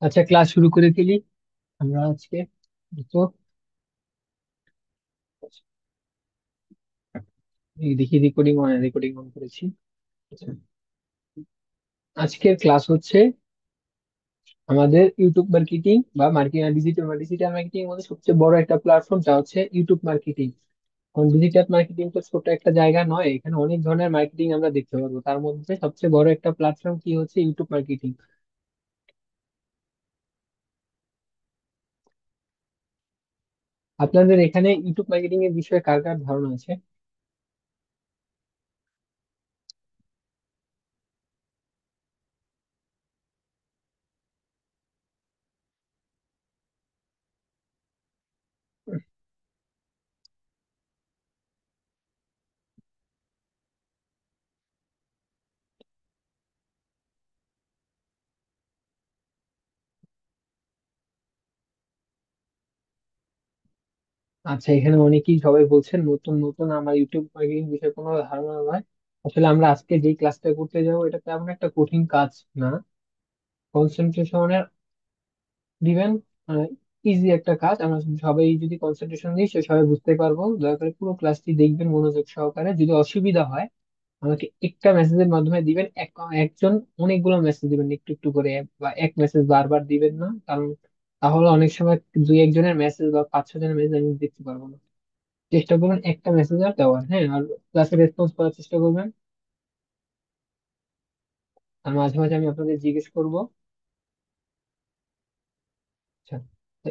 আচ্ছা, ক্লাস শুরু করে ফেলি আমরা আজকে। তো এই দেখি রেকর্ডিং অন করেছি। আচ্ছা, আজকের ক্লাস হচ্ছে আমাদের ইউটিউব মার্কেটিং বা মার্কেটিং, ডিজিটাল মার্কেটিং এর মধ্যে সবচেয়ে বড় একটা প্ল্যাটফর্ম যা হচ্ছে ইউটিউব মার্কেটিং। কারণ ডিজিটাল মার্কেটিং তো ছোট একটা জায়গা নয়, এখানে অনেক ধরনের মার্কেটিং আমরা দেখতে পারবো। তার মধ্যে সবচেয়ে বড় একটা প্ল্যাটফর্ম কি হচ্ছে ইউটিউব মার্কেটিং। আপনাদের এখানে ইউটিউব মার্কেটিং এর বিষয়ে কার কার ধারণা আছে? আচ্ছা, এখানে অনেকেই সবাই বলছেন নতুন নতুন, আমার ইউটিউব মার্কেটিং বিষয়ে কোনো ধারণা নয়। আসলে আমরা আজকে যেই ক্লাসটা করতে যাবো এটা তেমন একটা কঠিন কাজ না। কনসেন্ট্রেশনের দিবেন, ইজি একটা কাজ। আমরা সবাই যদি কনসেন্ট্রেশন দিই সে সবাই বুঝতে পারবো। দয়া করে পুরো ক্লাসটি দেখবেন মনোযোগ সহকারে। যদি অসুবিধা হয় আমাকে একটা মেসেজের মাধ্যমে দিবেন। একজন অনেকগুলো মেসেজ দিবেন একটু একটু করে, বা এক মেসেজ বারবার দিবেন না, কারণ তাহলে অনেক সময় দুই একজনের মেসেজ বা পাঁচ ছ জনের মেসেজ আমি দেখতে পারবো না। চেষ্টা করবেন একটা মেসেজ আর দেওয়ার, হ্যাঁ। আর ক্লাসে রেসপন্স করার চেষ্টা করবেন। আর মাঝে মাঝে আমি আপনাদের জিজ্ঞেস করবো। আচ্ছা, তো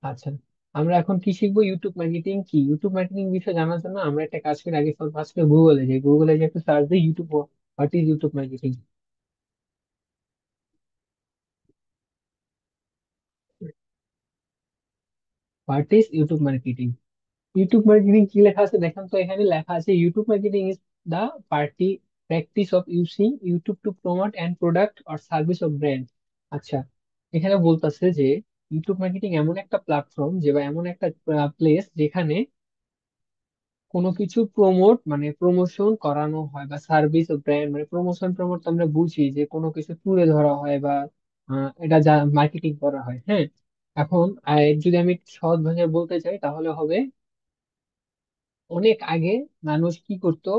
আচ্ছা, আমরা এখন কি শিখবো? ইউটিউব মার্কেটিং কি, ইউটিউব মার্কেটিং বিষয়ে জানার জন্য আমরা একটা কাজ করি। আগে ফার্স্টে গুগলে যে একটু সার্চ দিই YouTube, what is YouTube marketing. What is YouTube marketing. YouTube marketing কি লেখা আছে দেখেন তো, এখানে লেখা আছে YouTube marketing is the party practice of using YouTube to promote and product or service of brand. আচ্ছা, এখানে বলতেছে যে ইউটিউব মার্কেটিং এমন একটা প্ল্যাটফর্ম যে, বা এমন একটা প্লেস যেখানে কোনো কিছু প্রমোট মানে প্রমোশন করানো হয়, বা সার্ভিস ও ব্র্যান্ড মানে প্রমোশন প্রমোট তো আমরা বুঝি যে কোনো কিছু তুলে ধরা হয়, বা এটা যা মার্কেটিং করা হয়, হ্যাঁ। এখন যদি আমি সহজ ভাষায় বলতে চাই তাহলে হবে, অনেক আগে মানুষ কি করতো,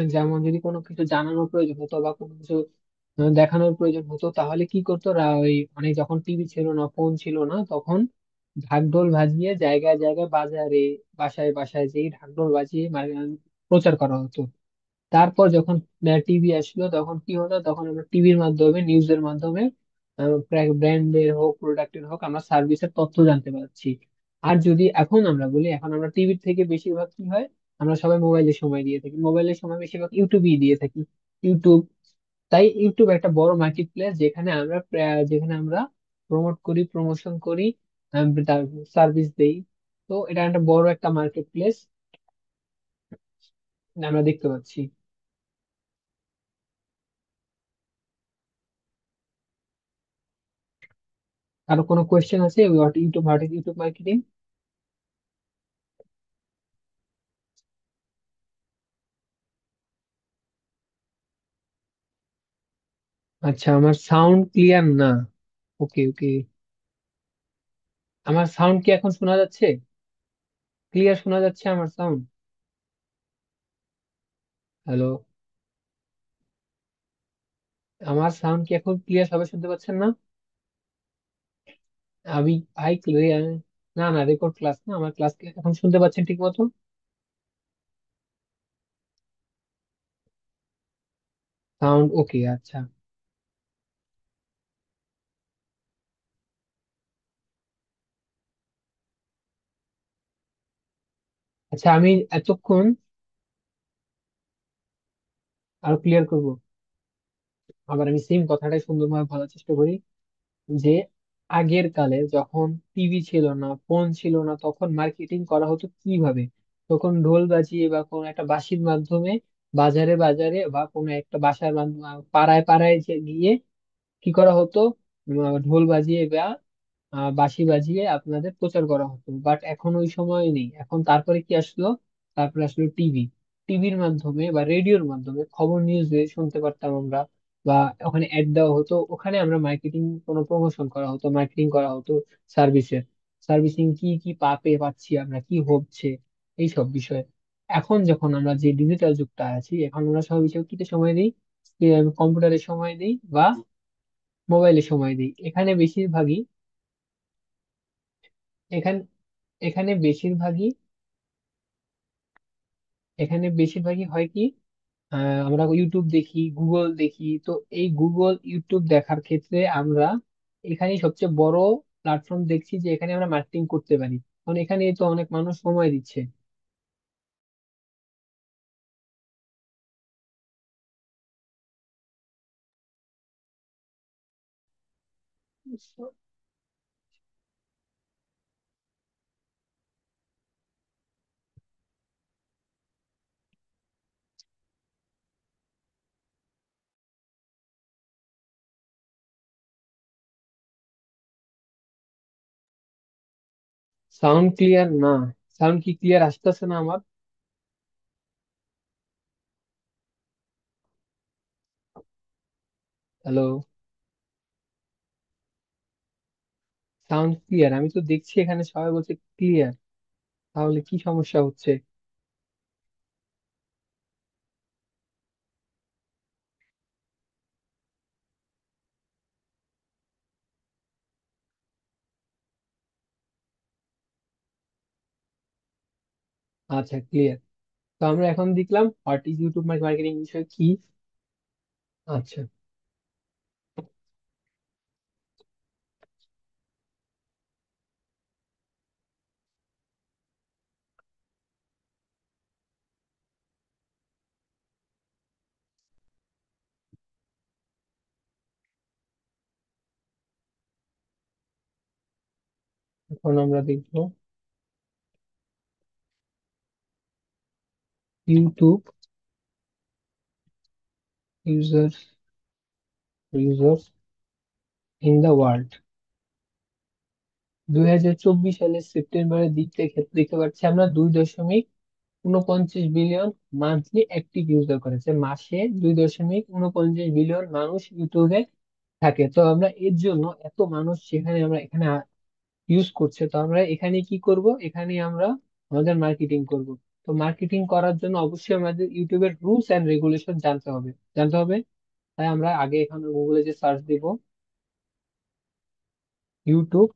যেমন যদি কোনো কিছু জানানোর প্রয়োজন হতো বা কোনো কিছু দেখানোর প্রয়োজন হতো, তাহলে কি করতো ওই অনেক, যখন টিভি ছিল না, ফোন ছিল না, তখন ঢাকঢোল বাজিয়ে জায়গায় জায়গায়, বাজারে, বাসায় বাসায় যেই ঢাকঢোল বাজিয়ে প্রচার করা হতো। তারপর যখন টিভি আসলো তখন কি হলো, তখন আমরা টিভির মাধ্যমে, নিউজের মাধ্যমে ব্র্যান্ডের হোক, প্রোডাক্টের হোক, আমরা সার্ভিসের তথ্য জানতে পারছি। আর যদি এখন আমরা বলি, এখন আমরা টিভির থেকে বেশিরভাগ কি হয়, আমরা সবাই মোবাইলে সময় দিয়ে থাকি, মোবাইলের সময় বেশিরভাগ ইউটিউবেই দিয়ে থাকি। ইউটিউব, তাই ইউটিউব একটা বড় মার্কেট প্লেস যেখানে আমরা প্রমোট করি, প্রমোশন করি, সার্ভিস দেই। তো এটা একটা বড় একটা মার্কেট প্লেস আমরা দেখতে পাচ্ছি। কারো কোনো কোয়েশ্চেন আছে? What is YouTube marketing? আচ্ছা, আমার সাউন্ড ক্লিয়ার না। ওকে ওকে, আমার সাউন্ড কি এখন শোনা যাচ্ছে? ক্লিয়ার শোনা যাচ্ছে আমার সাউন্ড? হ্যালো, আমার সাউন্ড কি এখন ক্লিয়ার সবাই শুনতে পাচ্ছেন না? আমি ভাই ক্লিয়ার। না না, রেকর্ড ক্লাস না, আমার ক্লাস এখন শুনতে পাচ্ছেন ঠিক মতো? সাউন্ড ওকে, আচ্ছা। আচ্ছা, আমি এতক্ষণ আরো ক্লিয়ার করব। আবার আমি সেম কথাটাই সুন্দরভাবে বলার চেষ্টা করি, আগের কালে যখন টিভি ছিল না, ফোন ছিল না, তখন মার্কেটিং করা হতো কিভাবে? তখন ঢোল বাজিয়ে বা কোনো একটা বাঁশির মাধ্যমে বাজারে বাজারে বা কোনো একটা পাড়ায় পাড়ায় যে গিয়ে কি করা হতো? ঢোল বাজিয়ে বা বাঁশি বাজিয়ে আপনাদের প্রচার করা হতো। বাট এখন ওই সময় নেই। এখন তারপরে কি আসলো? তারপরে আসলো টিভি। টিভির মাধ্যমে বা রেডিওর মাধ্যমে খবর নিউজ শুনতে পারতাম আমরা, বা ওখানে অ্যাড দেওয়া হতো, ওখানে আমরা মার্কেটিং, কোনো প্রমোশন করা হতো, মার্কেটিং করা হতো সার্ভিসের। সার্ভিসিং কি কি পাচ্ছি আমরা, কি হচ্ছে, এইসব বিষয়ে। এখন যখন আমরা যে ডিজিটাল যুগটা আছি, এখন আমরা সব বিষয় কিতে সময় দিই? কম্পিউটারে সময় দিই বা মোবাইলে সময় দিই। এখানে এখানে বেশিরভাগই এখানে বেশিরভাগই হয় কি, আমরা ইউটিউব দেখি, গুগল দেখি। তো এই গুগল ইউটিউব দেখার ক্ষেত্রে আমরা এখানেই সবচেয়ে বড় প্ল্যাটফর্ম দেখছি যে এখানে আমরা মার্কেটিং করতে পারি। কারণ এখানে তো অনেক মানুষ সময় দিচ্ছে। সাউন্ড ক্লিয়ার না? সাউন্ড কি ক্লিয়ার আসতেছে না আমার? হ্যালো? সাউন্ড ক্লিয়ার, আমি তো দেখছি এখানে সবাই বলছে ক্লিয়ার। তাহলে কি সমস্যা হচ্ছে? আচ্ছা, ক্লিয়ার। তো আমরা এখন দেখলাম হোয়াট ইজ ইউটিউব মার্কেটিং বিষয় কি। আচ্ছা, এখন আমরা দেখবো YouTube user users in the world. 2024 সালের সেপ্টেম্বরের দিক থেকে দেখতে পাচ্ছি আমরা 2.49 বিলিয়ন মান্থলি অ্যাক্টিভ ইউজার করেছে। মাসে 2.49 বিলিয়ন মানুষ ইউটিউবে থাকে। তো আমরা এর জন্য এত মানুষ সেখানে আমরা এখানে ইউজ করছে, তো আমরা এখানে কি করব? এখানে আমরা আমাদের মার্কেটিং করব। তো মার্কেটিং করার জন্য অবশ্যই আমাদের ইউটিউবের রুলস এন্ড রেগুলেশন জানতে হবে। তাই আমরা আগে এখানে গুগলে যে সার্চ দিব, ইউটিউব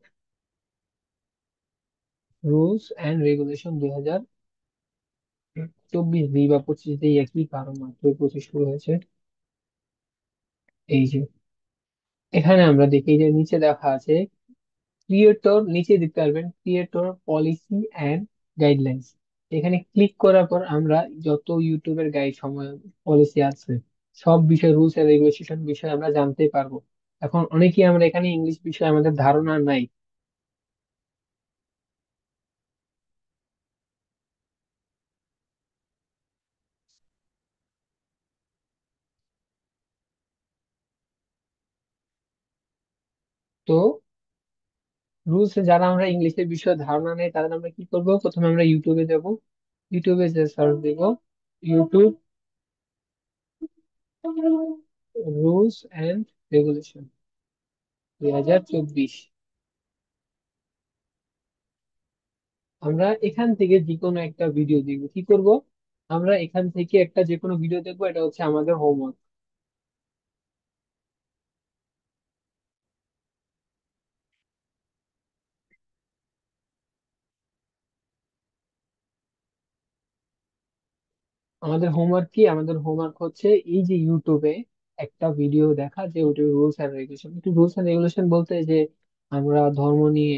রুলস এন্ড রেগুলেশন 2024 দিই বা 25 দিই, একই কারণ, মাত্র 25 শুরু হয়েছে। এই যে এখানে আমরা দেখি যে নিচে দেখা আছে ক্রিয়েটর, নিচে দেখতে পারবেন ক্রিয়েটর পলিসি অ্যান্ড গাইডলাইন্স। এখানে ক্লিক করার পর আমরা যত ইউটিউবের গাইড সময় পলিসি আছে, সব বিষয়, রুলস এন্ড রেগুলেশন বিষয়ে আমরা জানতে পারবো। এখন অনেকেই আমরা এখানে ইংলিশ বিষয়ে আমাদের ধারণা নাই। তো রুলস, যারা আমরা ইংলিশের বিষয়ে ধারণা নেই, তাদের আমরা কি করব? প্রথমে আমরা ইউটিউবে যাব। ইউটিউবে যে সার্চ দিব, ইউটিউব রুলস এন্ড রেগুলেশন 2024। আমরা এখান থেকে যে কোনো একটা ভিডিও দেখবো। কি করব? আমরা এখান থেকে একটা যে কোনো ভিডিও দেখবো, এটা হচ্ছে আমাদের হোমওয়ার্ক। আমাদের হোমওয়ার্ক হচ্ছে এই যে ইউটিউবে একটা ভিডিও দেখা, যে ওটা রুলস এন্ড রেগুলেশন। একটু রুলস এন্ড রেগুলেশন বলতে যে আমরা ধর্ম নিয়ে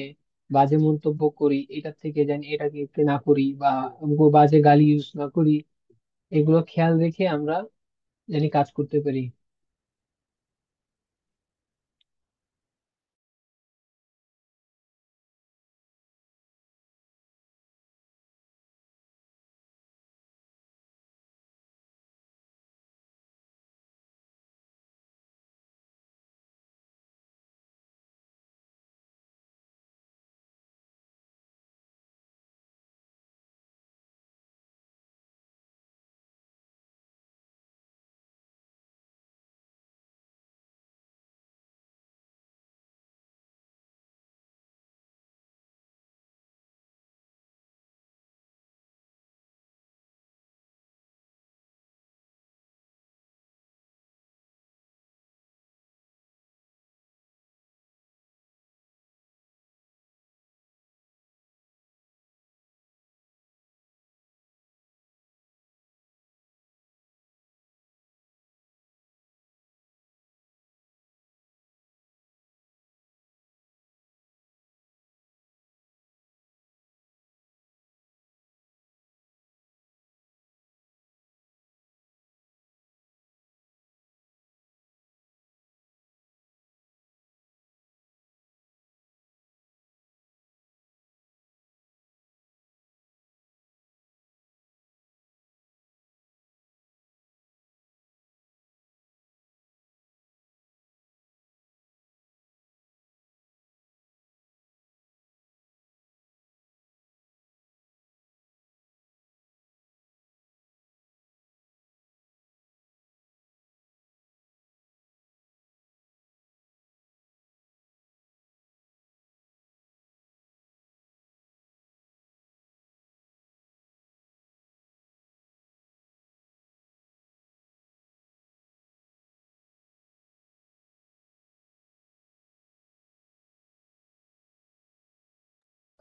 বাজে মন্তব্য করি, এটার থেকে জানি এটাকে একটু না করি, বা বাজে গালি ইউজ না করি, এগুলো খেয়াল রেখে আমরা জানি কাজ করতে পারি।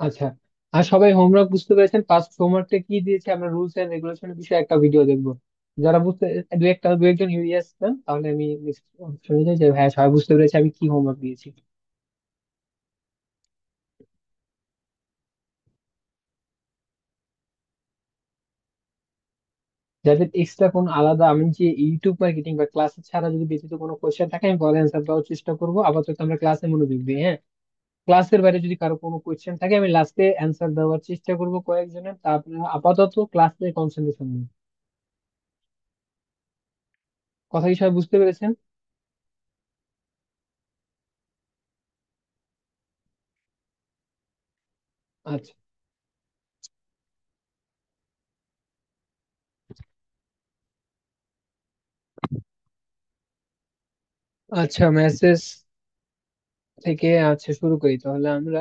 আচ্ছা, আর সবাই হোমওয়ার্ক বুঝতে পেরেছেন? পাঁচ হোমওয়ার্কটা কি দিয়েছে, আমরা রুলস এন্ড রেগুলেশনের বিষয়ে একটা ভিডিও দেখবো। যারা বুঝতে, দু একজন ইয়ে আসবেন, তাহলে আমি শুনে যাই যে হ্যাঁ সবাই বুঝতে পেরেছে আমি কি হোমওয়ার্ক দিয়েছি। যাদের এক্সট্রা কোনো আলাদা, আমি যে ইউটিউব মার্কেটিং বা ক্লাস ছাড়া যদি ব্যতীত কোনো কোয়েশ্চেন থাকে আমি পরে অ্যান্সার দেওয়ার চেষ্টা করবো। আপাতত আমরা ক্লাসে মনোযোগ দিই, হ্যাঁ। ক্লাসের বাইরে যদি কারো কোনো কোয়েশ্চেন থাকে আমি লাস্টে অ্যান্সার দেওয়ার চেষ্টা করবো কয়েকজনের, তা আপনারা আপাতত ক্লাসে কনসেন্ট্রেশন দিন। কথা কি সবাই বুঝতে পেরেছেন? আচ্ছা। আচ্ছা, মেসেজ থেকে আচ্ছা শুরু করি তাহলে আমরা।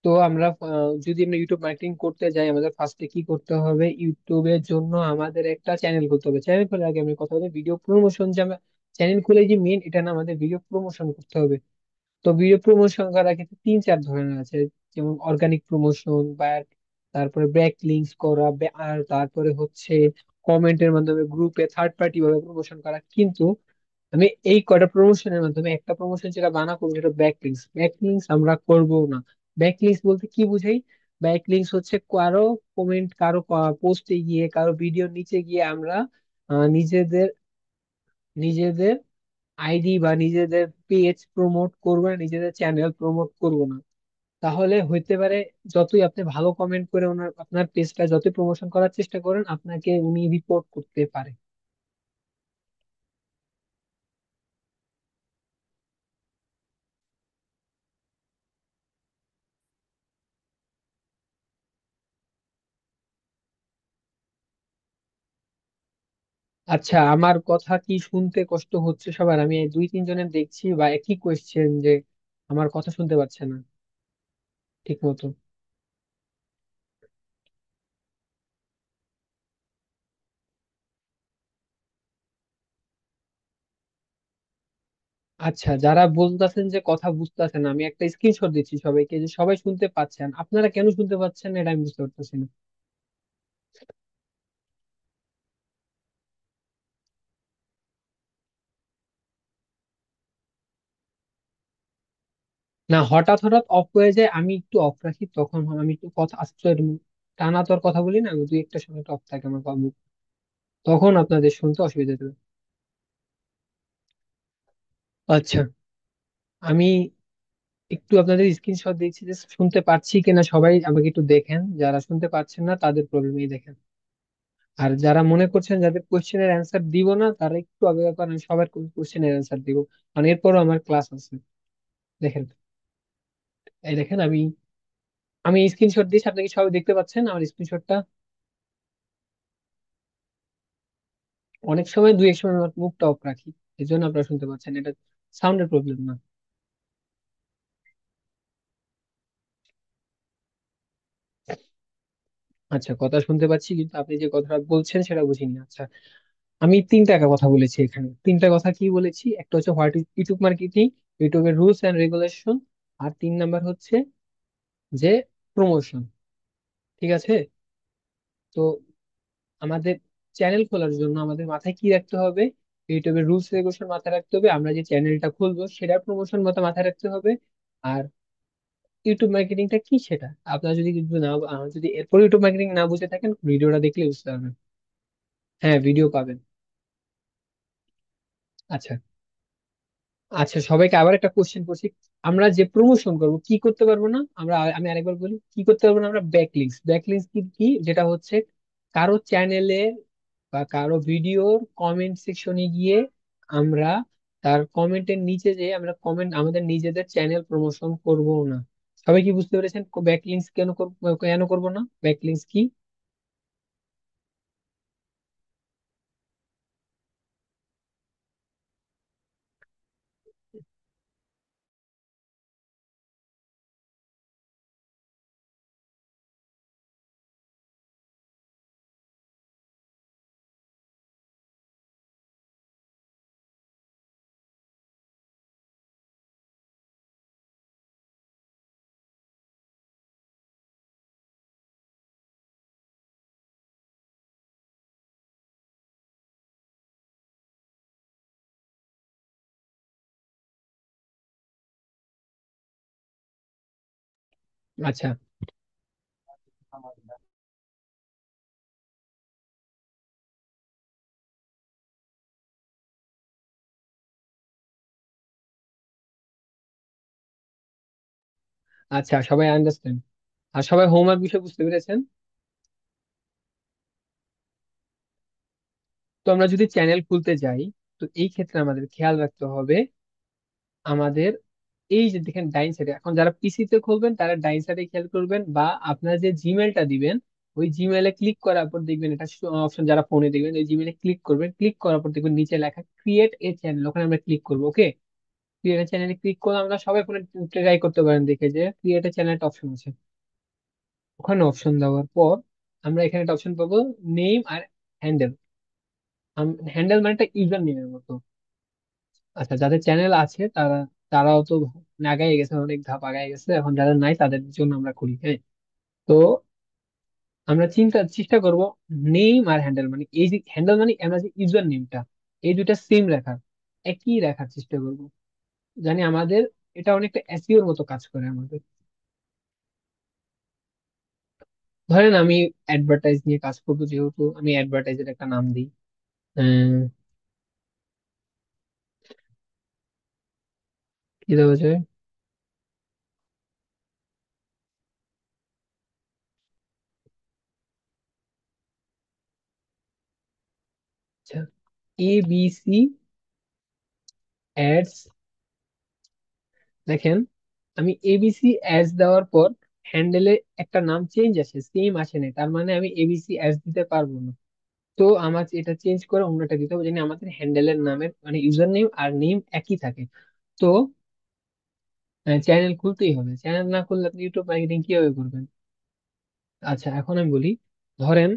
তো আমরা যদি আমরা ইউটিউব মার্কেটিং করতে যাই, আমাদের ফার্স্টে কি করতে হবে? ইউটিউবের জন্য আমাদের একটা চ্যানেল খুলতে হবে। চ্যানেল খোলার আগে আমি কথা বলি ভিডিও প্রমোশন, যে আমরা চ্যানেল খুলে যে মেন এটা না, আমাদের ভিডিও প্রমোশন করতে হবে। তো ভিডিও প্রমোশন করার ক্ষেত্রে তিন চার ধরনের আছে। যেমন অর্গানিক প্রমোশন বা, তারপরে ব্যাক লিঙ্কস করা, আর তারপরে হচ্ছে কমেন্টের মাধ্যমে গ্রুপে থার্ড পার্টি ভাবে প্রমোশন করা। কিন্তু আমি এই কয়টা প্রমোশনের মাধ্যমে একটা প্রমোশন যেটা বানা করবো সেটা ব্যাকলিংস। ব্যাকলিংস আমরা করব না। ব্যাকলিংস বলতে কি বুঝাই? ব্যাকলিংস হচ্ছে কারো কমেন্ট, কারো পোস্টে গিয়ে, কারো ভিডিওর নিচে গিয়ে আমরা নিজেদের নিজেদের আইডি বা নিজেদের পেজ প্রমোট করবো না, নিজেদের চ্যানেল প্রমোট করব না। তাহলে হইতে পারে যতই আপনি ভালো কমেন্ট করে ওনার আপনার পেজটা যতই প্রমোশন করার চেষ্টা করেন, আপনাকে উনি রিপোর্ট করতে পারে। আচ্ছা, আমার কথা কি শুনতে কষ্ট হচ্ছে সবার? আমি এই দুই তিনজনের দেখছি বা একই কোয়েশ্চেন, যে আমার কথা শুনতে পাচ্ছে না ঠিক মতো। আচ্ছা, যারা বলতেছেন যে কথা বুঝতেছেন, আমি একটা স্ক্রিনশট দিচ্ছি সবাইকে, যে সবাই শুনতে পাচ্ছেন, আপনারা কেন শুনতে পাচ্ছেন না এটা আমি বুঝতে পারতেছি না। না, হঠাৎ হঠাৎ অফ হয়ে যায়, আমি একটু অফ রাখি তখন আমি একটু কথা আস্তে, টানা তো আর কথা বলি না আমি, দুই একটা সময় অফ থাকে আমার কথা, তখন আপনাদের শুনতে অসুবিধা হবে। আচ্ছা, আমি একটু আপনাদের স্ক্রিনশট দিচ্ছি, যে শুনতে পাচ্ছি কিনা সবাই আমাকে একটু দেখেন, যারা শুনতে পাচ্ছেন না তাদের প্রবলেমই দেখেন। আর যারা মনে করছেন যাদের কোশ্চেনের অ্যান্সার দিব না, তারা একটু অপেক্ষা করেন, আমি সবার কোশ্চেনের অ্যান্সার দিব, কারণ এরপরও আমার ক্লাস আছে। দেখেন, এই দেখেন, আমি আমি স্ক্রিনশট দিচ্ছি, আপনি কি সবাই দেখতে পাচ্ছেন আমার স্ক্রিনশটটা? অনেক সময় দুই এক সময় আমার মুখটা অফ রাখি, এই জন্য আপনারা শুনতে পাচ্ছেন, এটা সাউন্ডের প্রবলেম না। আচ্ছা, কথা শুনতে পাচ্ছি, কিন্তু আপনি যে কথাটা বলছেন সেটা বুঝিনি। আচ্ছা, আমি তিনটা কথা বলেছি এখানে। তিনটা কথা কি বলেছি? একটা হচ্ছে হোয়াট ইজ ইউটিউব মার্কেটিং, ইউটিউবের রুলস এন্ড রেগুলেশন, আর তিন নাম্বার হচ্ছে যে প্রমোশন। ঠিক আছে? তো আমাদের চ্যানেল খোলার জন্য আমাদের মাথায় কি রাখতে হবে? ইউটিউবের রুলস রেগুলেশন মাথায় রাখতে হবে, আমরা যে চ্যানেলটা খুলবো সেটার প্রমোশন মতো মাথায় রাখতে হবে, আর ইউটিউব মার্কেটিংটা কি সেটা আপনারা যদি কিন্তু না, যদি এরপর ইউটিউব মার্কেটিং না বুঝে থাকেন, ভিডিওটা দেখলে বুঝতে পারবেন। হ্যাঁ, ভিডিও পাবেন। আচ্ছা। আচ্ছা, সবাইকে আবার একটা কোশ্চেন করছি। আমরা যে প্রমোশন করব কি করতে পারবো না আমরা? আমি আরেকবার বলি, কি করতে পারবো না আমরা? ব্যাকলিংস। ব্যাকলিংস কি কি? যেটা হচ্ছে কারো চ্যানেলে বা কারো ভিডিওর কমেন্ট সেকশনে গিয়ে আমরা তার কমেন্টের নিচে যে আমরা কমেন্ট, আমাদের নিজেদের চ্যানেল প্রমোশন করব না। সবাই কি বুঝতে পেরেছেন ব্যাকলিংস কেন কেন করবো না? ব্যাকলিংস কি? আচ্ছা আচ্ছা, সবাই আন্ডারস্ট্যান্ড আর সবাই হোমওয়ার্ক বিষয় বুঝতে পেরেছেন? তো আমরা যদি চ্যানেল খুলতে যাই, তো এই ক্ষেত্রে আমাদের খেয়াল রাখতে হবে আমাদের এই যে দেখেন ডাইন সাইডে, এখন যারা পিসিতে খুলবেন তারা ডাইন সাইডে খেয়াল করবেন, বা আপনার যে জিমেলটা দিবেন ওই জিমেলে ক্লিক করার পর দেখবেন এটা অপশন, যারা ফোনে দেখবেন ওই জিমেলে ক্লিক করবেন, ক্লিক করার পর দেখবেন নিচে লেখা ক্রিয়েট এ চ্যানেল, ওখানে আমরা ক্লিক করবো। ওকে, ক্রিয়েট এ চ্যানেলে ক্লিক করলে আমরা সবাই ফোনে ট্রাই করতে পারেন, দেখে যে ক্রিয়েট এ চ্যানেল একটা অপশন আছে। ওখানে অপশন দেওয়ার পর আমরা এখানে একটা অপশন পাবো, নেম আর হ্যান্ডেল। হ্যান্ডেল মানে একটা ইউজার নেমের মতো। আচ্ছা, যাদের চ্যানেল আছে তারা, তারাও তো আগায় গেছে, অনেক ধাপ আগায় গেছে, এখন যাদের নাই তাদের জন্য আমরা করি। হ্যাঁ, তো আমরা চেষ্টা করব নেম আর হ্যান্ডেল, মানে এই যে হ্যান্ডেল মানে আমরা যে ইউজার নেমটা, এই দুইটা সেম রাখার, একই রাখার চেষ্টা করব। জানি আমাদের এটা অনেকটা এসইওর মতো কাজ করে আমাদের। ধরেন আমি অ্যাডভার্টাইজ নিয়ে কাজ করবো, যেহেতু আমি অ্যাডভার্টাইজের একটা নাম দিই। আহ, কি দেওয়া যায়? আচ্ছা, ABC অ্যাডস। দেখেন, আমি এবিসি অ্যাডস দেওয়ার পর হ্যান্ডেলে একটা নাম চেঞ্জ আছে, সেম আসে না, তার মানে আমি এবিসি অ্যাডস দিতে পারবো না। তো আমার এটা চেঞ্জ করে অন্যটা দিতে হবে, যেন আমাদের হ্যান্ডেলের নামের মানে ইউজার নেম আর নেম একই থাকে। তো চ্যানেল খুলতেই হবে, চ্যানেল না খুললে আপনি ইউটিউব মার্কেটিং কিভাবে করবেন? আচ্ছা, এখন আমি বলি। ধরেন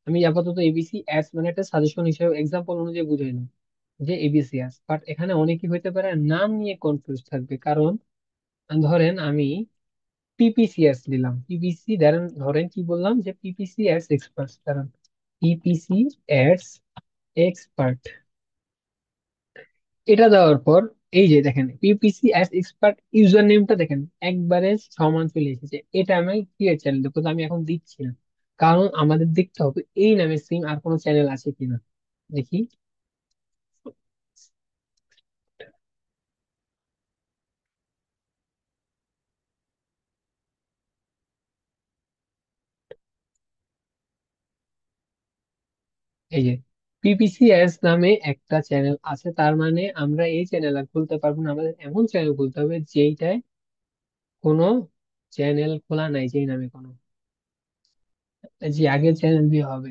আমি আপাতত এবিসি অ্যাডস মানে একটা সাজেশন হিসেবে এক্সাম্পল অনুযায়ী বুঝাইলাম যে এবিসি অ্যাডস, বাট এখানে অনেকে হইতে পারে নাম নিয়ে কনফিউজ থাকবে। কারণ ধরেন আমি পিপিসিএস দিলাম, পিপিসি ধরেন, ধরেন কি বললাম যে পিপিসি অ্যাডস এক্সপার্ট, কারণ পিপিসি অ্যাডস এক্সপার্ট, এটা দেওয়ার পর এই যে দেখেন পিপিসি অ্যাডস এক্সপার্ট ইউজার নেমটা দেখেন একবারে সমান চলে এসেছে। এটা আমি ক্রিয়েট চ্যানেল দেবো, কিন্তু আমি এখন দিচ্ছি না, কারণ আমাদের দেখতে হবে এই নামের সিম আর কোনো চ্যানেল আছে কিনা। দেখি। এই যে পিপিসি অ্যাডস নামে একটা চ্যানেল আছে, তার মানে আমরা এই চ্যানেল আর খুলতে পারবো না, আমাদের এমন চ্যানেল খুলতে হবে যেইটায় কোনো চ্যানেল খোলা নাই, যেই নামে কোনো, যে আগের চ্যানেল দিয়ে হবে।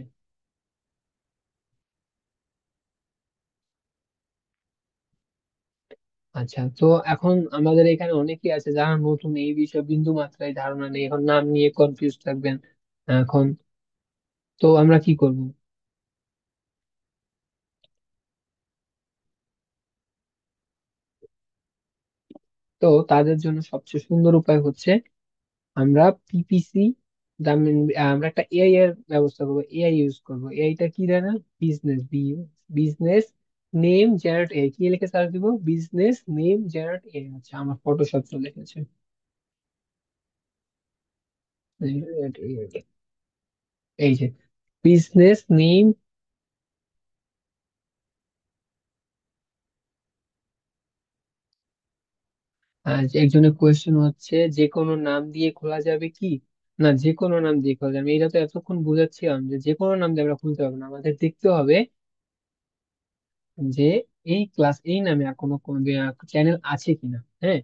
আচ্ছা, তো এখন আমাদের এখানে অনেকেই আছে যারা নতুন, এই বিষয়ে বিন্দু মাত্রায় ধারণা নেই, এখন নাম নিয়ে কনফিউজ থাকবেন এখন। তো আমরা কি করব? তো তাদের জন্য সবচেয়ে সুন্দর উপায় হচ্ছে আমরা পিপিসি আমরা একটা এআই এর ব্যবস্থা করবো, এআই ইউজ করবো। এআইটা কি জানেন? Business, business name generate AI, কি লিখে সার্চ দিব? Business name generate AI. আচ্ছা, আমার ফটোশপ চলে এসেছে। এই যে বিজনেস নেম। একজনের কোয়েশ্চেন হচ্ছে যে কোনো নাম দিয়ে খোলা যাবে কি? না, যে কোনো নাম দিয়ে খোলা যাবে, এটা তো এতক্ষণ বুঝাচ্ছিলাম যে যে কোনো নাম দিয়ে আমরা খুলতে পারবো না, আমাদের দেখতে হবে যে এই ক্লাস এই নামে আর কোনো চ্যানেল আছে কিনা। হ্যাঁ,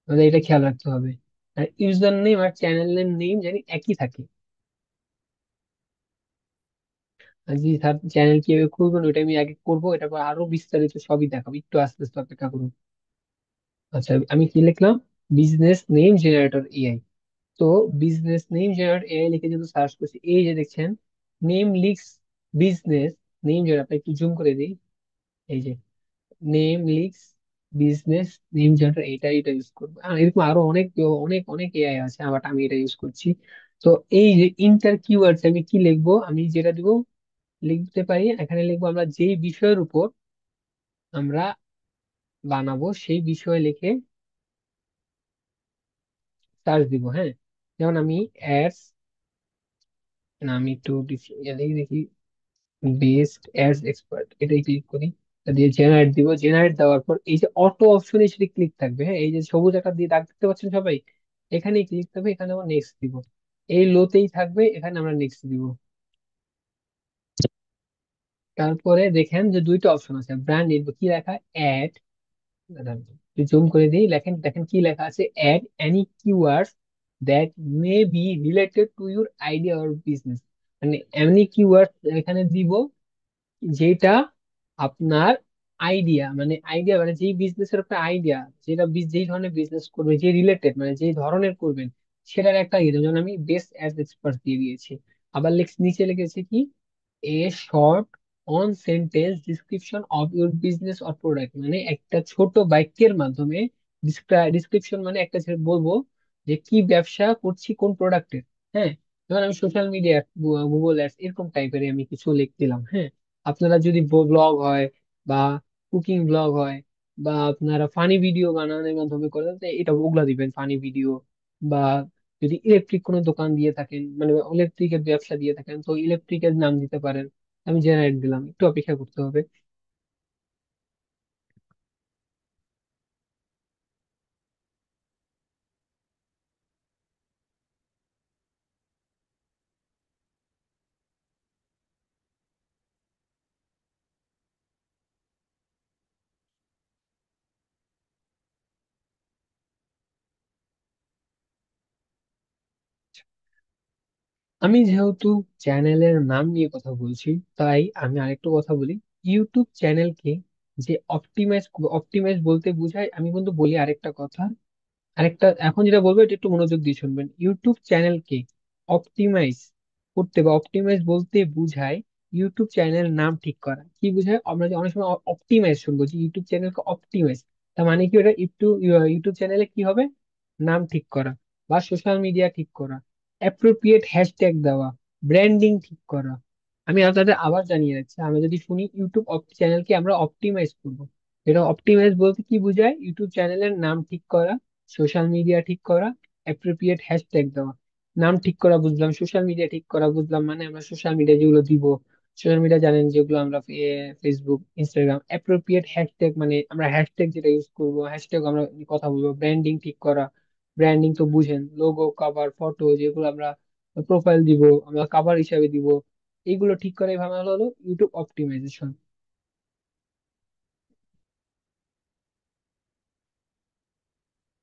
আমাদের এটা খেয়াল রাখতে হবে। আর ইউজার নেম আর চ্যানেলের নেম জানি একই থাকে। আর জি স্যার, চ্যানেল কিভাবে খুলবেন ওইটা আমি আগে করবো, এটা পর আরো বিস্তারিত সবই দেখাবো, একটু আস্তে আস্তে অপেক্ষা করুন। আচ্ছা, আমি কি লিখলাম? Business name generator AI. তো বিজনেস নেম জেনারেট এআই লিখে যদি সার্চ করছি, এই যে দেখছেন name leaks business name generate, আপনাকে একটু জুম করে দিই। এই যে name leaks business name generate, এটা ইউজ করবো। আর এরকম আরো অনেক অনেক অনেক এআই আছে, বাট আমি এটা ইউজ করছি। তো এই যে ইন্টার কিওয়ার্ডস আমি কি লিখবো, আমি যেটা দিব লিখতে পারি, এখানে লিখবো আমরা যেই বিষয়ের উপর আমরা বানাবো সেই বিষয় লিখে সার্চ দিব, হ্যাঁ। যেমন আমি অ্যাডস, না আমি একটু দেখি দেখি, বেস্ট অ্যাডস এক্সপার্ট এটাই ক্লিক করি। তা দিয়ে জেনারেট দিব, জেনারেট দেওয়ার পর এই যে অটো অপশনে সেটি ক্লিক থাকবে, হ্যাঁ, এই যে সবুজ একটা দিয়ে দাগ দেখতে পাচ্ছেন সবাই, এখানেই ক্লিক থাকবে, এখানে আমরা নেক্সট দিব। এই লোতেই থাকবে, এখানে আমরা নেক্সট দিব। তারপরে দেখেন যে দুইটা অপশন আছে, ব্র্যান্ড কি লেখা, অ্যাড, জুম করে দিই, লেখেন দেখেন কি লেখা আছে, add any keywords that may be related to your idea or business. মানে এমনি কিওয়ার্ড এখানে দিব যেটা আপনার আইডিয়া, মানে আইডিয়া মানে যেই বিজনেসের একটা আইডিয়া, যেটা যেই ধরনের বিজনেস করবে, যে রিলেটেড মানে যেই ধরনের করবেন, সেটার একটা ইয়ে, যেমন আমি বেস্ট অ্যাজ এক্সপার্ট দিয়ে দিয়েছি। আবার নিচে লিখেছি কি, a short on sentence description of your business or product, মানে একটা ছোট বাক্যের মাধ্যমে ডিসক্রিপশন, মানে একটা বলবো যে কি ব্যবসা করছি, কোন প্রোডাক্টের। হ্যাঁ, যেমন আমি সোশ্যাল মিডিয়া, গুগল অ্যাডস এরকম টাইপের আমি কিছু লিখছিলাম, হ্যাঁ। আপনারা যদি ব্লগ হয় বা কুকিং ব্লগ হয় বা আপনারা ফানি ভিডিও বানানোর মাধ্যমে করেন, তো এটা ওগুলা দিবেন ফানি ভিডিও। বা যদি ইলেকট্রিক কোনো দোকান দিয়ে থাকেন, মানে ইলেকট্রিকের ব্যবসা দিয়ে থাকেন, তো ইলেকট্রিকের নাম দিতে পারেন। আমি জেনারেট দিলাম, একটু অপেক্ষা করতে হবে। আমি যেহেতু চ্যানেলের নাম নিয়ে কথা বলছি, তাই আমি আরেকটু কথা বলি। ইউটিউব চ্যানেলকে যে অপটিমাইজ, অপটিমাইজ বলতে বোঝায়, আমি কিন্তু বলি আরেকটা কথা, আরেকটা এখন যেটা বলবো এটা একটু মনোযোগ দিয়ে শুনবেন। ইউটিউব চ্যানেলকে অপটিমাইজ করতে বা অপটিমাইজ বলতে বুঝায় ইউটিউব চ্যানেল নাম ঠিক করা। কি বুঝায়, আমরা যে অনেক সময় অপটিমাইজ শুনবো যে ইউটিউব চ্যানেলকে অপটিমাইজ, তার মানে কি, ওটা ইউটিউব, ইউটিউব চ্যানেলে কি হবে, নাম ঠিক করা বা সোশ্যাল মিডিয়া ঠিক করা, অ্যাপ্রোপ্রিয়েট হ্যাশট্যাগ দেওয়া, ব্র্যান্ডিং ঠিক করা। আমি আপনাদের আবার জানিয়ে রাখছি, আমরা যদি শুনি ইউটিউব চ্যানেলকে আমরা অপটিমাইজ করবো, এটা অপটিমাইজ বলতে কি বোঝায়, ইউটিউব চ্যানেলের নাম ঠিক করা, সোশ্যাল মিডিয়া ঠিক করা, অ্যাপ্রোপ্রিয়েট হ্যাশট্যাগ দেওয়া। নাম ঠিক করা বুঝলাম, সোশ্যাল মিডিয়া ঠিক করা বুঝলাম, মানে আমরা সোশ্যাল মিডিয়া যেগুলো দিব, সোশ্যাল মিডিয়া জানেন যেগুলো আমরা ফেসবুক, ইনস্টাগ্রাম, অ্যাপ্রোপ্রিয়েট হ্যাশট্যাগ মানে আমরা হ্যাশট্যাগ যেটা ইউজ করবো, হ্যাশট্যাগ আমরা কথা বলবো। ব্র্যান্ডিং ঠিক করা, ব্র্যান্ডিং তো বুঝেন, লোগো, কভার, ফটো যেগুলো আমরা প্রোফাইল দিব, আমরা কভার হিসাবে দিব, এইগুলো ঠিক করাই ভালো হলো হলো ইউটিউব অপটিমাইজেশন।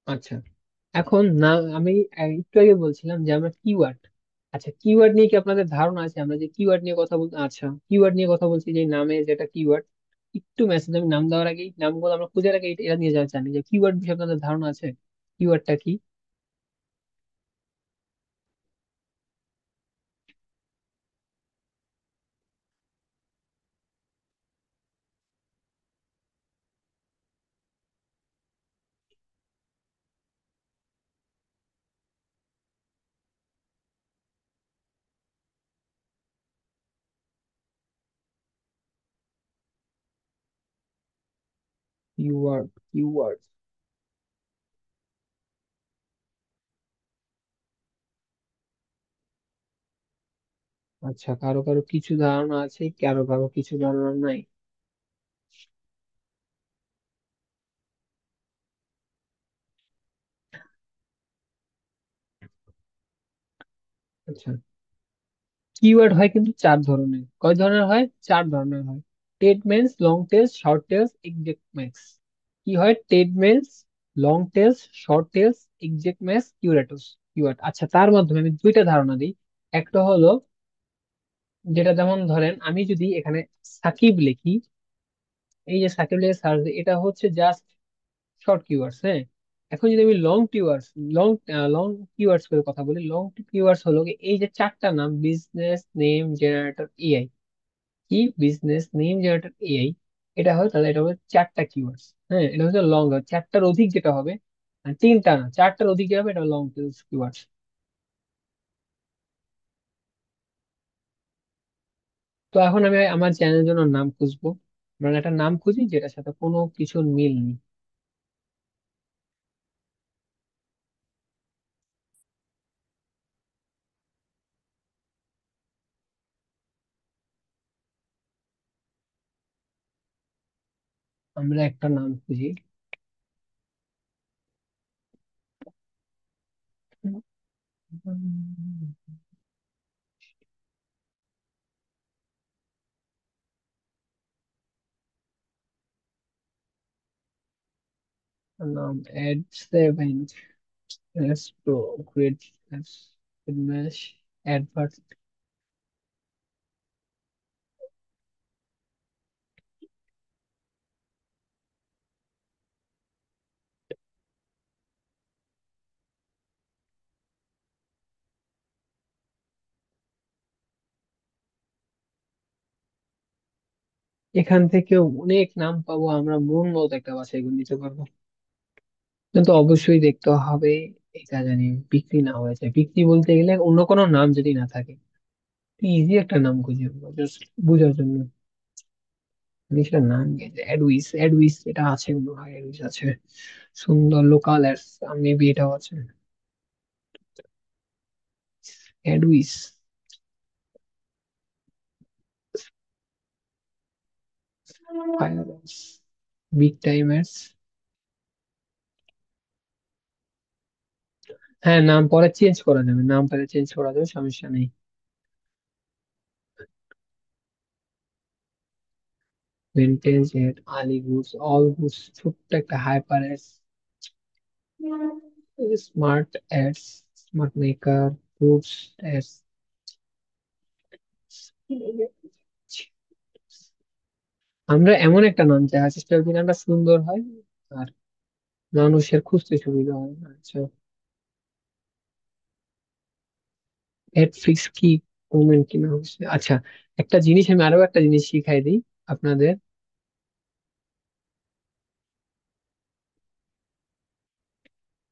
আচ্ছা, এখন না, আমি একটু আগে বলছিলাম যে আমরা কিওয়ার্ড, আচ্ছা কিওয়ার্ড নিয়ে কি আপনাদের ধারণা আছে, আমরা যে কিওয়ার্ড নিয়ে কথা বলতে, আচ্ছা কিওয়ার্ড নিয়ে কথা বলছি, যে নামে যেটা কিওয়ার্ড, একটু মেসেজ আমি নাম দেওয়ার আগে, নামগুলো আমরা খুঁজে রাখি, এটা নিয়ে যাওয়া জানি যে কিওয়ার্ড বিষয়ে আপনাদের ধারণা আছে, কিওয়ার্ডটা কি। কিওয়ার্ড, কিওয়ার্ড, আচ্ছা কারো কারো কিছু ধারণা আছে, কারো কারো কিছু ধারণা নাই। আচ্ছা, কিওয়ার্ড হয় কিন্তু চার ধরনের, কয় ধরনের হয়, চার ধরনের হয়। Statements, long tails, short tails, exact match. কি হয়, statements, long tails, short tails, exact match, curates, keyword. আচ্ছা, তার মাধ্যমে আমি দুইটা ধারণা দিই। একটা হলো যেটা, যেমন ধরেন আমি যদি এখানে সাকিব লিখি, এই যে সাকিব লিখে সার্চ দিই, এটা হচ্ছে জাস্ট শর্ট কিওয়ার্ডস, হ্যাঁ। এখন যদি আমি long keywords, long long keywords করে কথা বলি, লং কিওয়ার্ডস হলো কি, এই যে চারটা নাম, বিজনেস নেম জেনারেটর এআই, কি বিজনেস নেম জেনারেটর এআই, এটা হয়, তাহলে এটা হবে চারটা কিওয়ার্ডস। হ্যাঁ, এটা হচ্ছে লং, চারটার অধিক যেটা হবে, তিনটা না চারটার অধিক যেটা হবে, এটা লং কিওয়ার্ডস। তো এখন আমি আমার চ্যানেলের জন্য নাম খুঁজবো, মানে একটা নাম খুঁজি যেটার সাথে কোনো কিছুর মিল নেই। আমরা একটা নাম খুঁজি। নাম add seven, let's go, create, mash, advert. এখান থেকেও অনেক নাম পাবো আমরা, মন মতো একটা বাছাই করে নিতে পারবো। কিন্তু অবশ্যই দেখতে হবে এটা জানি বিক্রি না হয়ে যায়। বিক্রি বলতে গেলে অন্য কোনো নাম যদি না থাকে, ইজি একটা নাম খুঁজে জাস্ট বোঝার জন্য। জিনিসটার নাম কি? অ্যাডউইস, অ্যাডউইস এটা আছে মনে হয়, অ্যাডউইস আছে। সুন্দর লোকাল অ্যাডস, মেবি এটাও আছে। AdWords, fire ads, big time ads. হ্যাঁ, নাম পরে চেঞ্জ করা যাবে, নাম পরে চেঞ্জ করা যাবে, সমস্যা নেই। ভিনটেজ এড, আলি গুডস, অল গুডস, ছোট্ট একটা hyper ads, smart ads, smart maker, goods ads. আমরা এমন একটা নাম চাই, চেষ্টা করি নামটা সুন্দর হয় আর মানুষের খুঁজতে সুবিধা হয়। আচ্ছা, এড ফিক্স কি মুভমেন্ট কি না হচ্ছে। আচ্ছা, একটা জিনিস আমি আরো একটা জিনিস শিখাই দিই আপনাদের।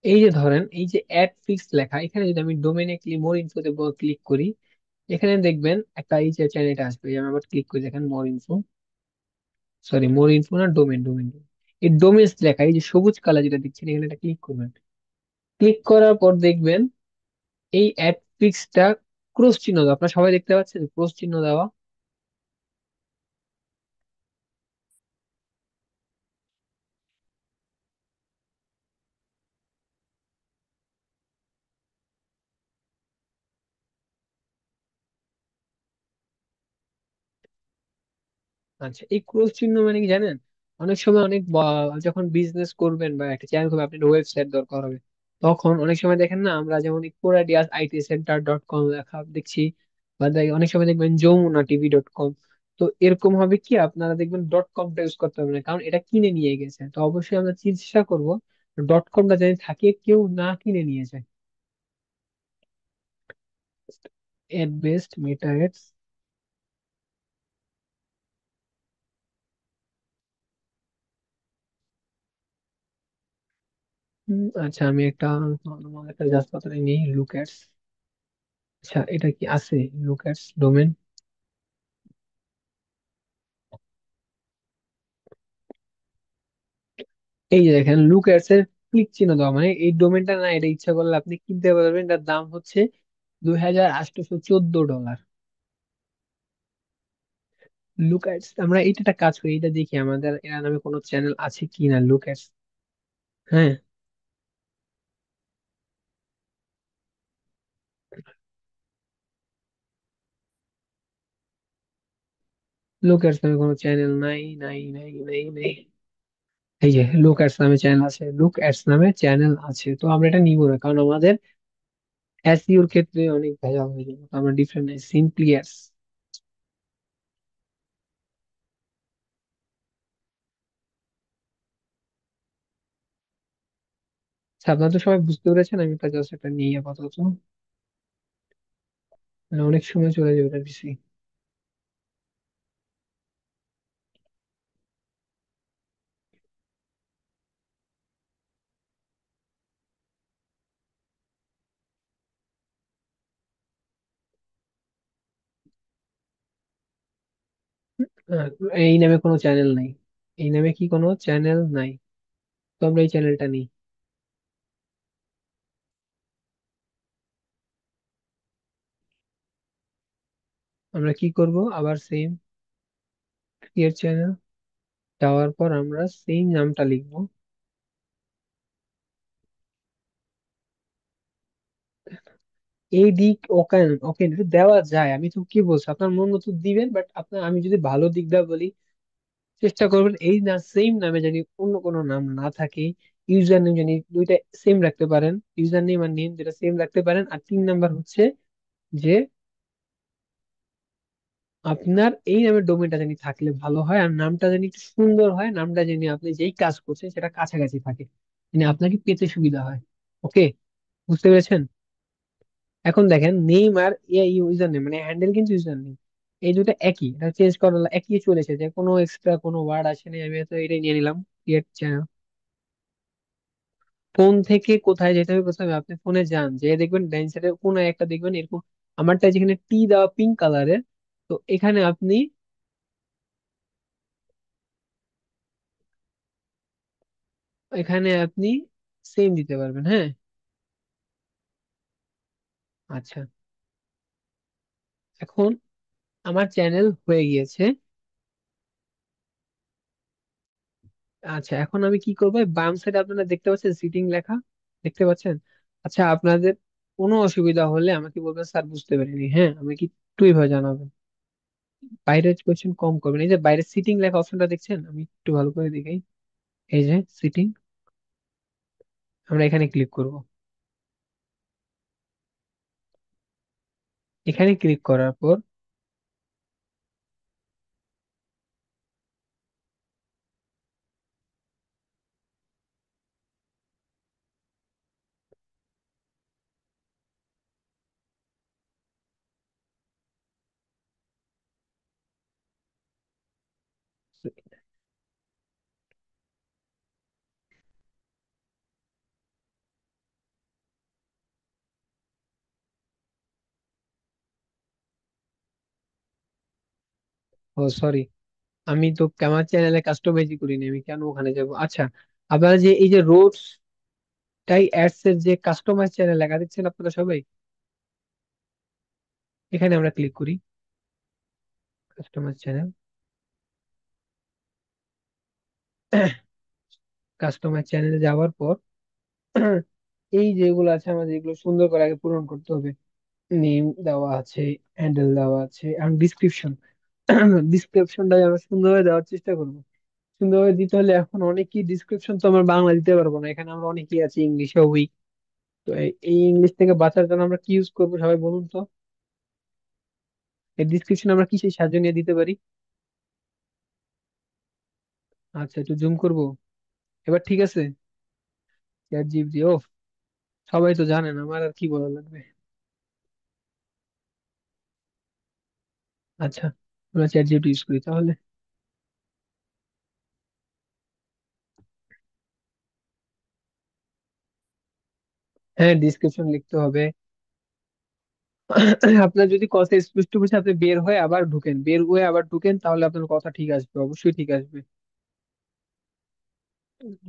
এই যে ধরেন, এই যে অ্যাড ফিক্স লেখা, এখানে যদি আমি ডোমেনে ক্লিক, মোর ইনফোতে ক্লিক করি, এখানে দেখবেন একটা এই যে চ্যানেলটা আসবে, এই যে আমি আবার ক্লিক করি, দেখেন মোর ইনফো, সরি মোর ইনফো না, ডোমেন, ডোমেন। এই ডোমেন্স লেখা, এই যে সবুজ কালার যেটা দিচ্ছেন, এখানে একটা ক্লিক করবেন। ক্লিক করার পর দেখবেন এই অ্যাড ফিক্সটা ক্রস চিহ্ন দেওয়া, আপনারা সবাই দেখতে পাচ্ছেন ক্রস চিহ্ন দেওয়া। আচ্ছা, এই ক্রস চিহ্ন মানে কি জানেন? অনেক সময় যখন বিজনেস করবেন বা একটা চ্যানেল করবেন, আপনার ওয়েবসাইট দরকার হবে। তখন অনেক সময় দেখেন না, আমরা যেমন কোরাডিয়াস আইটি সেন্টার ডট কম লেখা দেখছি, বা অনেক সময় দেখবেন যমুনা টিভি ডট কম। তো এরকম হবে কি, আপনারা দেখবেন ডট কমটা ইউজ করতে হবে না, কারণ এটা কিনে নিয়ে গেছে। তো অবশ্যই আমরা চেষ্টা করব ডট কমটা যেন থাকে, কেউ না কিনে নিয়ে যায়। এড বেস্ট মেটা এডস। আচ্ছা, আমি একটা normal একটা জাস্ট কথাটা নিই, লুক অ্যাটস। আচ্ছা, এটা কি আছে? লুক অ্যাটস ডোমেন। এই যে দেখেন লুক অ্যাটস এর ক্লিক চিহ্ন দেওয়া, মানে এই ডোমেনটা না, এটা ইচ্ছা করলে আপনি কিনতে পারবেন। এটার দাম হচ্ছে $2,814। লুক অ্যাটস, আমরা এইটা একটা কাজ করি, এটা দেখি আমাদের এর নামে কোনো চ্যানেল আছে কি না, লুক অ্যাটস। হ্যাঁ, লুক অ্যাটস নামে কোনো চ্যানেল নাই, নাই, নাই, নাই, নাই। এই যে লুক অ্যাটস নামে চ্যানেল আছে, লুক অ্যাটস নামে চ্যানেল আছে, তো আমরা এটা নিব না, কারণ আমাদের এসইওর ক্ষেত্রে অনেক ভেজাল হয়ে যাবে। তো আমরা ডিফারেন্ট সিম্পলি অ্যাডস। আপনারা তো সবাই বুঝতে পেরেছেন, আমি এটা জাস্ট একটা নিয়ে আপাতত, মানে অনেক সময় চলে যাবে এটা বেশি। আহ, এই নামে কোনো চ্যানেল নাই, এই নামে কি কোনো চ্যানেল নাই? তো আমরা এই চ্যানেলটা নিই। আমরা কি করব, আবার সেম ক্রিয়েট চ্যানেল, যাওয়ার পর আমরা সেই নামটা লিখবো। এডি ওকেন ওকে, এটা দেওয়া যায়, আমি তো কি বলছি, আপনার মন মতো দিবেন, বাট আপনার আমি যদি ভালো দিকটা বলি, চেষ্টা করবেন এই না সেম নামে জানি অন্য কোনো নাম না থাকে। ইউজার নেম জানি দুইটা সেম রাখতে পারেন, ইউজার নেম আর নেম যেটা সেম রাখতে পারেন। আর 3 নাম্বার হচ্ছে যে আপনার এই নামের ডোমেনটা জানি থাকলে ভালো হয়, আর নামটা জানি একটু সুন্দর হয়, নামটা জানি আপনি যেই কাজ করছেন সেটা কাছাকাছি থাকে, মানে আপনাকে পেতে সুবিধা হয়। ওকে, বুঝতে পেরেছেন? এখন দেখেন নেম আর ইউজার নেম মানে হ্যান্ডেল কিন্তু ইউজার নেম, এই দুটো একই, এটা চেঞ্জ করা একই চলেছে, যে কোনো এক্সট্রা কোনো ওয়ার্ড আসে না, আমি তো এটাই নিয়ে নিলাম। Create channel. ফোন থেকে কোথায় যেতে হবে, প্রথমে আপনি ফোনে যান, যে দেখবেন ডাইন সাইডে কোনো একটা দেখবেন এরকম আমারটা যেখানে টি দেওয়া পিঙ্ক কালারের, তো এখানে আপনি, এখানে আপনি সেম দিতে পারবেন, হ্যাঁ। আচ্ছা, এখন আমার চ্যানেল হয়ে গিয়েছে। আচ্ছা, এখন আমি কি করবো, এই বাম সাইডে আপনারা দেখতে পাচ্ছেন সিটিং লেখা, দেখতে পাচ্ছেন? আচ্ছা, আপনাদের কোনো অসুবিধা হলে আমাকে বলবেন, স্যার বুঝতে পারিনি, হ্যাঁ আমাকে একটু এভাবে জানাবেন। বাইরের কোয়েশ্চেন কম করবেন, এই যে বাইরে সিটিং লেখা অপশনটা দেখছেন, আমি একটু ভালো করে দেখাই। এই যে সিটিং, আমরা এখানে ক্লিক করব। এখানে ক্লিক করার পর, ও সরি, আমি তো আমার চ্যানেলে কাস্টমাইজ করিনি, আমি কেন ওখানে যাব? আচ্ছা, আপনারা যে এই যে রোডস টাই অ্যাডস এর যে কাস্টমাইজ চ্যানেল লেখা দেখছেন আপনারা সবাই, এখানে আমরা ক্লিক করি, কাস্টমাইজ চ্যানেল। কাস্টমাইজ চ্যানেলে যাওয়ার পর এই যেগুলো আছে আমাদের, এগুলো সুন্দর করে আগে পূরণ করতে হবে। নেম দেওয়া আছে, হ্যান্ডেল দেওয়া আছে, এবং ডিসক্রিপশন। ডিসক্রিপশনটা আমরা সুন্দরভাবে দেওয়ার চেষ্টা করবো। সুন্দরভাবে দিতে হলে এখন অনেকেই ডিসক্রিপশন তো আমরা বাংলা দিতে পারবো না, এখানে আমরা অনেকেই আছি ইংলিশে উইক। তো এই ইংলিশ থেকে বাঁচার জন্য আমরা কি ইউজ করবো সবাই বলুন তো? এই ডিসক্রিপশন আমরা কিসের সাহায্য নিয়ে দিতে পারি? আচ্ছা, একটু জুম করব, এবার ঠিক আছে। চ্যাট জিপিটি, ও সবাই তো জানেন, আমার আর কি বলা লাগবে। আচ্ছা, আমরা চ্যাট জিপিটি ইউজ করি তাহলে। হ্যাঁ, ডিসক্রিপশন লিখতে হবে। আপনার যদি কথা স্পষ্ট বুঝে আপনি বের হয়ে আবার ঢুকেন, বের হয়ে আবার ঢুকেন, তাহলে আপনার কথা ঠিক আসবে, অবশ্যই ঠিক আসবে।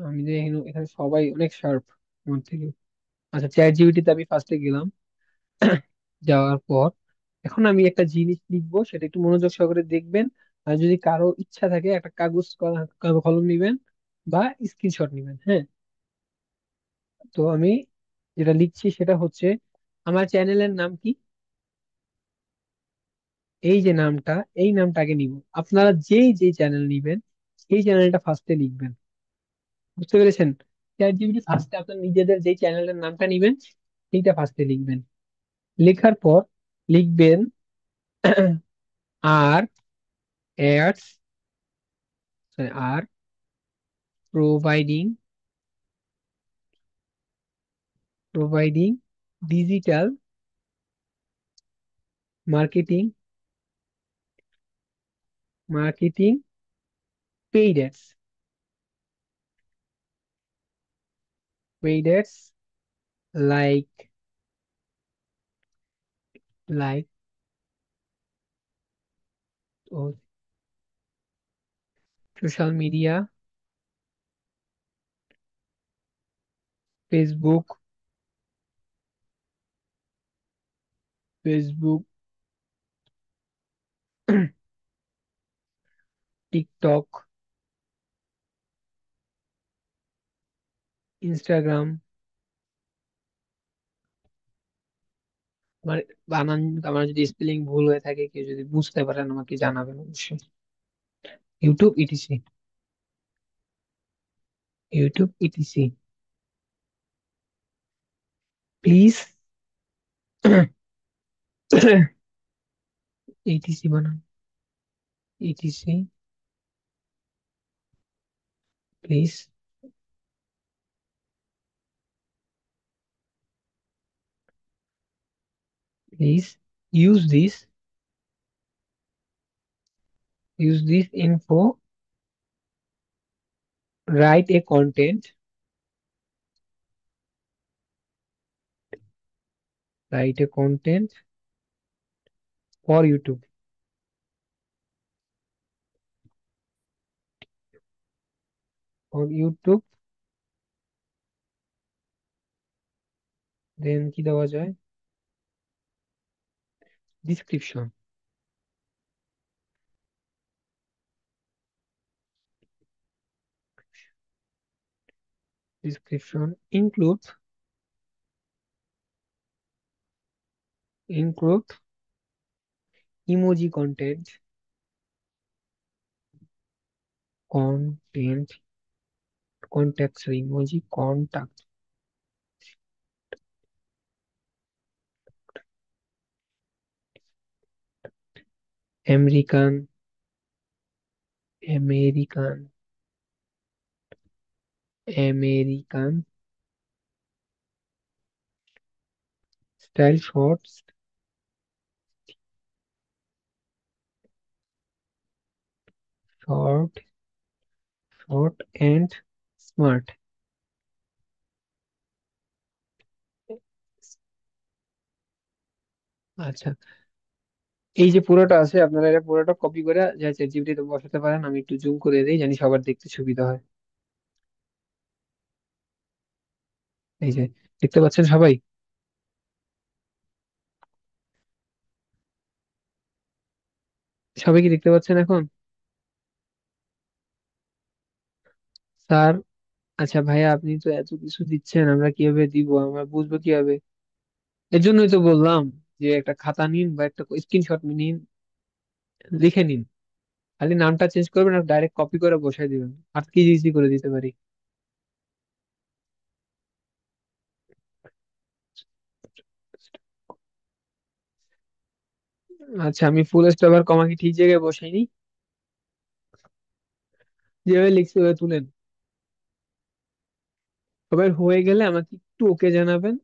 আমি যে এখানে এখানে সবাই অনেক শার্প আমার থেকে। আচ্ছা, চ্যাট জিপিটিতে আমি ফার্স্টে গেলাম। যাওয়ার পর এখন আমি একটা জিনিস লিখবো, সেটা একটু মনোযোগ সহকারে দেখবেন। আর যদি কারো ইচ্ছা থাকে একটা কাগজ কলম নিবেন বা স্ক্রিনশট নিবেন, হ্যাঁ। তো আমি যেটা লিখছি সেটা হচ্ছে, আমার চ্যানেলের নাম কি, এই যে নামটা, এই নামটা আগে নিব। আপনারা যেই যেই চ্যানেল নিবেন সেই চ্যানেলটা ফার্স্টে লিখবেন, বুঝতে পেরেছেন? চ্যাট জিপিটি ফার্স্টে আপনার নিজেদের যেই চ্যানেলের নামটা নিবেন সেইটা ফার্স্টে লিখবেন। লেখার পর লিখবেন আর অ্যাডস, আর providing, providing digital marketing, marketing paid ads, paid ads like, like social media, Facebook, Facebook, TikTok, Instagram. আমার বানান, আমার যদি স্পেলিং ভুল হয়ে থাকে, কেউ যদি বুঝতে পারেন আমাকে জানাবেন অবশ্যই। YouTube etc. YouTube etc. Please. Etc বানান। Etc. Please. Please use this info. Write a content. Write a content for YouTube. For YouTube. Then কি দেওয়া যায়? Description. Description include emoji content. Content. Contact. Sorry, emoji contact. American. American. American style shorts. Short. Short and smart. আচ্ছা, এই যে পুরোটা আছে, আপনারা এটা পুরোটা কপি করে যা চ্যাটজিপিটি তে বসাতে পারেন। আমি একটু জুম করে দিই, জানি সবার দেখতে সুবিধা হয়। এই যে, দেখতে পাচ্ছেন সবাই? সবাই কি দেখতে পাচ্ছেন এখন? স্যার। আচ্ছা ভাইয়া, আপনি তো এত কিছু দিচ্ছেন, আমরা কিভাবে দিব, আমরা বুঝবো কিভাবে? এর জন্যই তো বললাম যে একটা খাতা নিন বা একটা স্ক্রিনশট নিন, লিখে নিন। খালি নামটা চেঞ্জ করবেন আর ডাইরেক্ট কপি করে বসাই দিবেন। আর কি ইজি করে দিতে পারি? আচ্ছা, আমি ফুল স্টপ আর কমা কি ঠিক জায়গায় বসাইনি? যেভাবে লিখছি ওভাবে তুলেন। সবাই হয়ে গেলে আমাকে একটু ওকে জানাবেন।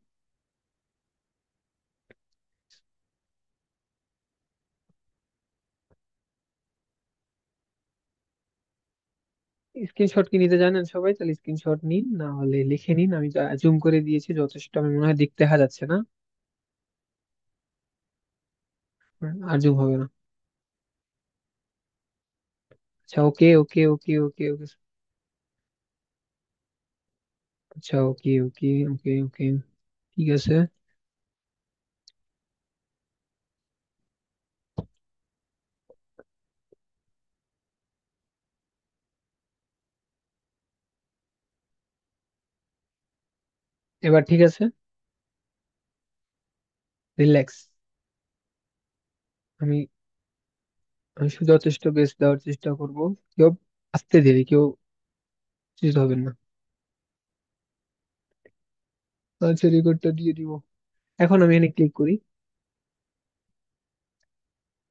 স্ক্রিনশট কি নিতে জানেন সবাই? তাহলে স্ক্রিনশট নিন, না হলে লিখে নিন। আমি জুম করে দিয়েছি যথেষ্ট, আমি মনে হয় দেখতে দেখা যাচ্ছে না। আর জুম হবে না। আচ্ছা, ওকে ওকে ওকে ওকে ওকে। আচ্ছা, ওকে ওকে ওকে ওকে। ঠিক আছে। এবার ঠিক আছে। রিল্যাক্স। আমি আমি শুধু যথেষ্ট বেস্ট দেওয়ার চেষ্টা করব। কেউ আসতে দেরি, কেউ চিন্তা হবেন না। আচ্ছা, রেকর্ডটা দিয়ে দিব। এখন আমি এখানে ক্লিক করি।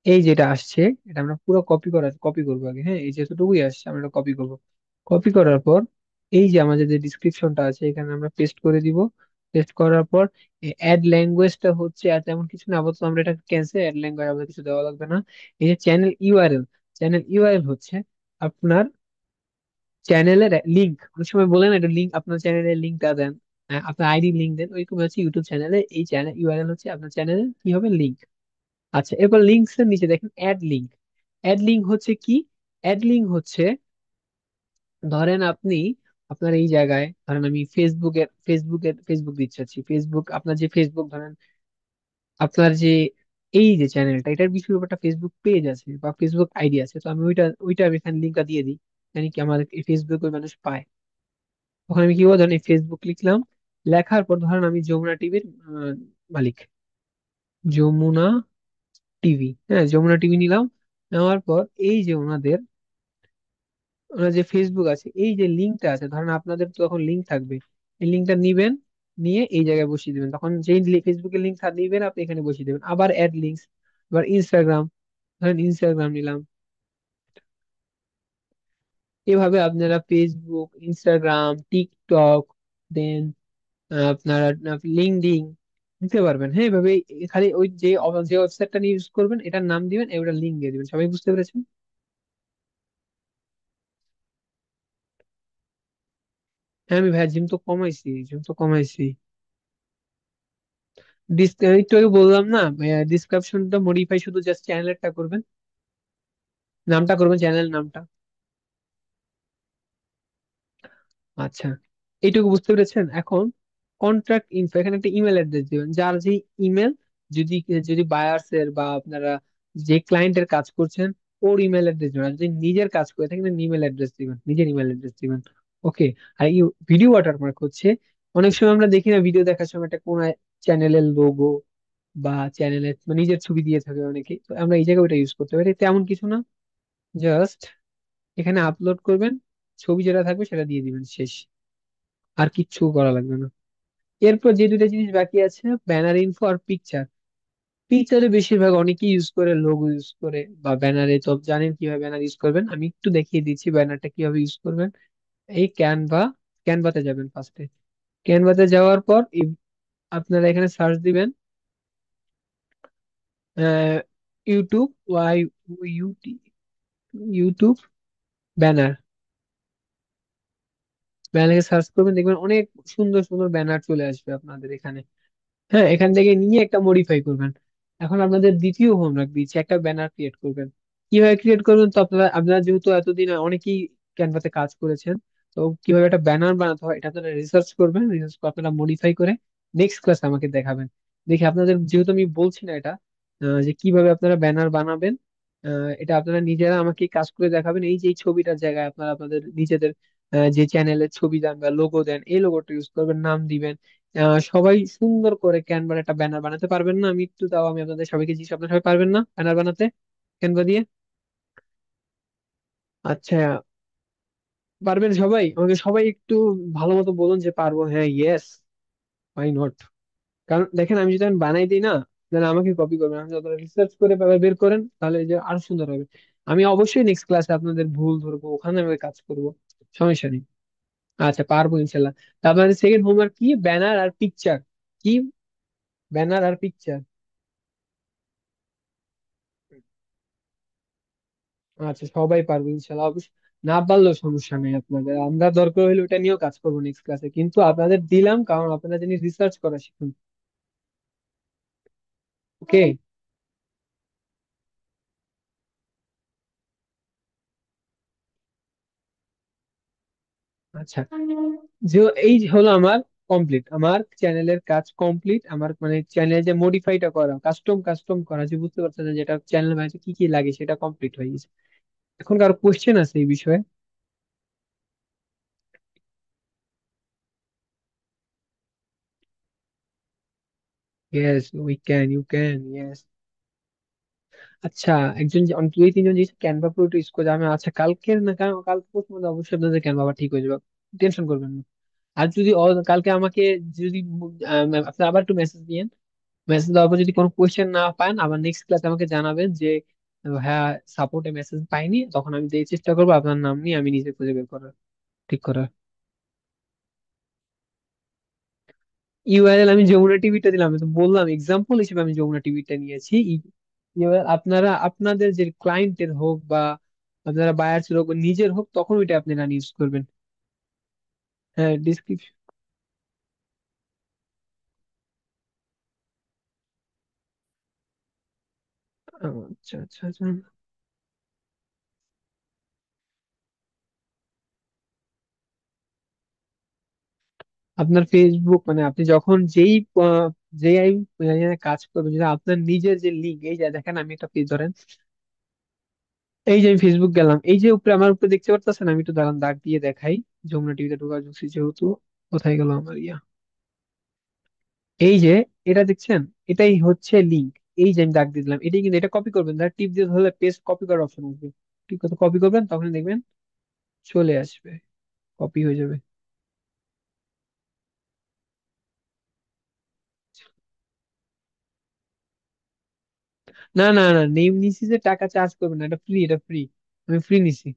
এই যেটা আসছে, এটা আমরা পুরো কপি করবো আগে। হ্যাঁ, এই যেটুকুই আসছে আমরা কপি করব। কপি করার পর এই যে আমাদের যে ডিসক্রিপশনটা আছে এখানে আমরা পেস্ট করে দিব। পেস্ট করার পর অ্যাড ল্যাঙ্গুয়েজটা হচ্ছে আর তেমন কিছু না, আপাতত আমরা এটা ক্যান্সেল। অ্যাড ল্যাঙ্গুয়েজ আমাদের কিছু দেওয়া লাগবে না। এই যে চ্যানেল ইউআরএল। চ্যানেল ইউআরএল হচ্ছে আপনার চ্যানেলের লিংক। অনেক সময় বলেন একটা লিংক, আপনার চ্যানেলের লিঙ্কটা দেন, আপনার আইডি লিংক দেন, ওইরকম হচ্ছে ইউটিউব চ্যানেলে এই চ্যানেল ইউআরএল হচ্ছে আপনার চ্যানেলের কি হবে, লিংক। আচ্ছা, এরপর লিঙ্কস এর নিচে দেখেন অ্যাড লিংক। অ্যাড লিংক হচ্ছে কি? অ্যাড লিংক হচ্ছে, ধরেন আপনি আপনার এই জায়গায়, ধরেন আমি ফেসবুক দিতে চাচ্ছি। ফেসবুক, আপনার যে ফেসবুক ধরেন, আপনার যে এই যে চ্যানেলটা, এটার বিষয়ে একটা ফেসবুক পেজ আছে বা ফেসবুক আইডি আছে, তো আমি ওইটা ওইটা আমি এখানে লিঙ্কটা দিয়ে দিই। জানি কি আমার ফেসবুক ওই মানুষ পায়। তখন আমি কি করবো, ধরেন ফেসবুক লিখলাম, লেখার পর ধরেন আমি যমুনা টিভির মালিক, যমুনা টিভি, হ্যাঁ যমুনা টিভি নিলাম। নেওয়ার পর এই যে ওনার যে ফেসবুক আছে, এই যে লিঙ্কটা আছে, ধরেন আপনাদের তো তখন লিঙ্ক থাকবে, এই লিঙ্কটা নিবেন, নিয়ে এই জায়গায় বসিয়ে দিবেন। তখন যেই ফেসবুকের লিঙ্ক নিবেন আপনি এখানে বসিয়ে দেবেন। আবার অ্যাড লিঙ্কস, আবার ইনস্টাগ্রাম, ধরেন ইনস্টাগ্রাম নিলাম। এভাবে আপনারা ফেসবুক, ইনস্টাগ্রাম, টিকটক, দেন আপনারা লিঙ্কডইন দিতে পারবেন। হ্যাঁ এভাবে খালি ওই যে ওয়েবসাইটটা নিয়ে ইউজ করবেন এটার নাম দিবেন, এবার লিঙ্ক দিয়ে দিবেন। সবাই বুঝতে পেরেছেন? হ্যাঁ আমি ভাই জিম তো কমাইছি, জিম তো কমাইছি। একটু আগে বললাম না, ডিসক্রিপশনটা মডিফাই, শুধু জাস্ট চ্যানেলটা করবেন, নামটা করবেন, চ্যানেল নামটা। আচ্ছা, এইটুকু বুঝতে পেরেছেন। এখন কন্ট্রাক্ট ইনফো, এখানে একটা ইমেল অ্যাড্রেস দিবেন, যার যে ইমেল, যদি যদি বায়ার্স এর বা আপনারা যে ক্লায়েন্টের কাজ করছেন ওর ইমেল অ্যাড্রেস দিবেন। আর যদি নিজের কাজ করে থাকেন ইমেল অ্যাড্রেস দিবেন, নিজের ইমেল অ্যাড্রেস দিবেন। ওকে। আর এই ভিডিও ওয়াটারমার্ক হচ্ছে, অনেক সময় আমরা দেখি না ভিডিও দেখার সময় একটা কোন চ্যানেলের লোগো বা চ্যানেলের নিজের ছবি দিয়ে থাকে অনেকে, তো আমরা এই জায়গায় ওটা ইউজ করতে পারি, তেমন কিছু না। জাস্ট এখানে আপলোড করবেন, ছবি যেটা থাকবে সেটা দিয়ে দিবেন, শেষ। আর কিচ্ছু করা লাগবে না। এরপর যে দুইটা জিনিস বাকি আছে, ব্যানার ইনফো আর পিকচার। পিকচারে বেশিরভাগ অনেকেই ইউজ করে, লোগো ইউজ করে বা ব্যানারে, তো জানেন কিভাবে ব্যানার ইউজ করবেন, আমি একটু দেখিয়ে দিচ্ছি ব্যানারটা কিভাবে ইউজ করবেন। এই ক্যানভাতে যাবেন ফার্স্টে। ক্যানভাতে যাওয়ার পর আপনারা এখানে সার্চ দিবেন YouTube, Y U T, YouTube banner. ব্যানারে সার্চ করবেন, দেখবেন অনেক সুন্দর সুন্দর ব্যানার চলে আসবে আপনাদের এখানে। হ্যাঁ এখান থেকে নিয়ে একটা মডিফাই করবেন। এখন আপনাদের দ্বিতীয় হোমওয়ার্ক দিচ্ছি, একটা ব্যানার ক্রিয়েট করবেন। কিভাবে ক্রিয়েট করবেন, তো আপনারা আপনারা যেহেতু এতদিন অনেকেই ক্যানভাতে কাজ করেছেন, তো কিভাবে একটা ব্যানার বানাতে হয় এটা আপনারা রিসার্চ করবেন, রিসার্চ করে আপনারা মডিফাই করে নেক্সট ক্লাসে আমাকে দেখাবেন। দেখি আপনাদের, যেহেতু আমি বলছি না এটা, যে কিভাবে আপনারা ব্যানার বানাবেন, এটা আপনারা নিজেরা আমাকে কাজ করে দেখাবেন। এই যে এই ছবিটার জায়গায় আপনারা আপনাদের নিজেদের যে চ্যানেলের ছবি দেন বা লোগো দেন, এই লোগোটা ইউজ করবেন, নাম দিবেন। সবাই সুন্দর করে ক্যানভার একটা ব্যানার বানাতে পারবেন না? আমি একটু, তাও আমি আপনাদের সবাইকে জিজ্ঞেস, আপনারা সবাই পারবেন না ব্যানার বানাতে ক্যানভা দিয়ে? আচ্ছা, পারবেন সবাই? আমাকে সবাই একটু ভালো মতো বলুন যে পারবো। হ্যাঁ ইয়েস, ওয়াই নট। কারণ দেখেন আমি যদি আমি বানাই দিই না, তাহলে আমাকে কপি করবেন। আপনি যতটা রিসার্চ করে ব্যাপার বের করেন তাহলে এই যে আরো সুন্দর হবে। আমি অবশ্যই নেক্সট ক্লাসে আপনাদের ভুল ধরবো, ওখানে আমি কাজ করব, সমস্যা নেই। আচ্ছা পারবো ইনশাল্লাহ। তা আপনাদের সেকেন্ড হোমওয়ার্ক কি, ব্যানার আর পিকচার? কি, ব্যানার আর পিকচার? আচ্ছা সবাই পারবো ইনশাল্লাহ, অবশ্য না পারলেও সমস্যা নেই আপনাদের, আমরা দরকার হলে ওটা নিয়েও কাজ করবো নেক্সট ক্লাসে, কিন্তু আপনাদের দিলাম কারণ আপনারা যিনি রিসার্চ করা শিখুন। ওকে। আচ্ছা, যে এই হলো আমার কমপ্লিট, আমার চ্যানেলের কাজ কমপ্লিট, আমার মানে চ্যানেলে যে মডিফাইটা করা, কাস্টম করা, যে বুঝতে পারছেন যে যেটা চ্যানেল বানাইছে কি কি লাগে, সেটা কমপ্লিট হয়ে গেছে। এখন কারো কোশ্চেন আছে এই বিষয়ে? Yes we can, you can, yes. আচ্ছা, একজন দুই তিনজন যে ক্যানভা প্রো ইউজ করে, আমি আচ্ছা কালকের না কালকে পরশুর মধ্যে অবশ্যই আপনাদের ক্যানভা আবার ঠিক হয়ে যাবে, টেনশন করবেন না। আর যদি কালকে আমাকে যদি আপনি আবার একটু মেসেজ দিয়েন, মেসেজ দেওয়ার পর যদি কোনো কোয়েশ্চেন না পান আবার নেক্সট ক্লাসে আমাকে জানাবেন যে হ্যাঁ সাপোর্টে মেসেজ পাইনি, তখন আমি দিয়ে চেষ্টা করবো আপনার নাম নিয়ে আমি নিজে খুঁজে বের করার, ঠিক করার। ইউআরএল আমি যমুনা টিভিটা দিলাম, আমি তো বললাম এক্সাম্পল হিসেবে আমি যমুনা টিভিটা নিয়েছি। ইউআরএল আপনারা আপনাদের যে ক্লায়েন্টের হোক বা আপনারা বায়ার্স হোক বা নিজের হোক, তখন ওইটা আপনারা ইউজ করবেন। হ্যাঁ ডিসক্রিপশন। আচ্ছা আচ্ছা আচ্ছা। আপনার ফেসবুক মানে আপনি যখন যেই কাজ করবেন, যদি আপনার নিজের যে লিঙ্ক, এই যে দেখেন আমি একটা পেজ ধরেন, এই যে আমি ফেসবুক গেলাম, এই যে উপরে আমার উপরে দেখতে পারতেছেন, আমি একটু দাঁড়ান দাগ দিয়ে দেখাই। যমুনা টিভিতে ঢোকা ঢুকছি যেহেতু। কোথায় গেল আমার ইয়া? এই যে এটা দেখছেন, এটাই হচ্ছে লিঙ্ক। এই যে আমি দাগ দিয়ে দিলাম, এটাই কিন্তু, এটা কপি করবেন, টিপ দিয়ে ধরলে পেস্ট কপি করার অপশন আসবে। ঠিক আছে, কপি করবেন তখন দেখবেন চলে আসবে, কপি হয়ে যাবে। না না না, নেম নিছি যে টাকা চার্জ করবেন না, এটা ফ্রি, এটা ফ্রি। আমি ফ্রি নিছি।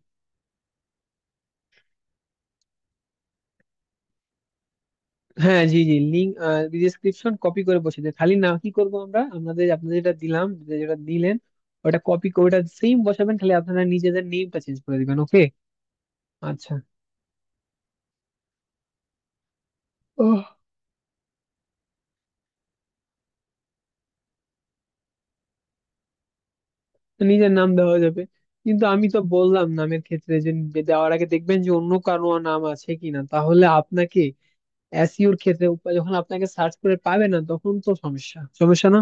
হ্যাঁ জি জি, লিঙ্ক ডিসক্রিপশন কপি করে বসে দেয় খালি না। কি করবো আমরা, আমাদের আপনাদের যেটা দিলাম, যেটা দিলেন, ওটা কপি করে ওটা সেম বসাবেন, খালি আপনারা নিজেদের নেমটা চেঞ্জ করে দিবেন। ওকে। আচ্ছা। ওহ, নিজের নাম দেওয়া যাবে, কিন্তু আমি তো বললাম নামের ক্ষেত্রে যে দেওয়ার আগে দেখবেন যে অন্য কারো নাম আছে কিনা, তাহলে আপনাকে এসইওর ক্ষেত্রে যখন আপনাকে সার্চ করে পাবে না, তখন তো সমস্যা, সমস্যা না।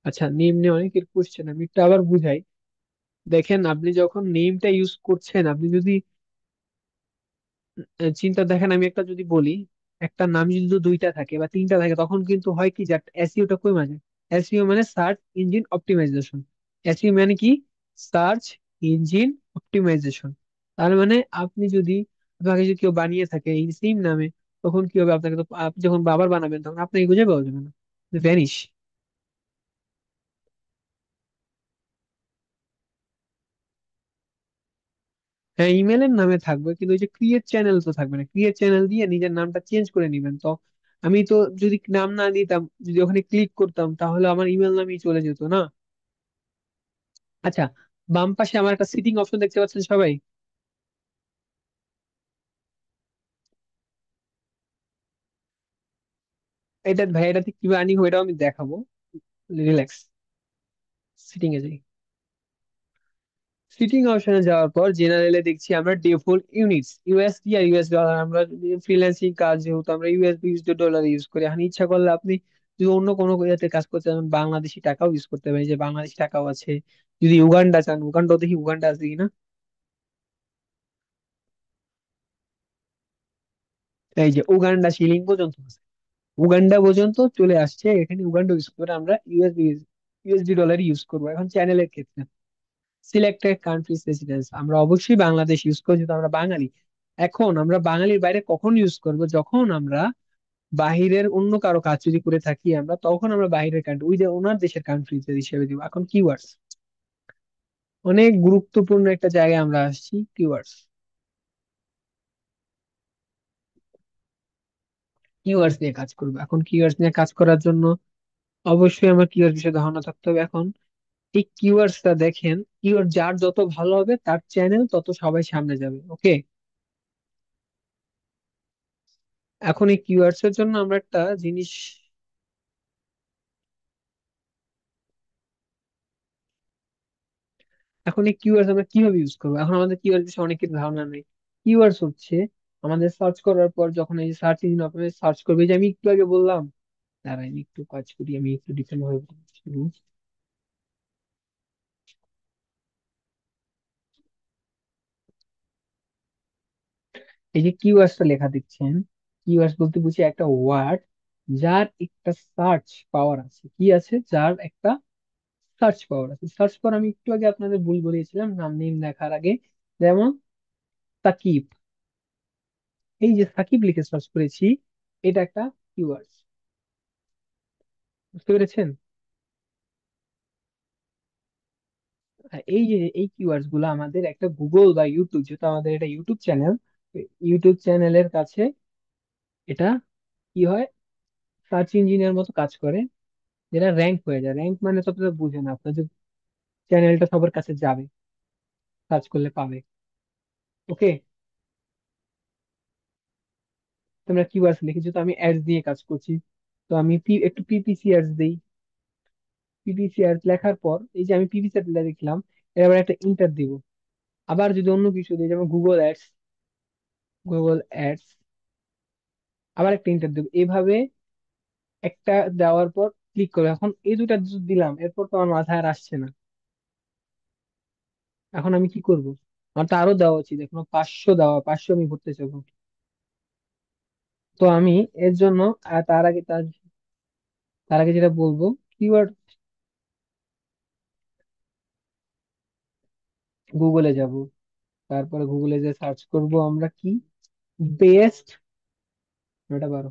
আচ্ছা, নেম নিয়ে অনেকের কোশ্চেন, আমি একটু আবার বুঝাই। দেখেন, আপনি যখন নেমটা ইউজ করছেন, আপনি যদি চিন্তা দেখেন, আমি একটা যদি বলি, একটা নাম যদি দুইটা থাকে বা তিনটা থাকে, তখন কিন্তু হয় কি যে এসইওটা কমে যায়। এসইও মানে সার্চ ইঞ্জিন অপটিমাইজেশন। এসইও মানে কি? Search engine optimisation. তার মানে আপনি যদি, আপনাকে যদি কেউ বানিয়ে থাকে এই সেম নামে, তখন কি হবে, আপনাকে তো আপনি যখন বাবার বানাবেন তখন আপনাকে খুঁজে পাওয়া যাবে না, ভ্যানিশ। হ্যাঁ, ইমেলের নামে থাকবে, কিন্তু ওই যে ক্রিয়েট চ্যানেল তো থাকবে না। ক্রিয়েট চ্যানেল দিয়ে নিজের নামটা চেঞ্জ করে নিবেন তো। আমি তো যদি নাম না দিতাম, যদি ওখানে ক্লিক করতাম, তাহলে আমার ইমেল নামই চলে যেত না। আচ্ছা, বাম পাশে আমার একটা সিটিং অপশন দেখতে পাচ্ছেন সবাই? এটা ভাই, এটাতে কিভাবে আনি হবে এটাও আমি দেখাবো। রিল্যাক্স, সিটিং এ যাই। সিটিং অপশনে যাওয়ার পর জেনারেলে দেখছি আমরা ডিফল্ট ইউনিটস ইউএসডি আর ইউএস ডলার। আমরা ফ্রিল্যান্সিং কাজ যেহেতু, আমরা ইউএসডি ইউএসডি ডলার ইউজ করি। এখন ইচ্ছা করলে আপনি যদি অন্য কোনো ইয়েতে কাজ করতে চান, বাংলাদেশি টাকাও ইউজ করতে পারেন, যে বাংলাদেশি টাকাও আছে। যদি উগান্ডা চান, উগান্ডা, দেখি উগান্ডা আছে কিনা। এই যে উগান্ডা শিলিং পর্যন্ত আছে, উগান্ডা পর্যন্ত চলে আসছে। এখানে উগান্ডা ইউজ করে আমরা ইউএসডি ইউএসডি ডলার ইউজ করবো। এখন চ্যানেলের ক্ষেত্রে সিলেক্টেড কান্ট্রিজ রেসিডেন্স, আমরা অবশ্যই বাংলাদেশ ইউজ করি যেহেতু আমরা বাঙালি। এখন আমরা বাঙালির বাইরে কখন ইউজ করব, যখন আমরা বাহিরের অন্য কারো কাজ যদি করে থাকি আমরা, তখন আমরা বাহিরের কান্ট্রি, ওই যে ওনার দেশের কান্ট্রি হিসেবে দিব। এখন কিওয়ার্ডস, অনেক গুরুত্বপূর্ণ একটা জায়গায় আমরা আসছি, কিওয়ার্ডস। কিওয়ার্ডস নিয়ে কাজ করবো এখন। কিওয়ার্ডস নিয়ে কাজ করার জন্য অবশ্যই আমার কিওয়ার্ড বিষয়ে ধারণা থাকতে হবে। এখন এই কিওয়ার্ডসটা দেখেন, কিওয়ার্ড যার যত ভালো হবে তার চ্যানেল তত সবাই সামনে যাবে। ওকে। এখন এই কিওয়ার্ডস এর জন্য আমরা একটা জিনিস, এখন এই কিওয়ার্ডস আমরা কিভাবে ইউজ করবো, এখন আমাদের কিওয়ার্ড বিষয়ে অনেকের ধারণা নেই। কিওয়ার্ডস হচ্ছে আমাদের সার্চ করার পর, যখন এই যে সার্চ ইঞ্জিন আপনি সার্চ করবে, এই যে আমি একটু আগে বললাম, দাঁড়াই আমি একটু কাজ করি, আমি একটু ডিফারেন্ট ভাবে বলছি। এই যে কিওয়ার্ডসটা লেখা দেখছেন, কিওয়ার্ডস বলতে বুঝি একটা ওয়ার্ড যার একটা সার্চ পাওয়ার আছে। কি আছে? যার একটা সার্চ পাওয়ার আছে। সার্চ পাওয়ার আমি একটু আগে আপনাদের ভুল বলেছিলাম নাম নেম লেখার আগে। যেমন সাকিব, এই যে সাকিব লিখে সার্চ করেছি, এটা একটা কিওয়ার্ড। বুঝতে পেরেছেন? আর এই যে এই কিওয়ার্ডস গুলো আমাদের একটা গুগল বা ইউটিউব, যেহেতু আমাদের এটা ইউটিউব চ্যানেল, ইউটিউব চ্যানেলের কাছে এটা কি হয়, সার্চ ইঞ্জিনের মতো কাজ করে, যেটা র্যাঙ্ক হয়ে যায়। র্যাঙ্ক মানে তো আপনারা বুঝেন, আপনার যে চ্যানেলটা সবার কাছে যাবে, সার্চ করলে পাবে। ওকে। তোমরা কিওয়ার্ডস লিখেছো, তো আমি অ্যাডস দিয়ে কাজ করছি। তো আমি একটু পিপিসি অ্যাডস দিই। পিপিসি অ্যাডস লেখার পর এই যে আমি পিপিসি অ্যাড লিখলাম, এবার একটা ইন্টার দিব। আবার যদি অন্য কিছু দিই, যেমন গুগল অ্যাডস, গুগল অ্যাডস, আবার একটা ইন্টার দেবো। এইভাবে একটা দেওয়ার পর ক্লিক করবে। এখন এই দুটা যদি দিলাম, এরপর তো আমার মাথায় আর আসছে না। এখন আমি কি করব? আমার তো আরো দেওয়া উচিত, এখনো 500 দেওয়া, 500 আমি ভরতে চাবো। তো আমি এর জন্য তার আগে যেটা বলবো, কিওয়ার্ড, গুগলে যাব। তারপরে গুগলে যে সার্চ করব আমরা কি, বেস্ট, ওটা বারো,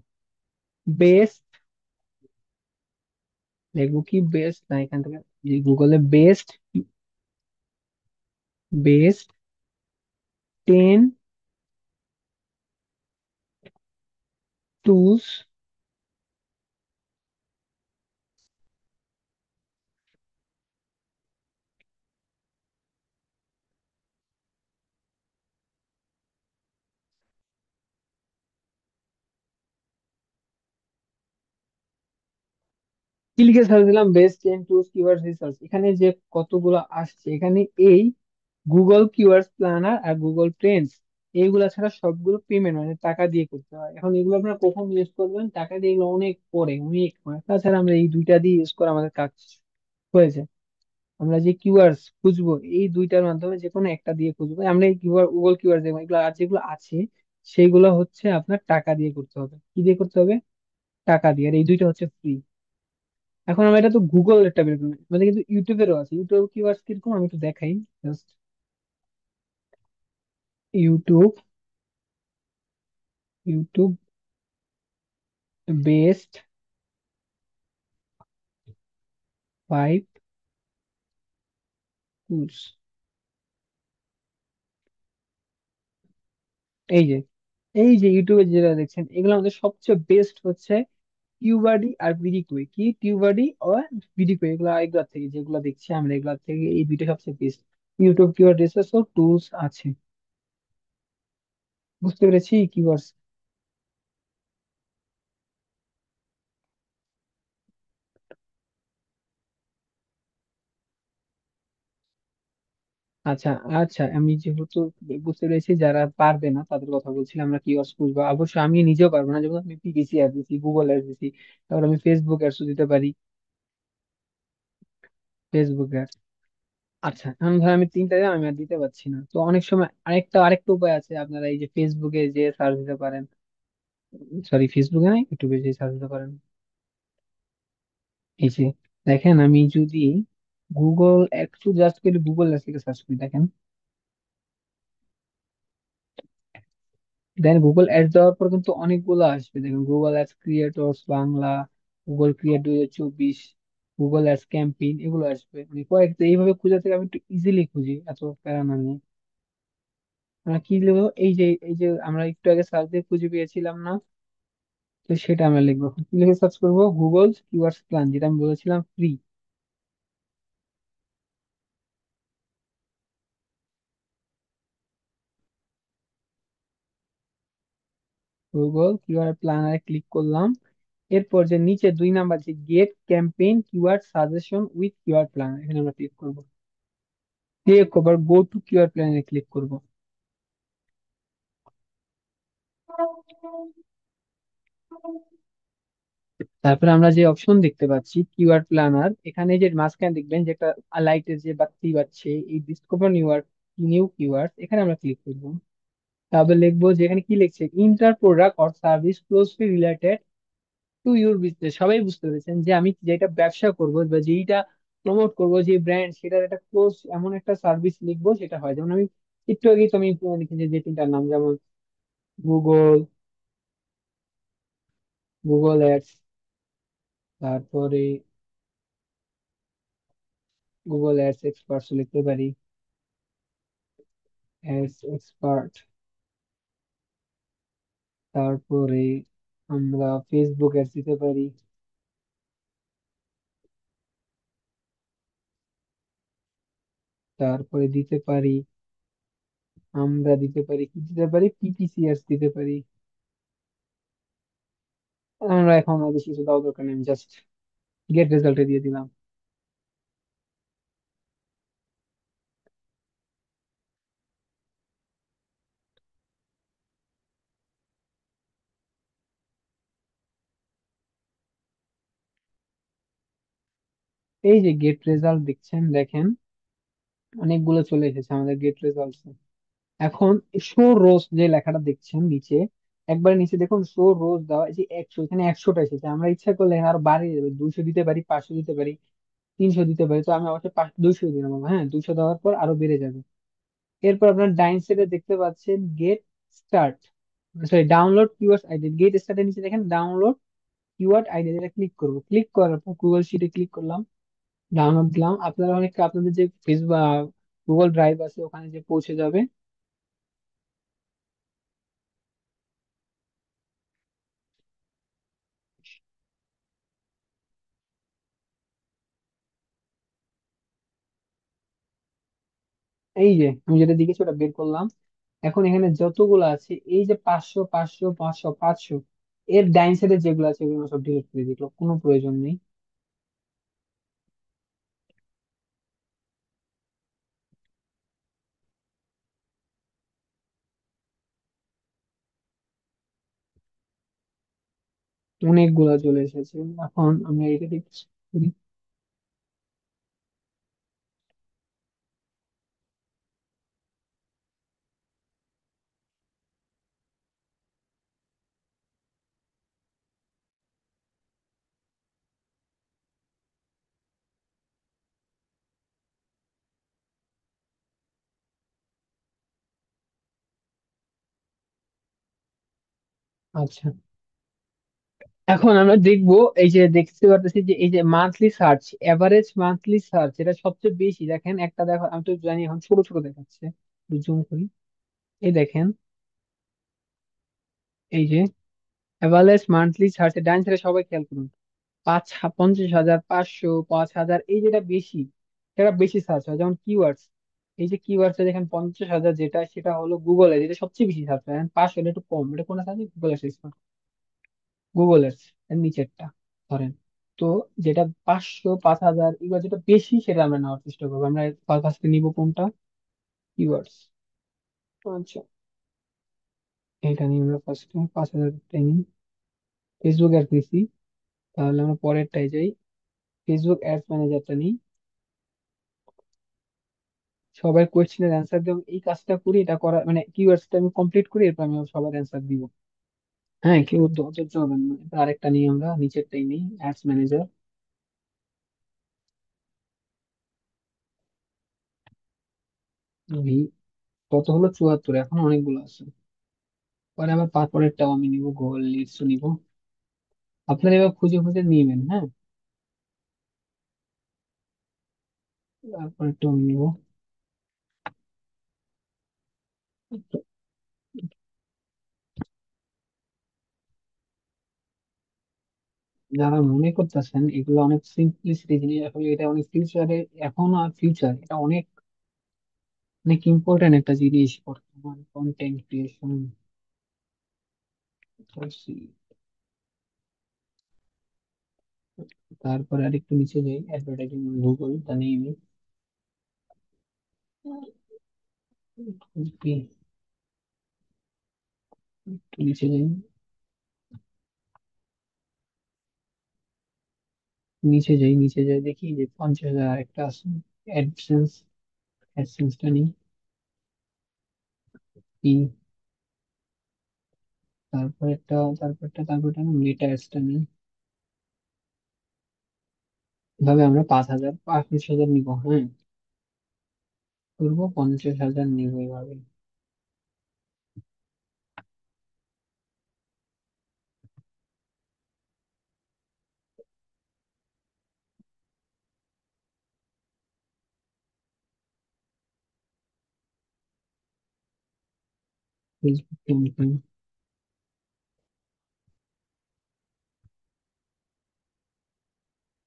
বেস্ট, দেখবো কি বেস্ট না এখান থেকে, গুগলে বেস্ট, বেস্ট 10 টুলস কি লিখে সার্চ দিলাম, বেস্ট 10 টুলস কিওয়ার্ড রিসার্চ, এখানে যে কতগুলো আসছে এখানে, এই গুগল কিওয়ার্ড প্ল্যানার আর গুগল ট্রেন্ডস, এইগুলা ছাড়া সবগুলো পেমেন্ট মানে টাকা দিয়ে করতে হয়। এখন এগুলো আপনারা কখন ইউজ করবেন? টাকা দিয়ে এগুলো অনেক পরে, অনেক পরে। তাছাড়া আমরা এই দুইটা দিয়ে ইউজ করে আমাদের কাজ হয়েছে। আমরা যে কিওয়ার্ডস খুঁজবো এই দুইটার মাধ্যমে যে কোনো একটা দিয়ে খুঁজবো, আমরা এই কিওয়ার্ড, গুগল কিওয়ার্ড এগুলো আর যেগুলো আছে সেইগুলো হচ্ছে আপনার টাকা দিয়ে করতে হবে। কি দিয়ে করতে হবে? টাকা দিয়ে। আর এই দুইটা হচ্ছে ফ্রি। এখন আমরা এটা তো গুগল একটা বের করলাম, মানে কিন্তু ইউটিউবেরও আছে। ইউটিউব কিওয়ার্ডস কিরকম আমি একটু দেখাই just. YouTube, YouTube best 5 tools, এই যে, এই যে ইউটিউবে যেটা দেখছেন এগুলো আমাদের সবচেয়ে বেস্ট হচ্ছে টিউবারডি আর বিডিকুই। কি টিউবারডি ও বিডিকুই, এগুলা এগুলা থেকে যেগুলো দেখছি আমরা, এগুলা থেকে এই দুইটা সবচেয়ে বেস্ট। ইউটিউব কিওয়ার্ড রিসার্চ ও টুলস আছে। বুঝতে পেরেছি কিওয়ার্ডস। আচ্ছা, আচ্ছা, আমি যেহেতু বুঝতে পেরেছি, যারা পারবে না তাদের কথা বলছি, আমরা কিওয়ার্ডস খুঁজবো। অবশ্যই আমি নিজেও পারবো না, যেমন আমি পিপিসি অ্যাড দিছি, গুগল অ্যাড দিছি, তারপর আমি ফেসবুক অ্যাডস দিতে পারি, ফেসবুক অ্যাড। আচ্ছা, এখন ধর আমি তিনটা দিলাম, আমি আর দিতে পারছি না, তো অনেক সময় আরেকটা উপায় আছে, আপনারা এই যে ফেসবুকে যে সার্চ দিতে পারেন, সরি ফেসবুকে না, ইউটিউবে যে সার্চ দিতে পারেন। এই যে দেখেন, আমি যদি গুগল একটু জাস্ট করে গুগল থেকে সার্চ করি, দেখেন, দেন গুগল অ্যাডস দেওয়ার পর কিন্তু অনেকগুলো আসবে। দেখুন, Google ads creators Bangla, Google create 2024, Google ads campaign, এগুলো আসবে। মানে কয়েকটা এইভাবে খুঁজে থেকে আমি একটু ইজিলি খুঁজি, এত প্যারা না নিয়ে। আমরা কি লিখবো? এই যে আমরা একটু আগে সার্চ দিয়ে খুঁজে পেয়েছিলাম না, তো সেটা আমরা লিখবো। কি লিখে সার্চ করবো? গুগল কিওয়ার্ডস প্ল্যান, যেটা আমি বলেছিলাম ফ্রি। গুগল কিওয়ার্ড প্ল্যানারে ক্লিক করলাম। এরপর যে নিচে 2 নাম্বার যে get campaign keyword suggestion with keyword plan, এখানে আমরা ক্লিক করবো। ক্লিক করবার গো টু কিওয়ার্ড প্ল্যানে ক্লিক করবো। তারপরে আমরা যে অপশন দেখতে পাচ্ছি কিওয়ার্ড প্ল্যানার, এখানে যে মাঝখানে দেখবেন যে একটা লাইটের যে বাতি বাজছে, এই ডিসকভার নিউ কিওয়ার্ড, এখানে আমরা ক্লিক করবো। তারপরে লিখবো যে এখানে কি লিখছে, inter product or service closely related to your business. সবাই বুঝতে পেরেছেন যে আমি যেটা ব্যবসা করব বা যেটা প্রমোট করব, যে ব্র্যান্ড, সেটার একটা ক্লোজ এমন একটা সার্ভিস লিখবো সেটা হয়। যেমন আমি একটু আগেই তো আমি লিখেছি যে তিনটার নাম, যেমন গুগল, গুগল অ্যাডস, তারপরে গুগল অ্যাডস এক্সপার্টস লিখতে পারি, অ্যাডস এক্সপার্ট। তারপরে আমরা ফেসবুক অ্যাডস দিতে পারি, তারপরে দিতে পারি, আমরা দিতে পারি কি দিতে পারি, পিপিসি অ্যাডস দিতে পারি। আমরা এখন আর বেশি কিছু দেওয়ার দরকার নেই, আমি জাস্ট গেট রেজাল্টে দিয়ে দিলাম। এই যে গেট রেজাল্ট দেখছেন, দেখেন অনেকগুলো চলে এসেছে আমাদের গেট রেজাল্টস। এখন শো রোজ যে লেখাটা দেখছেন নিচে, একবার নিচে দেখুন শো রোজ দেওয়া, এই যে 100, এখানে 100টা এসেছে। আমরা ইচ্ছা করলে এখানে আরো বাড়িয়ে দেবে, 200 দিতে পারি, 500 দিতে পারি, 300 দিতে পারি। তো আমি অবশ্যই 200 দিলাম। হ্যাঁ, 200 দেওয়ার পর আরো বেড়ে যাবে। এরপর আপনার ডাইন সাইডে দেখতে পাচ্ছেন get start, sorry download keyword ID. Get স্টার্টের নিচে দেখেন ডাউনলোড কিওয়ার্ড আইডি, এটা ক্লিক করবো। ক্লিক করার পর গুগল শিটে ক্লিক করলাম, ডাউনলোড দিলাম। আপনারা অনেক আপনাদের যে ফেসবুক গুগল ড্রাইভ আছে ওখানে যে পৌঁছে যাবে। এই যে আমি যেটা দেখেছি ওটা বের করলাম। এখন এখানে যতগুলো আছে, এই যে 500 500 500 500, এর ডাইন সাইডে যেগুলো আছে এগুলো সব ডিলিট করে দিল, কোনো প্রয়োজন নেই। অনেকগুলা চলে এসেছে। এখন আমরা এটা দেখছি। আচ্ছা, এখন আমরা দেখবো, এই যে দেখতে পারতেছি যে এই যে monthly search, average monthly search এটা সবচেয়ে বেশি। দেখেন একটা, দেখো আমি তো জানি এখন ছোট ছোট দেখাচ্ছে, জুম করি। এই দেখেন, এই যে এভারেজ মান্থলি সার্চ ডান সাইডে সবাই খেয়াল করুন, 50,000 500 5,000, এই যেটা বেশি, সেটা বেশি সার্চ হয়। যেমন কিওয়ার্ডস, এই যে কিওয়ার্ডস দেখেন 50,000 যেটা, সেটা হলো গুগলে যেটা সবচেয়ে বেশি সার্চ হয়। 500 এটা একটু কম, এটা কোনটা থাকে গুগল সার্চ, গুগল এর এর নিচেরটা ধরেন। তো যেটা 500 5,000 এগুলো যেটা বেশি সেটা আমরা নেওয়ার চেষ্টা করবো। আমরা ফার্স্টে নিব কোনটা, কিওয়ার্ডস। আচ্ছা, এটা নিয়ে আমরা ফার্স্টে 5,000 নিই। ফেসবুক অ্যাড নিছি, তাহলে আমরা পরেরটাই যাই, ফেসবুক অ্যাডস ম্যানেজারটা নিই। সবাই কোয়েশ্চেনের অ্যান্সার দেব, এই কাজটা করি, এটা করা মানে কিওয়ার্ডসটা আমি কমপ্লিট করি, এরপর আমি সবার অ্যান্সার দিব। হ্যাঁ, কেউ ধৈর্য হবেন না। এটা আরেকটা নিই, আমরা নিচেরটাই নিই, অ্যাডস ম্যানেজার। কত হলো, 74, এখন অনেকগুলো আছে। পরে আবার পরেরটাও আমি নিব, গুগল লিডস নিব। আপনারা এবার খুঁজে খুঁজে নিবেন, হ্যাঁ। তারপরেরটাও আমি নিব। যারা মনে করতেছেন এগুলো অনেক সিম্পলিসিটি জিনিস, আসলে এটা অনেক ফিউচারে, এখন আর ফিউচার, এটা অনেক অনেক ইম্পর্টেন্ট একটা জিনিস বর্তমান কন্টেন্ট ক্রিয়েশন। তারপরে আরেকটু নিচে যাই, অ্যাডভার্টাইজিং গুগল তা নিয়ে নিই। একটু নিচে যাই, নিচে যাই দেখি যে 50,000 একটা আছে, অ্যাডসেন্স। অ্যাডসেন্সটা নিই, কি তারপরটা মেটা অ্যাডসটা নিই। এভাবে আমরা 5,000 5,000 নিবো, হ্যাঁ। করবো 50,000 নিবো এভাবে। ফেসবুক ক্যাম্পেইন,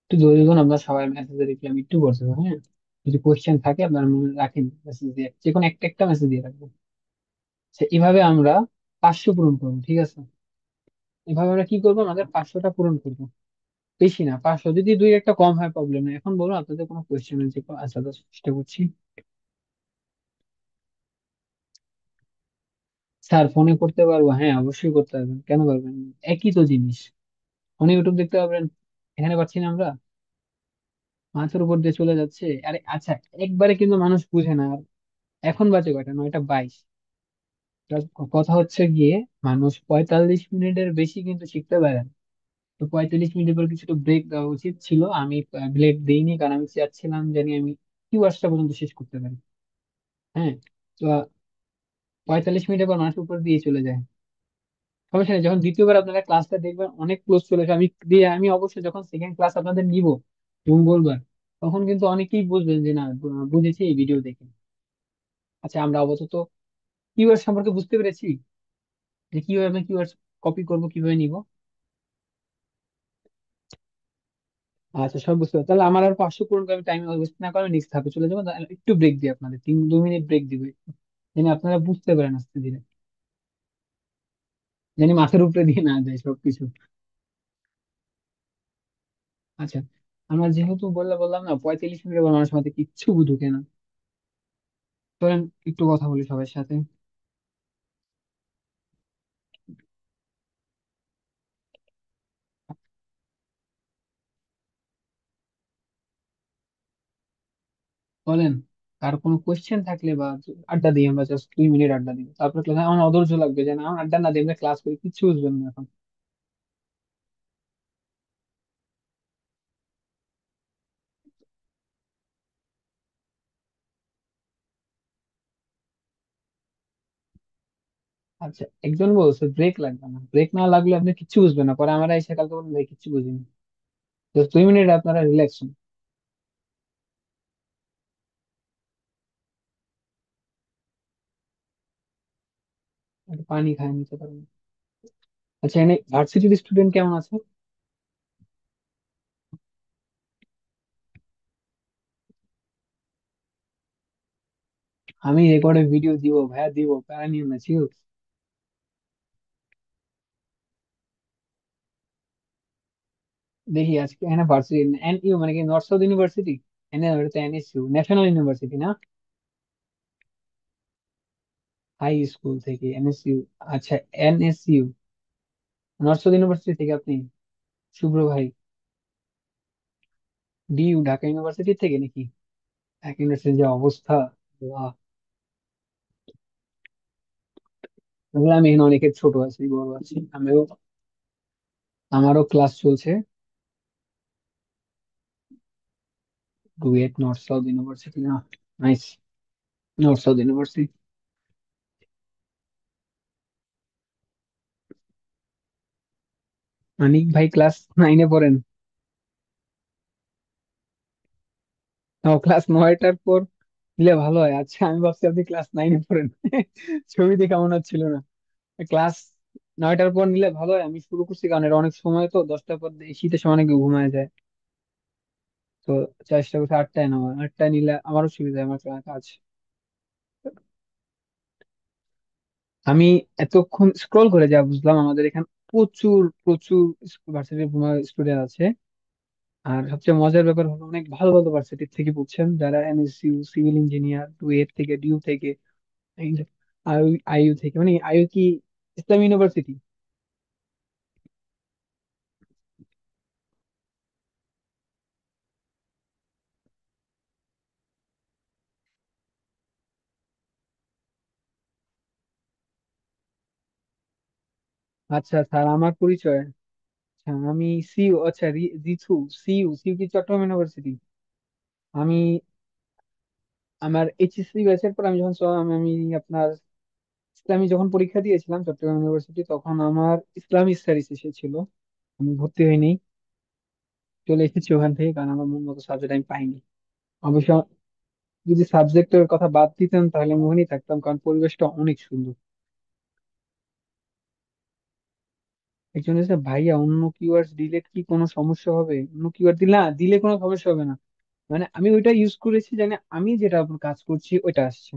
একটু ধৈর্য ধরুন, আমরা সবাই মেসেজে রিপ্লাই আমি একটু করতে পারবো, হ্যাঁ। যদি কোয়েশ্চেন থাকে আপনার মনে রাখেন, মেসেজ দিয়ে যে কোনো একটা একটা মেসেজ দিয়ে রাখবো। এইভাবে আমরা 500 পূরণ করবো, ঠিক আছে। এভাবে আমরা কি করবো, আমাদের 500টা পূরণ করবো। বেশি না, 500, যদি দুই একটা কম হয় প্রবলেম নেই। এখন বলুন আপনাদের কোনো কোয়েশ্চেন আছে, আনসার দেওয়ার চেষ্টা করছি। স্যার ফোনে করতে পারবো, হ্যাঁ অবশ্যই করতে পারবেন, কেন পারবেন না? একই তো জিনিস। ফোনে ইউটিউব দেখতে পারবেন, এখানে পাচ্ছি না আমরা। মাথার উপর দিয়ে চলে যাচ্ছে। আরে আচ্ছা, একবারে কিন্তু মানুষ বুঝে না। আর এখন বাজে কয়টা? 9টা 22। কথা হচ্ছে গিয়ে মানুষ 45 মিনিটের বেশি কিন্তু শিখতে পারে না। তো 45 মিনিটের পর কিছুটা ব্রেক দেওয়া উচিত ছিল। আমি ব্রেক দিইনি, কারণ আমি চাচ্ছিলাম জানি আমি কিউআরটা পর্যন্ত শেষ করতে পারি। হ্যাঁ। তো 45 মিনিটের পর মানুষ উপর দিয়ে চলে যায়। সমস্যা নেই, যখন দ্বিতীয়বার আপনারা ক্লাসটা দেখবেন অনেক ক্লোজ চলে আসে, আমি অবশ্যই যখন সেকেন্ড ক্লাস আপনাদের নিব মঙ্গলবার, তখন কিন্তু অনেকেই বুঝবেন যে না, বুঝেছি এই ভিডিও দেখে। আচ্ছা, আমরা আপাতত কিওয়ার্ড সম্পর্কে বুঝতে পেরেছি যে কিভাবে আমি কিওয়ার্ড কপি করব, কিভাবে নিব। আচ্ছা, সব বুঝতে পারছি। তাহলে আমার আর 500 পূরণ করে আমি টাইম ওয়েস্ট না করে নেক্সট ধাপে চলে যাবো। তাহলে একটু ব্রেক দিই আপনাদের, 2 মিনিট ব্রেক দিব একটু, যেন আপনারা বুঝতে পারেন আস্তে ধীরে, যেন মাথার উপরে দিয়ে না যায় সবকিছু। আচ্ছা, আমরা যেহেতু বললাম না 45 মিনিট পর মানুষের মাথায় কিচ্ছু ঢুকে না। চলেন একটু কথা বলি সবার সাথে। বলেন, কার কোনো কোয়েশ্চেন থাকলে বা আড্ডা দিই, আমরা জাস্ট 2 মিনিট আড্ডা দিই, তারপর ক্লাস। আমার অধৈর্য লাগবে যে না, আমার আড্ডা না দিয়ে আমরা ক্লাস করি, কিচ্ছু বুঝবেন না এখন। আচ্ছা, একজন বলছে ব্রেক লাগবে না, ব্রেক না লাগলে আপনি কিচ্ছু বুঝবেন না, পরে আমরা এসে কালকে বলবেন ভাই কিচ্ছু বুঝিনি। জাস্ট 2 মিনিট আপনারা রিল্যাক্স হন। একটু পানি খায় নিতে পারেন। আচ্ছা, এনে ভার্সিটির স্টুডেন্ট কেমন আছে? আমি রেকর্ডে ভিডিও দিব ভাইয়া, দিব, প্যারা নিও না, চিল। দেখি আজকে এখানে ভার্সিটি, এনইউ মানে কি, নর্থ সাউথ ইউনিভার্সিটি। এনে ওটা তো এনএসইউ, ন্যাশনাল ইউনিভার্সিটি না? হাই স্কুল থেকে এনএসইউ। আচ্ছা, এনএসইউ, নর্থ সাউথ ইউনিভার্সিটি থেকে আপনি, শুভ্র ভাই। ডিইউ, ঢাকা ইউনিভার্সিটি থেকে নাকি? ঢাকা ইউনিভার্সিটির যে অবস্থা! বাহ! তাহলে আমি এখানে অনেকের ছোট আছি, বড় আছি আমিও। আমারও ক্লাস চলছে। ডুয়েট নর্থ সাউথ ইউনিভার্সিটি না? নাইস। নর্থ সাউথ ইউনিভার্সিটি। মানিক ভাই ক্লাস 9-এ পড়েন? ও, ক্লাস 9টার পর দিলে ভালো হয়। আচ্ছা, আমি ভাবছি আপনি ক্লাস 9-এ পড়েন। ছবি দেখে মনে হচ্ছিল না। ক্লাস 9টার পর নিলে ভালো হয়, আমি শুরু করছি কারণ এটা অনেক সময়, তো 10টার পর এই শীতের সময় অনেকে ঘুমায় যায়। তো চেষ্টা করছি 8টায় নেওয়া, 8টায় নিলে আমারও সুবিধা হয়, আমার কাজ। আমি এতক্ষণ স্ক্রল করে যা বুঝলাম, আমাদের এখানে প্রচুর প্রচুর ভার্সিটির স্টুডেন্ট আছে। আর সবচেয়ে মজার ব্যাপার হলো, অনেক ভালো ভালো ভার্সিটি থেকে পড়ছেন, যারা এনএসইউ, সিভিল ইঞ্জিনিয়ার, ডুয়েট থেকে, ডিউ থেকে, আইইউ, আইইউ থেকে। মানে আইইউ কি ইসলাম ইউনিভার্সিটি? আচ্ছা স্যার, আমার পরিচয়। আচ্ছা, আমি সিইউ। আচ্ছা, জিথু। সিইউ, সিইউ কি চট্টগ্রাম ইউনিভার্সিটি? আমি আমার এইচএসসি ব্যাচের পর আমি যখন আমি আপনার ইসলামী যখন পরীক্ষা দিয়েছিলাম চট্টগ্রাম ইউনিভার্সিটি, তখন আমার ইসলামী স্টাডিজ এসেছিল। আমি ভর্তি হইনি, চলে এসেছি ওখান থেকে, কারণ আমার মন মতো সাবজেক্ট আমি পাইনি। অবশ্য যদি সাবজেক্টের কথা বাদ দিতেন তাহলে আমি ওখানেই থাকতাম, কারণ পরিবেশটা অনেক সুন্দর। একজন এসে, ভাইয়া অন্য কিওয়ার্ড দিলে কি কোনো সমস্যা হবে? অন্য কিওয়ার্ড দিলে না, দিলে কোনো সমস্যা হবে না। মানে আমি ওইটা ইউজ করেছি, জানি আমি যেটা আপনার কাজ করছি ওইটা আসছে।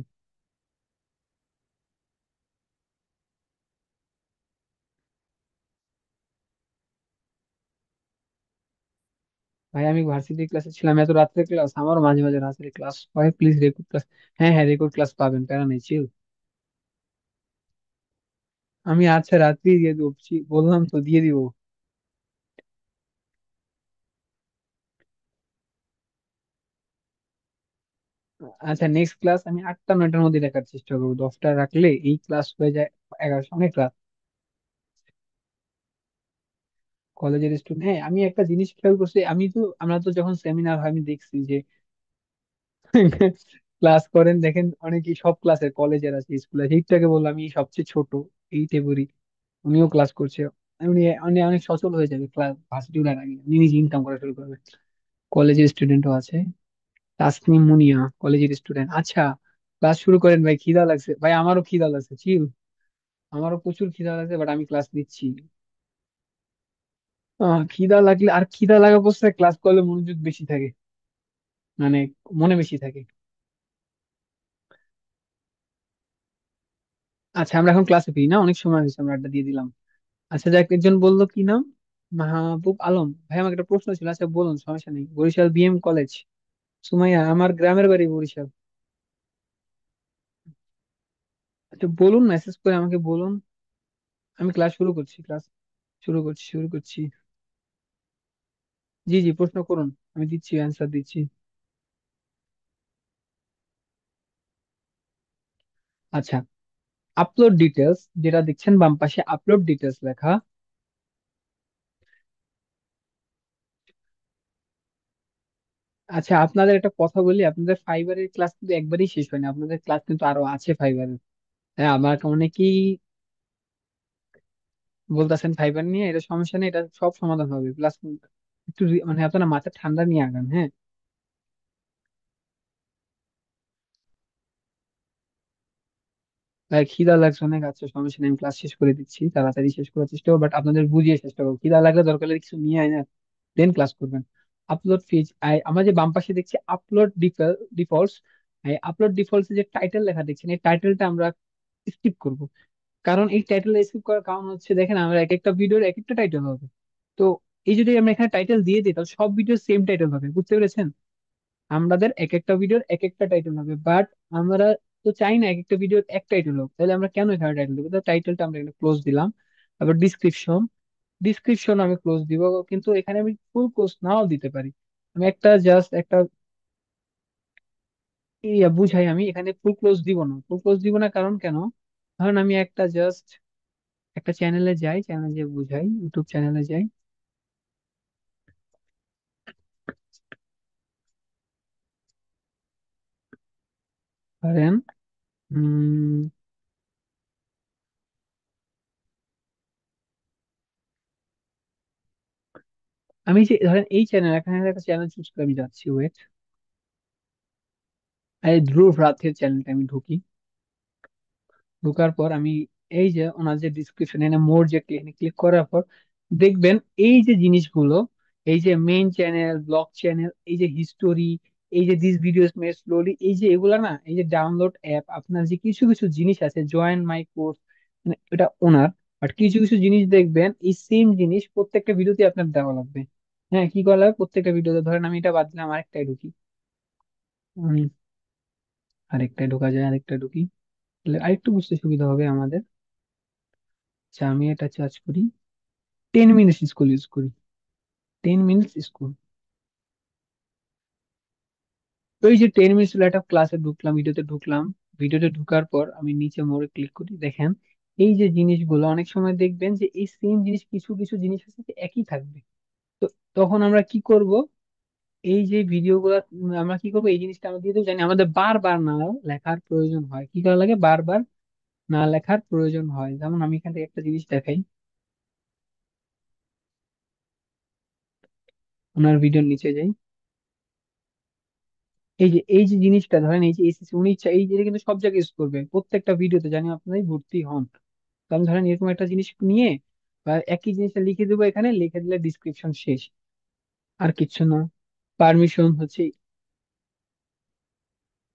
ভাই, আমি ভার্সিটি ক্লাসে ছিলাম, এত রাত্রে ক্লাস, আমারও মাঝে মাঝে রাত্রে ক্লাস হয়, প্লিজ রেকর্ড ক্লাস। হ্যাঁ হ্যাঁ, রেকর্ড ক্লাস পাবেন, প্যারা নেই, chill। আমি আচ্ছা রাত্রি দিয়ে দেবো, বললাম তো দিয়ে দিব। আচ্ছা, নেক্সট ক্লাস আমি 8টা 9টার মধ্যে রাখার চেষ্টা করবো। 10টা রাখলে এই ক্লাস হয়ে যায় 11টা, অনেক রাত। কলেজের স্টুডেন্ট, হ্যাঁ আমি একটা জিনিস খেয়াল করছি, আমরা তো যখন সেমিনার হয় আমি দেখছি যে ক্লাস করেন দেখেন অনেকেই, সব ক্লাসের কলেজের আছে, স্কুলে আছে। এইটাকে বললাম আমি সবচেয়ে ছোট, এইটে পড়ি, উনিও ক্লাস করছে। উনি উনি অনেক সচল হয়ে যাবে ক্লাস, ভার্সিটি উঠার আগে উনি নিজে ইনকাম করা শুরু করবে। কলেজের স্টুডেন্টও আছে। তাসনিম মুনিয়া, কলেজের স্টুডেন্ট। আচ্ছা, ক্লাস শুরু করেন ভাই, খিদা লাগছে ভাই, আমারও খিদা লাগছে, চিল। আমারও প্রচুর খিদা লাগছে, বাট আমি ক্লাস নিচ্ছি। খিদা লাগলে, আর খিদা লাগা অবস্থায় ক্লাস করলে মনোযোগ বেশি থাকে, মানে মনে বেশি থাকে। আচ্ছা, আমরা এখন ক্লাসে ফিরি না, অনেক সময় হয়েছে, আমরা আড্ডা দিয়ে দিলাম। আচ্ছা, যাক, একজন বললো কি নাম, মাহবুব আলম ভাই, আমার একটা প্রশ্ন ছিল। আচ্ছা বলুন, সমস্যা নেই। Barishal BM college. সুমাইয়া, আমার গ্রামের বাড়ি বরিশাল। আচ্ছা বলুন, মেসেজ করে আমাকে বলুন। আমি ক্লাস শুরু করছি, ক্লাস শুরু করছি। জি জি, প্রশ্ন করুন, আমি দিচ্ছি, অ্যান্সার দিচ্ছি। আচ্ছা, আপলোড ডিটেলস, যেটা দেখছেন বাম পাশে আপলোড ডিটেলস লেখা। আচ্ছা, আপনাদের একটা কথা বলি, আপনাদের ফাইবারের ক্লাস কিন্তু একবারই শেষ হয়নি, আপনাদের ক্লাস কিন্তু আরো আছে ফাইবারের। হ্যাঁ, আমার অনেকেই বলতেছেন ফাইবার নিয়ে, এটা সমস্যা নেই, এটা সব সমাধান হবে। প্লাস একটু মানে আপনারা মাথা ঠান্ডা নিয়ে আগান, হ্যাঁ। ভাই খিদা লাগছে অনেক। আচ্ছা সমস্যা নেই, আমি ক্লাস শেষ করে দিচ্ছি, তাড়াতাড়ি শেষ করার চেষ্টা করবো, বাট আপনাদের বুঝিয়ে চেষ্টা করবো। খিদা লাগলে দরকার হলে কিছু নিয়ে আয় না, দেন ক্লাস করবেন। আপলোড ফিজ, আমরা যে বাম পাশে দেখছি আপলোড ডিফল্টস, আপলোড ডিফল্টস যে টাইটেল লেখা দেখছেন, এই টাইটেলটা আমরা স্কিপ করব। কারণ এই টাইটেল স্কিপ করার কারণ হচ্ছে, দেখেন আমরা এক একটা ভিডিওর এক একটা টাইটেল হবে। তো এই যদি আমরা এখানে টাইটেল দিয়ে দিই, তাহলে সব ভিডিও সেম টাইটেল হবে, বুঝতে পেরেছেন? আমাদের এক একটা ভিডিওর এক একটা টাইটেল হবে, বাট আমরা তো চাই না এক একটা ভিডিওর এক টাইটেল হোক। তাহলে আমরা কেন এখানে টাইটেল দেবো? তো টাইটেলটা আমরা এখানে ক্লোজ দিলাম। তারপর ডিসক্রিপশন, ডিসক্রিপশন আমি ক্লোজ দিব, কিন্তু এখানে আমি ফুল ক্লোজ নাও দিতে পারি। আমি একটা জাস্ট একটা ইয়া বুঝাই, আমি এখানে ফুল ক্লোজ দিব না, ফুল ক্লোজ দিব না, কারণ কেন? ধরেন আমি একটা জাস্ট একটা চ্যানেলে যাই, চ্যানেলে যে বুঝাই, ইউটিউব চ্যানেলে যাই। ধরেন উম আমি যে ধরেন এই চ্যানেল, এখানে একটা চ্যানেল চুজ করে আমি যাচ্ছি, ওয়েট, এই ধ্রুব রাথের চ্যানেলটা আমি ঢুকি। ঢোকার পর আমি এই যে ওনার যে ডিসক্রিপশন, এনে মোর যে এখানে ক্লিক করার পর দেখবেন এই যে জিনিসগুলো, এই যে মেইন চ্যানেল, ব্লগ চ্যানেল, এই যে হিস্টোরি, এই যে দিস ভিডিওস মেড স্লোলি, এই যে এগুলা না, এই যে ডাউনলোড অ্যাপ, আপনার যে কিছু কিছু জিনিস আছে, জয়েন মাই কোর্স, মানে এটা ওনার। বাট কিছু কিছু জিনিস দেখবেন এই সেম জিনিস প্রত্যেকটা ভিডিওতে আপনার দেওয়া লাগবে। হ্যাঁ, কি করা লাগবে প্রত্যেকটা ভিডিওতে? ধরেন আমি এটা বাদ দিলাম, আরেকটাই ঢুকি। উম, আরেকটাই ঢোকা যায়, আরেকটা ঢুকি, তাহলে আরেকটু বুঝতে সুবিধা হবে আমাদের। আচ্ছা, আমি এটা চার্জ করি, 10 মিনিটস স্কুল ইউজ করি, 10 মিনিটস স্কুল। তো এই যে 10 মিনিটস হলো, একটা ক্লাসে ঢুকলাম, ভিডিওতে ঢুকলাম। ভিডিওতে ঢুকার পর আমি নিচে মোড়ে ক্লিক করি, দেখেন এই যে জিনিসগুলো অনেক সময় দেখবেন যে এই সেম জিনিস, কিছু কিছু জিনিস আছে যে একই থাকবে। তো তখন আমরা কি করব? এই যে ভিডিওগুলো আমরা কি করবো, এই জিনিসটা আমরা দিয়ে দেবো, জানি আমাদের বারবার না লেখার প্রয়োজন হয়। কি করা লাগে? বারবার না লেখার প্রয়োজন হয়। যেমন আমি এখান থেকে একটা জিনিস দেখাই, ওনার ভিডিওর নিচে যাই। এই যে জিনিসটা ধরেন, এই যে এসএসসি উনি এই যে কিন্তু সব জায়গায় ইউজ করবে, প্রত্যেকটা ভিডিওতে, জানি আপনারাই ভর্তি হন। তো আমি ধরেন এরকম একটা জিনিস নিয়ে বা একই জিনিসটা লিখে দেবো, এখানে লিখে দিলে ডিসক্রিপশন শেষ, আর কিচ্ছু না। পারমিশন হচ্ছে,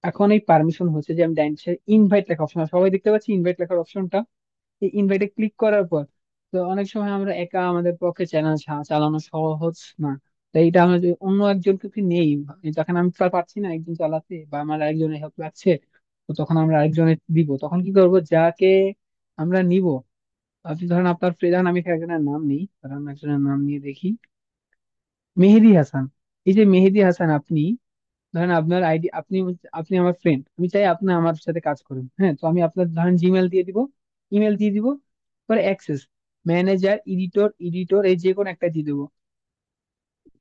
এখন এই পারমিশন হচ্ছে যে আমি ডাইন সাইড ইনভাইট লেখা অপশন, সবাই দেখতে পাচ্ছি ইনভাইট লেখার অপশনটা। এই ইনভাইটে ক্লিক করার পর, তো অনেক সময় আমরা একা আমাদের পক্ষে চ্যানেল চালানো সহজ না। তাই এটা আমরা যদি অন্য একজনকে কি নেই, যখন আমি তো আর পারছি না একজন চালাতে, বা আমার আরেকজনের হেল্প লাগছে, তো তখন আমরা আরেকজনের দিব। তখন কি করব, যাকে আমরা নিব, আপনি ধরেন আপনার ফ্রেন্ড, আমি একজনের নাম নিই, কারণ একজনের নাম নিয়ে দেখি, মেহেদি হাসান। এই যে মেহেদি হাসান, আপনি ধরেন আপনার আইডি, আপনি আপনি আমার ফ্রেন্ড, আমি চাই আপনি আমার সাথে কাজ করুন, হ্যাঁ, তো আমি আপনার ধরেন জিমেল দিয়ে দিব, ইমেল দিয়ে দিব, পরে অ্যাক্সেস, ম্যানেজার, এডিটর এই যে কোনো একটা দিয়ে দেবো।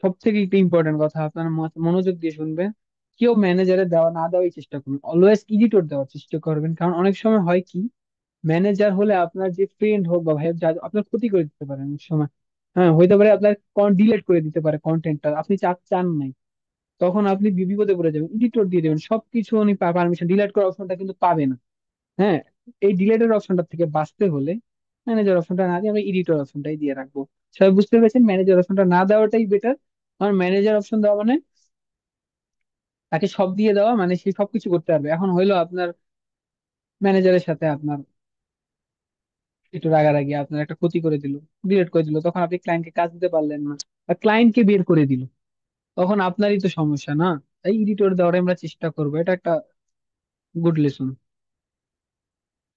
সব থেকে একটা ইম্পর্টেন্ট কথা, আপনার মনোযোগ দিয়ে শুনবেন, কেউ ম্যানেজারে দেওয়া না দেওয়াই চেষ্টা করুন, অলওয়েজ এডিটর দেওয়ার চেষ্টা করবেন। কারণ অনেক সময় হয় কি, ম্যানেজার হলে আপনার যে ফ্রেন্ড হোক বা ভাই হোক, আপনার ক্ষতি করে দিতে পারে অনেক সময়। হ্যাঁ, হইতে পারে আপনার ডিলেট করে দিতে পারে কন্টেন্টটা, আপনি চান নাই, তখন আপনি বিপদে পড়ে যাবেন। এডিটর দিয়ে দেবেন সবকিছু, উনি পারমিশন ডিলিট করার অপশনটা কিন্তু পাবে না। হ্যাঁ, এই ডিলেটের অপশনটা থেকে বাঁচতে হলে ম্যানেজার অপশনটা না দিয়ে আমরা এডিটর অপশনটাই দিয়ে রাখবো। সবাই বুঝতে পেরেছেন, ম্যানেজার অপশনটা না দেওয়াটাই বেটার। কারণ ম্যানেজার অপশন দেওয়া মানে তাকে সব দিয়ে দেওয়া, মানে সে সবকিছু করতে পারবে। এখন হইলো আপনার ম্যানেজারের সাথে আপনার একটু রাগারাগি, আপনার একটা ক্ষতি করে দিল, ডিলিট করে দিল, তখন আপনি ক্লায়েন্টকে কাজ দিতে পারলেন না, বা ক্লায়েন্টকে বের করে দিল, তখন আপনারই তো সমস্যা না। তাই এডিটর দেওয়ার আমরা চেষ্টা করবো, এটা একটা গুড লেসন।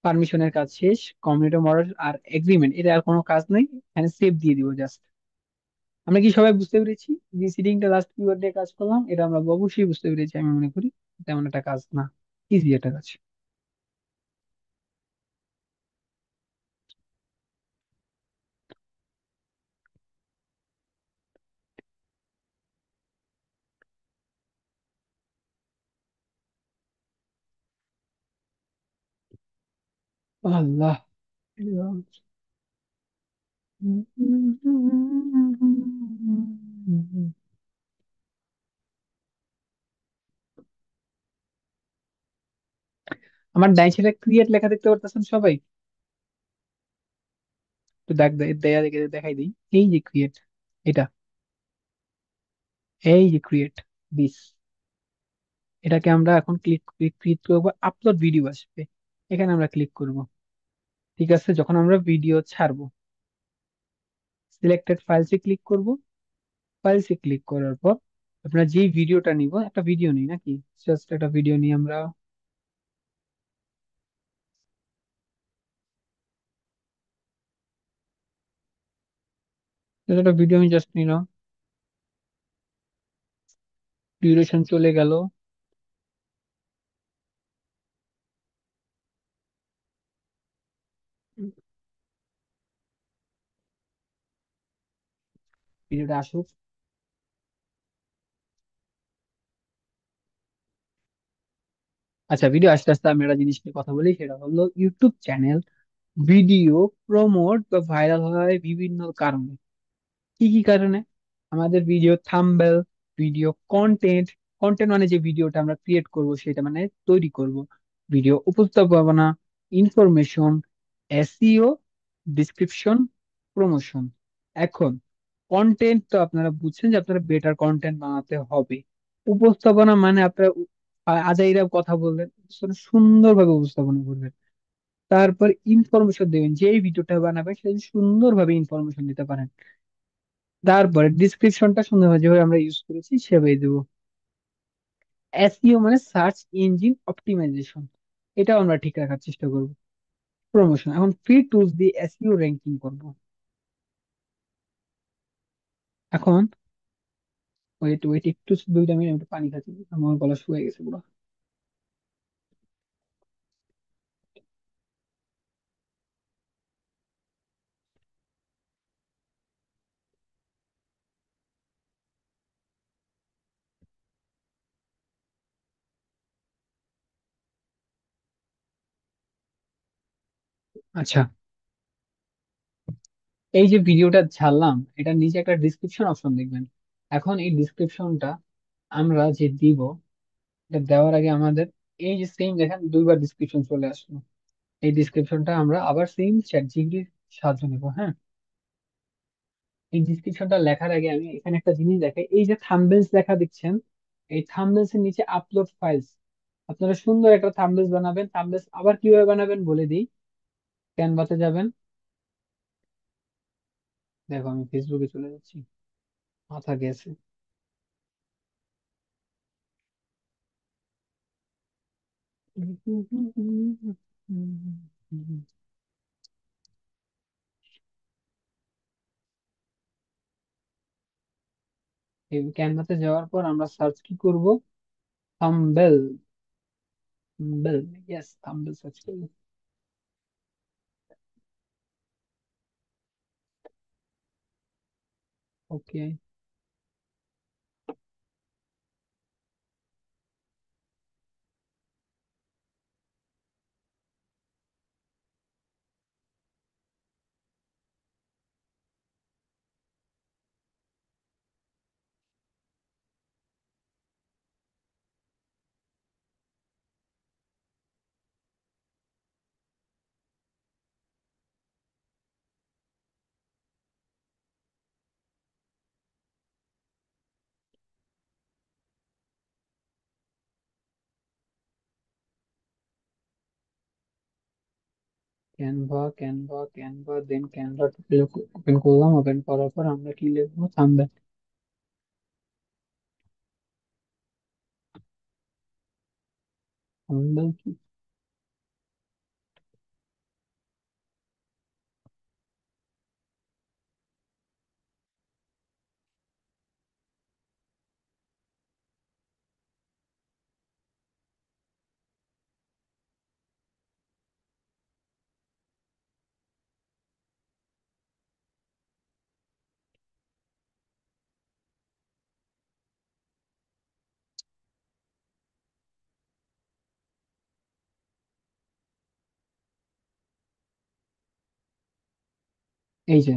পারমিশনের কাজ শেষ, কমিউনিটি মডেল আর এগ্রিমেন্ট, এটা আর কোনো কাজ নেই, এখানে সেভ দিয়ে দিব জাস্ট। আমরা কি সবাই বুঝতে পেরেছি? রিসিডিংটা লাস্ট কিওয়ার্ড দিয়ে কাজ করলাম, এটা আমরা অবশ্যই বুঝতে পেরেছি আমি মনে করি। তেমন একটা কাজ না, ইজি একটা কাজ। আল্লাহ। আমার ডাইন সাইডে ক্রিয়েট লেখা দেখতে পারতেছেন সবাই? একটু দেখাই দিই। এই যে ক্রিয়েট, এটা, এই যে ক্রিয়েট দিস, এটাকে আমরা এখন ক্লিক ক্লিক করবো, আপলোড ভিডিও আসবে, এখানে আমরা ক্লিক করব। ঠিক আছে, যখন আমরা ভিডিও ছাড়বো, সিলেক্টেড ফাইলসে ক্লিক করব। ফাইলসে ক্লিক করার পর আপনার যেই ভিডিওটা নিব, একটা ভিডিও নিই নাকি, জাস্ট একটা ভিডিও নিই আমরা। Just একটা ভিডিও আমি জাস্ট নিলাম, ডিউরেশন চলে গেল। ভিডিওটা আসুক। আচ্ছা, ভিডিও আস্তে আস্তে আমি একটা জিনিস নিয়ে কথা বলি, সেটা হলো ইউটিউব চ্যানেল ভিডিও প্রমোট বা ভাইরাল হয় বিভিন্ন কারণে। কি কি কারণে? আমাদের video thumbnail, video content, content মানে যে ভিডিওটা আমরা ক্রিয়েট করব সেটা মানে তৈরি করব, ভিডিও উপস্থাপনা, ইনফরমেশন, এসইও, ডিসক্রিপশন, প্রমোশন। এখন কন্টেন্ট তো আপনারা বুঝছেন যে আপনারা বেটার কন্টেন্ট বানাতে হবে। উপস্থাপনা মানে আপনারা আজাইরা কথা বলবেন, সুন্দরভাবে উপস্থাপনা করবেন। তারপর ইনফরমেশন দেবেন, যে এই ভিডিওটা বানাবেন সেটা সুন্দরভাবে ইনফরমেশন দিতে পারেন। তারপরে ডিসক্রিপশনটা সুন্দরভাবে যেভাবে আমরা ইউজ করেছি সেভাবে দেবো। এসইও মানে সার্চ ইঞ্জিন অপটিমাইজেশন, এটাও আমরা ঠিক রাখার চেষ্টা করব। প্রমোশন, এখন ফ্রি টুলস দিয়ে এসইও র্যাঙ্কিং করব। এখন ওয়েট ওয়েট একটু, 2 মিনিট, আমি একটু পানি খাচ্ছি, আমার গলা শুকিয়ে গেছে পুরো। আচ্ছা, এই যে ভিডিওটা ছাড়লাম, এটা নিচে একটা ডিসক্রিপশন অপশন দেখবেন। এখন এই ডিসক্রিপশনটা আমরা যে দিব, এটা দেওয়ার আগে আমাদের এই যে সেম দেখেন 2বার ডিসক্রিপশন চলে আসলো। এই ডিসক্রিপশনটা আমরা আবার সেম চ্যাট জিপিটির সাহায্য নেব, হ্যাঁ। এই ডিসক্রিপশনটা লেখার আগে আমি এখানে একটা জিনিস দেখাই, এই যে থাম্বনেলস লেখা দেখছেন, এই থাম্বনেলস এর নিচে আপলোড ফাইলস, আপনারা সুন্দর একটা থাম্বনেলস বানাবেন। থাম্বনেলস আবার কিভাবে বানাবেন বলে দিই। ক্যানভাতে যাবেন, দেখো আমি ফেসবুকে চলে যাচ্ছি, মাথা গেছে। এই ক্যানভাতে যাওয়ার পর আমরা সার্চ কি করব, Thumbnail. Thumbnail. Yes, thumbnail search করবো। ওকে। ক্যানভা, ক্যানভা, ক্যানভা, দেন ক্যানভা ওপেন করলাম। ওপেন করার পর আমরা কি লিখবো? থাম্বনেল। থাম্বনেল কি? এই যে,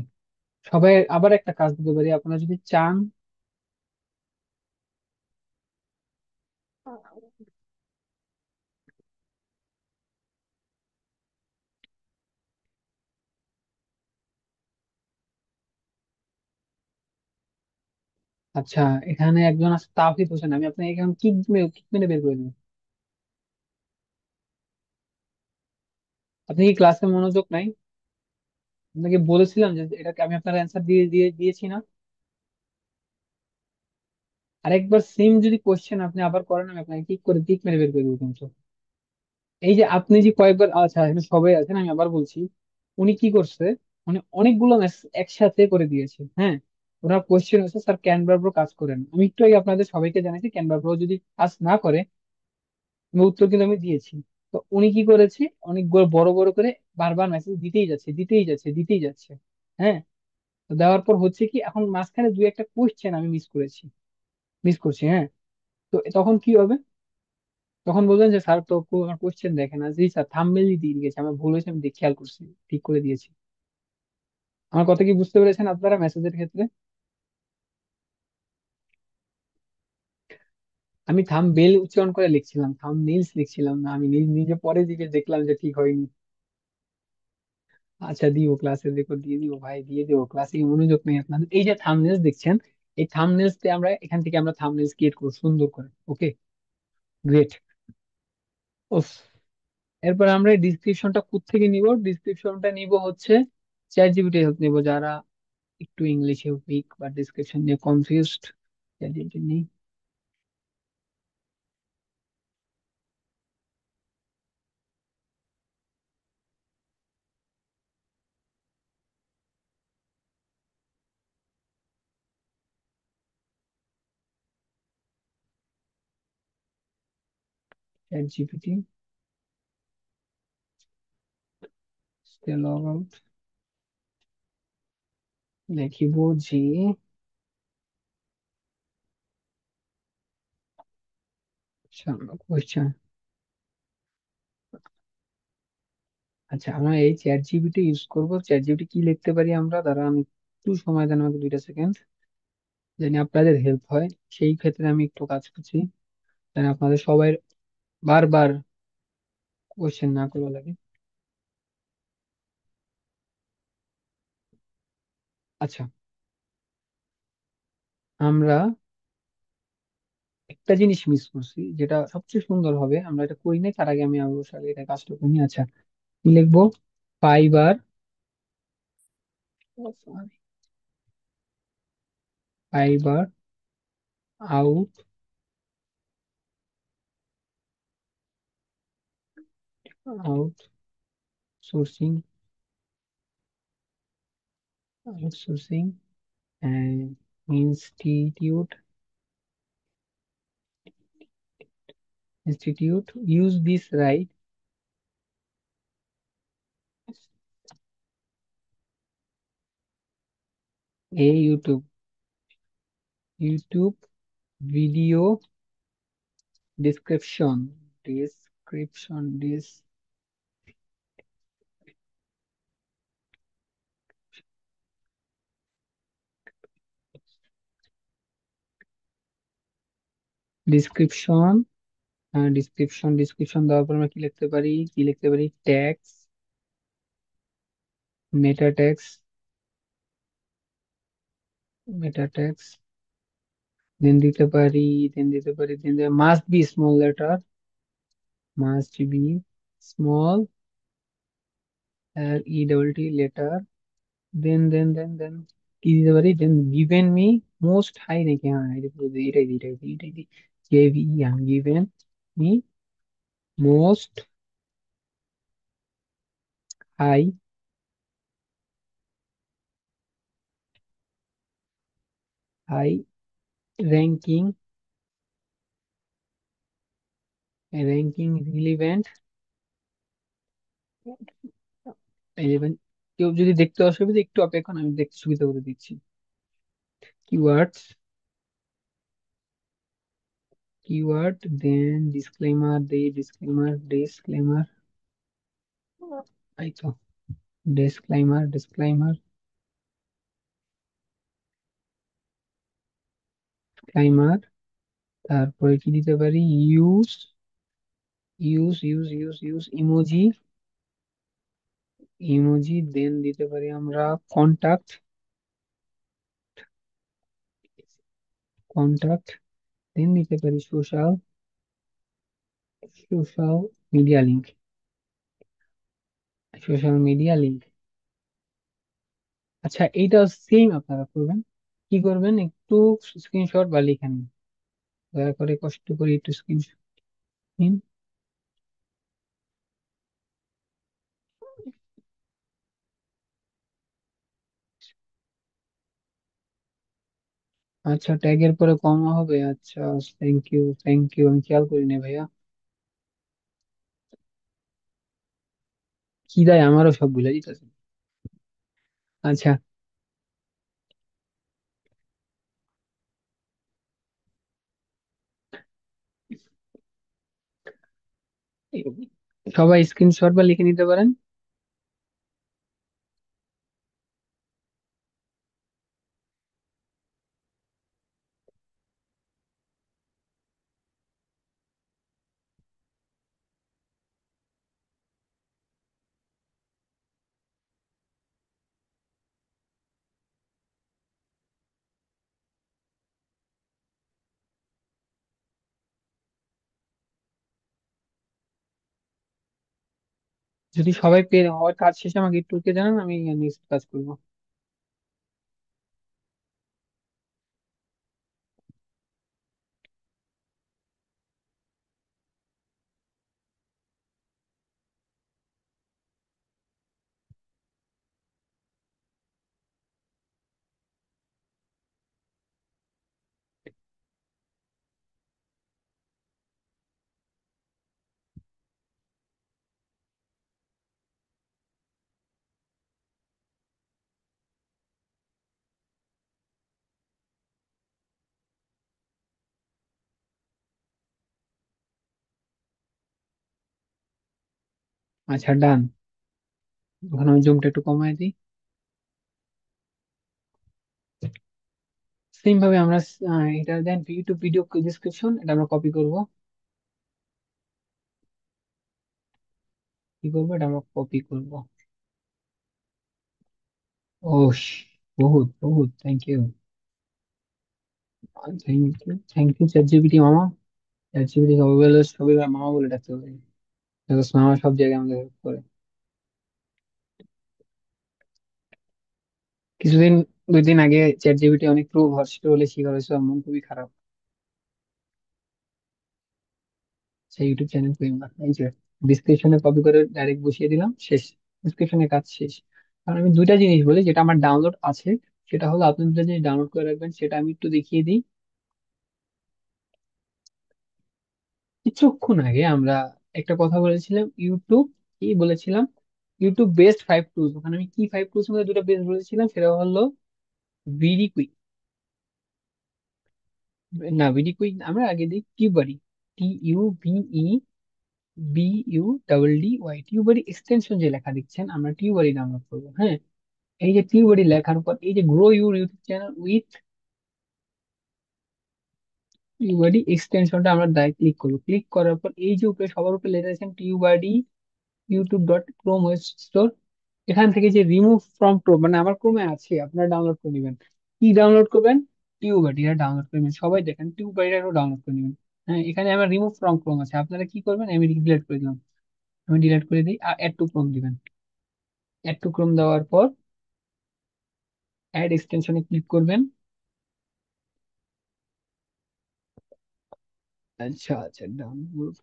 সবাই আবার একটা কাজ দিতে পারি আপনারা যদি চান। আচ্ছা, এখানে একজন আছে তাওহিদ হোসেন, আমি আপনাকে এখন কিক মেরে বের করে দিই। আপনি কি ক্লাসে মনোযোগ নাই? আপনাকে বলেছিলাম যে এটাকে আমি আপনার অ্যান্সার দিয়েছি না? আরেকবার সেম যদি কোশ্চেন আপনি আবার করেন, আমি আপনাকে কিক মেরে বের করে দিব কিন্তু। এই যে আপনি যে কয়েকবার, আচ্ছা এখানে সবাই আছেন, আমি আবার বলছি। উনি কি করছে, উনি অনেকগুলো ম্যাচ একসাথে করে দিয়েছে, হ্যাঁ। ওনার কোশ্চেন হচ্ছে, স্যার ক্যানভা প্রো কাজ করেন। আমি একটু আগে আপনাদের সবাইকে জানাইছি ক্যানভা প্রো যদি কাজ না করে, আমি উত্তর কিন্তু আমি দিয়েছি। তো উনি কি করেছে, অনেক বড় বড় করে বারবার মেসেজ দিতেই যাচ্ছে। হ্যাঁ। তো দেওয়ার পর হচ্ছে কি, এখন মাঝখানে দুই একটা কোশ্চেন আমি মিস করছি, হ্যাঁ। তো তখন কি হবে? তখন বলবেন যে স্যার তো আমার কোশ্চেন দেখে না। জি স্যার, থাম্বনেইলই দিয়ে গেছে, আমার ভুল হয়েছে, আমি খেয়াল করছি, ঠিক করে দিয়েছি। আমার কথা কি বুঝতে পেরেছেন আপনারা মেসেজের ক্ষেত্রে? আমি থাম্বনেইল উচ্চারণ করে লিখছিলাম, থাম্বনেইলস লিখছিলাম না। আমি নিজে পরে দিকে দেখলাম যে ঠিক হয়নি। আচ্ছা, দিব ক্লাসে, দেখো দিয়ে দিব ভাই, দিয়ে দিব ক্লাসে। মনোযোগ নেই আপনাদের। এই যে থাম্বনেইলস দেখছেন, এই থাম্বনেইলস তে আমরা এখান থেকে আমরা থাম্বনেইলস ক্রিয়েট করব সুন্দর করে। ওকে, গ্রেট। ওফ। এরপর আমরা ডিসক্রিপশনটা কোত্থেকে নিব? ডিসক্রিপশনটা নিব হচ্ছে চ্যাট জিপিটি হেল্প নিব। যারা একটু ইংলিশে উইক বা ডিসক্রিপশন নিয়ে কনফিউজড, চ্যাট জিপিটি নেই। চ্যাট জিপিটি, লগ আউট, লিখিব যে, কোয়েশ্চেন। আচ্ছা, আমরা এই চ্যাট জিপিটি ইউজ করব। চ্যাট জিপিটি কি লিখতে পারি আমরা? দ্বারা আমি একটু সময় দেন আমাকে, 2টা সেকেন্ড, জানি আপনাদের হেল্প হয়। সেই ক্ষেত্রে আমি একটু কাজ করছি, যেন আপনাদের সবাই বারবার কোয়েশ্চেন না করা লাগে। আচ্ছা, আমরা একটা জিনিস মিস করছি, যেটা সবচেয়ে সুন্দর হবে। আমরা এটা করি নাই, তার আগে আমি অবশ্যই এটা কাজটা করি। আচ্ছা, কি লিখবো? Fibre, fibre out, outsourcing, outsourcing institute institute use this right. A YouTube video description this description description দেওয়ার পর আমরা কি লিখতে পারি tags meta tags meta tags then দিতে পারি then must be small letter small letter then কি দিতে পারি then given me most high নাকি হ্যাঁ এটাই দিই given me most high high ranking relevant relevant কেউ যদি দেখতে অসুবিধা একটু অপেক্ষা করুন, আমি দেখতে সুবিধা করে দিচ্ছি কিওয়ার্ডস কিওয়ার্ড দেন ডিসক্লেমার এই তো ডিসক্লেমার তারপরে কি দিতে পারি ইউজ ইমোজি দেন দিতে পারি আমরা কন্টাক্ট কন্টাক্ট দেন দিতে পারি social media link social media link. আচ্ছা এইটা সেম আপনারা করবেন, কি করবেন একটু স্ক্রিনশট বা লিখে নিন, দয়া করে কষ্ট করে একটু স্ক্রিনশট নিন। আচ্ছা ট্যাগের পরে কমা হবে, আচ্ছা থ্যাংক ইউ আমি খেয়াল করিনি ভাইয়া। কি দেয় আমারও সব ভুলে যেতেছে। আচ্ছা সবাই স্ক্রিনশট বা লিখে নিতে পারেন। যদি সবাই পেয়ে হওয়ার কাজ শেষে আমাকে একটু কে জানান, আমি নেক্সট কাজ করবো। আচ্ছা ডান, এখন আমি জুমটা একটু কমাই দিই। সেম ভাবে আমরা এটা দেন ইউটিউব ভিডিও ডিসক্রিপশন এটা আমরা কপি করব, কি করবো এটা আমরা কপি করব। ও বহুত বহুত থ্যাংক ইউ চ্যাট জিপিটি মামা। চ্যাট জিপিটি সবাই বলে সবাই মামা বলে ডাকতে হবে, because মামা সব জায়গায় আমাদের হেল্প করে। কিছুদিন 2 দিন আগে চ্যাট জিপিটি অনেক প্রো ভার্সিটি বলে শিকার হয়েছে, আমার মন খুবই খারাপ। সেই ইউটিউব চ্যানেল করি না, এই যে ডিসক্রিপশনে কপি করে ডাইরেক্ট বসিয়ে দিলাম, শেষ, ডিসক্রিপশনে কাজ শেষ। কারণ আমি দুইটা জিনিস বলি যেটা আমার ডাউনলোড আছে, সেটা হলো আপনি দুটো জিনিস ডাউনলোড করে রাখবেন, সেটা আমি একটু দেখিয়ে দিই। কিছুক্ষণ আগে আমরা একটা কথা বলেছিলাম, ইউটিউব কি বলেছিলাম, ইউটিউব বেস্ট 5 টুলস। ওখানে আমি কি 5 টুলস মধ্যে দুটো বেস্ট বলেছিলাম, সেটা হলো ভিডি কুইক, না ভিডি কুইক আমরা আগে দিই টিউবারি, TUBE BUDDY, টিউবারি এক্সটেনশন যে লেখা দিচ্ছেন, আমরা টিউবারি ডাউনলোড করবো। হ্যাঁ, এই যে টিউবারি লেখার পর এই যে grow your YouTube channel with TubeBuddy এক্সটেনশনটা আমরা দায় ক্লিক করবো। ক্লিক করার পর এই যে উপরে সবার উপরে লেখা আছে টিউবারি youtube.chrome ওয়েব স্টোর, এখান থেকে যে রিমুভ ফ্রম ক্রোম, মানে আমার ক্রোমে আছে, আপনারা ডাউনলোড করে নেবেন। কি ডাউনলোড করবেন? টিউবারিটা ডাউনলোড করবেন। সবাই দেখেন টিউবারিটা ডাউনলোড করে নেবেন। হ্যাঁ, এখানে আমার রিমুভ ফ্রম ক্রোম আছে, আপনারা কি করবেন? আমি ডিলিট করে দিলাম, আমি ডিলিট করে দিই। আর অ্যাড টু ক্রোম দিবেন। অ্যাড টু ক্রোম দেওয়ার পর অ্যাড এক্সটেনশনে ক্লিক করবেন। আচ্ছা আচ্ছা, ডাউনলোড।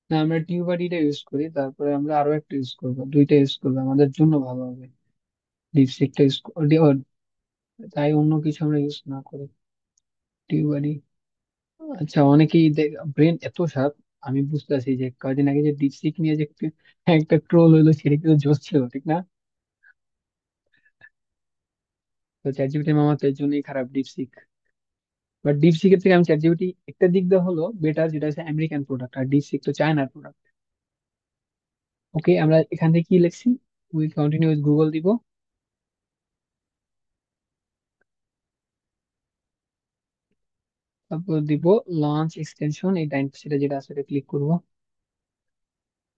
না, আমরা টিউবারিটা ইউজ করি, তারপরে আমরা আরো একটা ইউজ করবো, দুইটা ইউজ করবো, আমাদের জন্য ভালো হবে। ডিপসিকটা ইউজ, তাই অন্য কিছু আমরা ইউজ না করি, টিউবারি। আচ্ছা, অনেকেই ব্রেন এত শার্প, আমি বুঝতেছি যে কয়দিন আগে যে ডিপসিক নিয়ে যে একটা ট্রোল হইলো, সেটা কিন্তু জোশ ছিল, ঠিক না? তো চ্যাট জিপিটি মামা তো এর জন্যই খারাপ, ডিপসিক। বাট ডিপসিকের থেকে আমি চ্যাট জিপিটি একটা দিক দিয়ে হলো বেটার, যেটা হচ্ছে আমেরিকান প্রোডাক্ট, আর ডিপসিক তো চায়নার প্রোডাক্ট। ওকে, আমরা এখান থেকে কি লিখছি? উই কন্টিনিউ উইথ গুগল দিব, তারপর দিব লঞ্চ এক্সটেনশন, এই ডাইন সেটা যেটা আছে এটা ক্লিক করবো।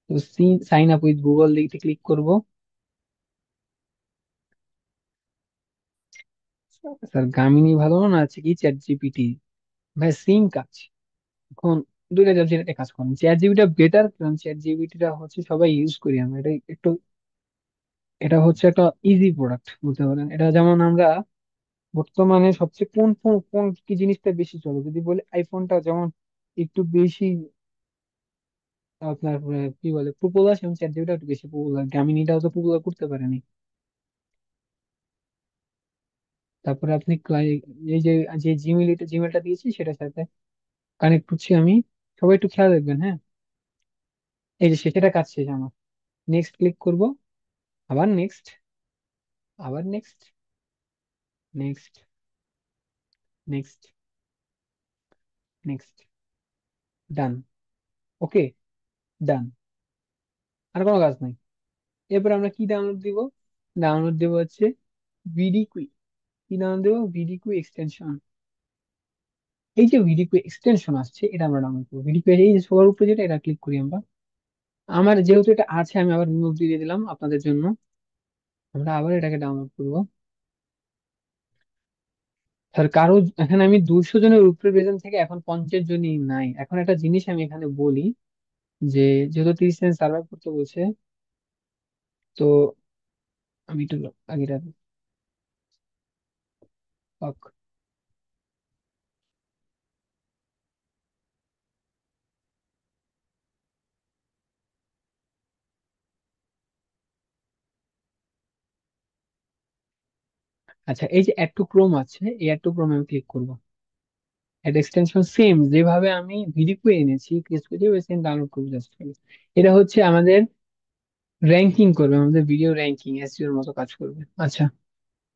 তো সাইন আপ উইথ গুগল দিকে ক্লিক করব। স্যার গামিনী ভালো না, আছে কি চ্যাট জিপিটি? ভাই সেম কাজ। এখন দুইটা ওয়েবসাইটে কাজ করেন, চ্যাট জিপিটা বেটার, কারণ চ্যাট জিপিটিটা হচ্ছে সবাই ইউজ করি আমরা, এটা একটু, এটা হচ্ছে একটা ইজি প্রোডাক্ট বলতে পারেন। এটা যেমন আমরা বর্তমানে সবচেয়ে কোন ফোন, কোন কি জিনিসটা বেশি চলে যদি বলে, আইফোনটা যেমন একটু বেশি আপনার কি বলে পপুলার, এবং চ্যাট জিপিটা একটু বেশি পপুলার, গামিনিটাও তো পপুলার করতে পারেনি। তারপরে আপনি এই যে যে জিমেলটা দিয়েছি সেটার সাথে কানেক্ট করছি আমি, সবাই একটু খেয়াল রাখবেন। হ্যাঁ, এই যে সেটা কাজ শেষ আমার। নেক্সট ক্লিক করব, আবার নেক্সট, আবার নেক্সট, নেক্সট, নেক্সট, নেক্সট, ডান। ওকে, ডান। আর কোনো কাজ নাই। এরপর আমরা কি ডাউনলোড দিব? ডাউনলোড দেবো হচ্ছে ভিডি কুই। কি ডাউনলোড দেবো? ভিডি কুই এক্সটেনশন। এই যে ভিডি কুই এক্সটেনশন আসছে, এটা আমরা ডাউনলোড করবো। ভিডি কুই এই যে সবার উপরে যেটা, এটা ক্লিক করি আমরা। আমার যেহেতু এটা আছে, আমি আবার রিমুভ দিয়ে দিলাম আপনাদের জন্য। আমরা আবার এটাকে ডাউনলোড করবো। স্যার কারো, এখানে আমি 200 জনের উপরে প্রেজেন্ট থেকে এখন 50 জনই নাই। এখন একটা জিনিস আমি এখানে বলি, যে যেহেতু 30 সেকেন্ড সার্ভাইভ করতে বলছে, তো আমি একটু আগে রাখ। আচ্ছা, এই যে অ্যাড টু ক্রোম আছে, এই অ্যাড টু ক্রোম আমি ক্লিক করবো। অ্যাড এক্সটেনশন সেম যেভাবে আমি ভিডিও এনেছি, ক্লিক করে ওই সেম ডাউনলোড করবো জাস্ট। এটা হচ্ছে আমাদের র্যাঙ্কিং করবে, আমাদের ভিডিও র্যাঙ্কিং এসইও এর মতো কাজ করবে। আচ্ছা,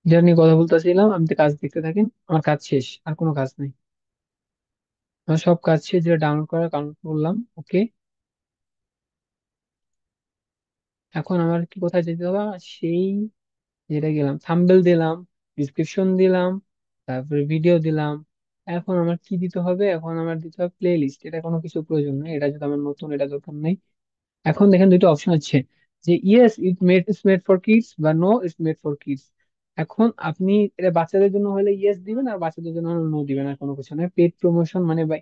যেটা নিয়ে কথা বলতেছিলাম, আমি তো কাজ দেখতে থাকেন। আমার কাজ শেষ, আর কোনো কাজ নেই। আমার সব কাজ শেষ, যেটা ডাউনলোড করা ডাউনলোড করলাম। ওকে, এখন আমার কি কোথায় যেতে হবে? আমার সেই যেটা গেলাম, থাম্বনেল দিলাম, ডিসক্রিপশন দিলাম, তারপরে ভিডিও দিলাম। এখন আমার কি দিতে হবে? এখন আমার দিতে হবে প্লে লিস্ট। এটা কোনো কিছু প্রয়োজন নেই, এটা যদি আমার নতুন, এটা দরকার নেই। এখন দেখেন দুটো অপশন আছে, যে yes it's made for kids, বা no it's made for kids. এখন আপনি এটা বাচ্চাদের জন্য হলে ইয়েস দিবেন, আর বাচ্চাদের জন্য হলে নো দিবেন। আর কোনো কিছু না, পেড প্রমোশন মানে বাই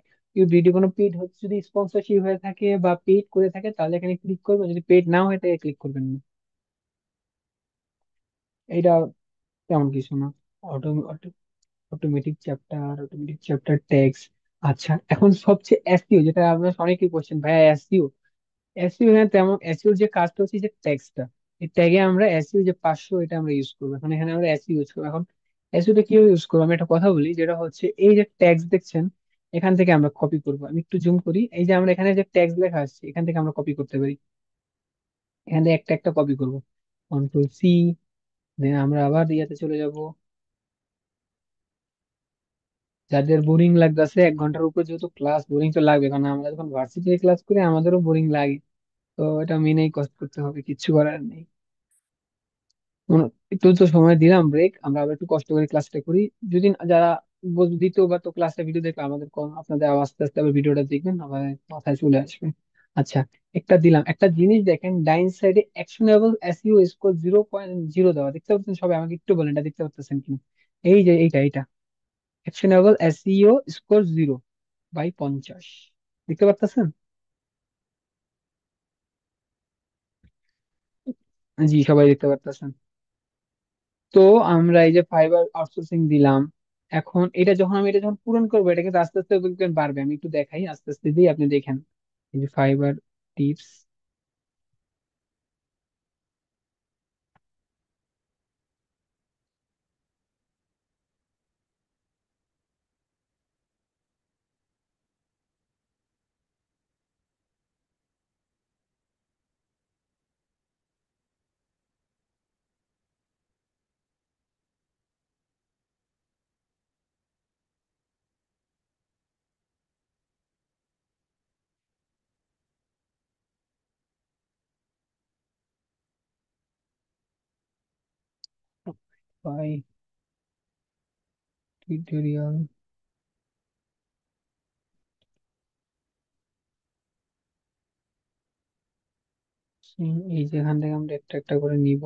ভিডিও, কোনো পেড হচ্ছে যদি স্পন্সরশিপ হয়ে থাকে বা পেড করে থাকে, তাহলে এখানে ক্লিক করবেন, যদি পেড না হয়ে থাকে ক্লিক করবেন না। এইটা তেমন কিছু না। Auto automatic chapter, automatic chapter tags, আচ্ছা, এখন সবচেয়ে এসইও, যেটা আমরা অনেকেই কোশ্চেন, ভাইয়া এসইও, এসইও হ্যাঁ তেমন, এসইও যে কাজটা হচ্ছে যে ট্যাগটা, এই ট্যাগে আমরা এসইও যে 500 এটা আমরা ইউজ করবো, এখন এখানে আমরা এসইও ইউজ করবো। এখন এসইওটা কিভাবে ইউজ করবো, আমি একটা কথা বলি, যেটা হচ্ছে এই যে ট্যাগস দেখছেন, এখান থেকে আমরা কপি করবো। আমি একটু জুম করি, এই যে আমরা এখানে যে ট্যাগস লেখা আছে এখান থেকে আমরা কপি করতে পারি, এখান থেকে একটা একটা কপি করবো, কন্ট্রোল সি, দেন আমরা আবার ইয়াতে চলে যাব। যাদের বোরিং লাগতেছে 1 ঘন্টার উপর, যেহেতু ক্লাস বোরিং তো লাগবে, কারণ আমরা যখন ভার্সিটি ক্লাস করি আমাদেরও বোরিং লাগে, তো এটা মেনেই কষ্ট করতে হবে, কিচ্ছু করার নেই। একটু তো সময় দিলাম ব্রেক, আমরা আবার একটু কষ্ট করে ক্লাসটা করি। যদি যারা দ্বিতীয়বার তো ক্লাসটা ভিডিও দেখলে আমাদের আপনাদের আস্তে আস্তে আবার ভিডিওটা দেখবেন, আবার মাথায় চলে আসবে। আচ্ছা, একটা দিলাম, একটা জিনিস দেখেন, ডাইন সাইডে অ্যাকশনেবল এসইও স্কোর 0.0 দেওয়া, দেখতে পাচ্ছেন সবাই? আমাকে একটু বলেন এটা দেখতে পাচ্ছেন কিনা। এই যে এইটা অ্যাকশনেবল এসইও স্কোর 0/50, দেখতে পাচ্ছেন? জি, সবাই দেখতে পাচ্ছেন। তো আমরা এই যে ফাইবার আউটসোর্সিং দিলাম, এখন এটা যখন পূরণ করবো, এটা কিন্তু আস্তে আস্তে দেখবেন বাড়বে। আমি একটু দেখাই, আস্তে আস্তে দিই, আপনি দেখেন। এই যে ফাইবার টিপস, বাই টিউটোরিয়াল, এই যেখান থেকে আমরা একটা একটা করে নিব।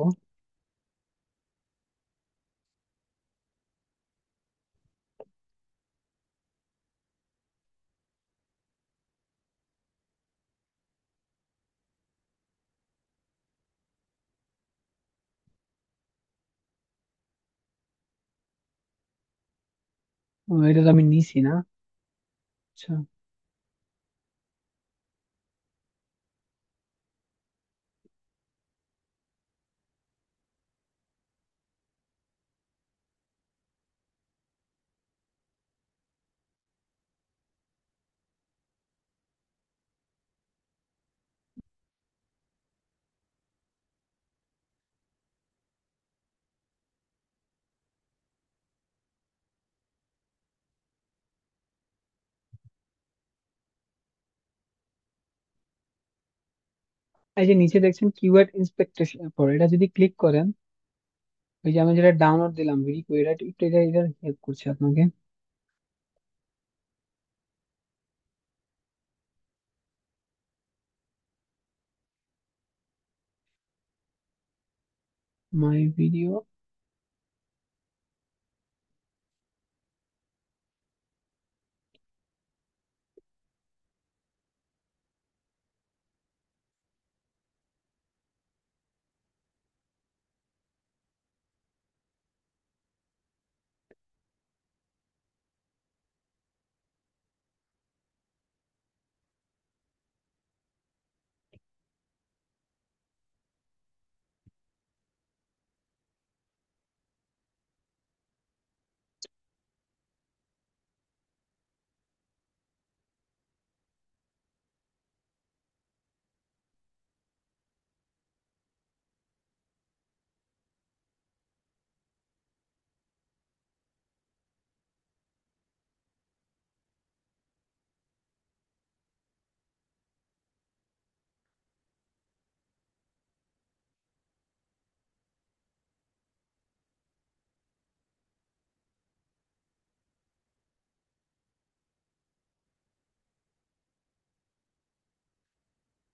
এটা তো আমি নিছি না। আচ্ছা, এই যে নিচে দেখছেন কিওয়ার্ড ইন্সপেক্টেশন পর, এটা যদি ক্লিক করেন, ওই যে আমি যেটা ডাউনলোড দিলাম ভিডিও, এটা একটু এটা হেল্প করছে আপনাকে। মাই ভিডিও,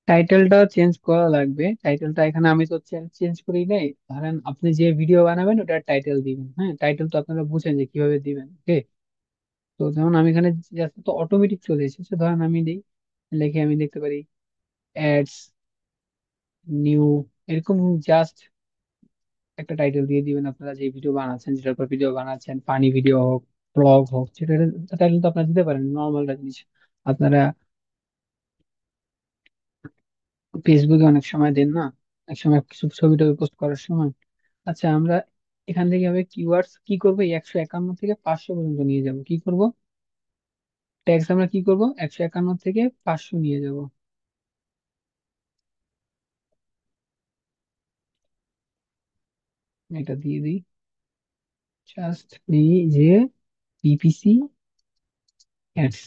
টাইটেলটা চেঞ্জ করা লাগবে। টাইটেলটা এখানে আমি তো চেঞ্জ করি নাই, ধরেন আপনি যে ভিডিও বানাবেন ওটার টাইটেল দিবেন, হ্যাঁ টাইটেল তো আপনারা বুঝেন যে কিভাবে দিবেন, ওকে? তো যেমন আমি এখানে জাস্ট তো অটোমেটিক চলে এসেছে, ধরেন আমি দিই, লিখে আমি দেখতে পারি অ্যাডস নিউ, এরকম জাস্ট একটা টাইটেল দিয়ে দিবেন। আপনারা যে ভিডিও বানাচ্ছেন, যেটার উপর ভিডিও বানাচ্ছেন, ফানি ভিডিও হোক, ব্লগ হোক, সেটা টাইটেল তো আপনারা দিতে পারেন নর্মাল জিনিস। আপনারা ফেসবুকে অনেক সময় দেন না, এক সময় কিছু ছবি টবি পোস্ট করার সময়। আচ্ছা, আমরা এখান থেকে হবে কিওয়ার্ডস কি করবো, 151 থেকে 500 পর্যন্ত নিয়ে যাব। কি করব, ট্যাক্স আমরা কি করব, 151 থেকে 500 নিয়ে যাব। এটা দিয়ে দিই, জাস্ট দিই যে পিপিসি অ্যাডস।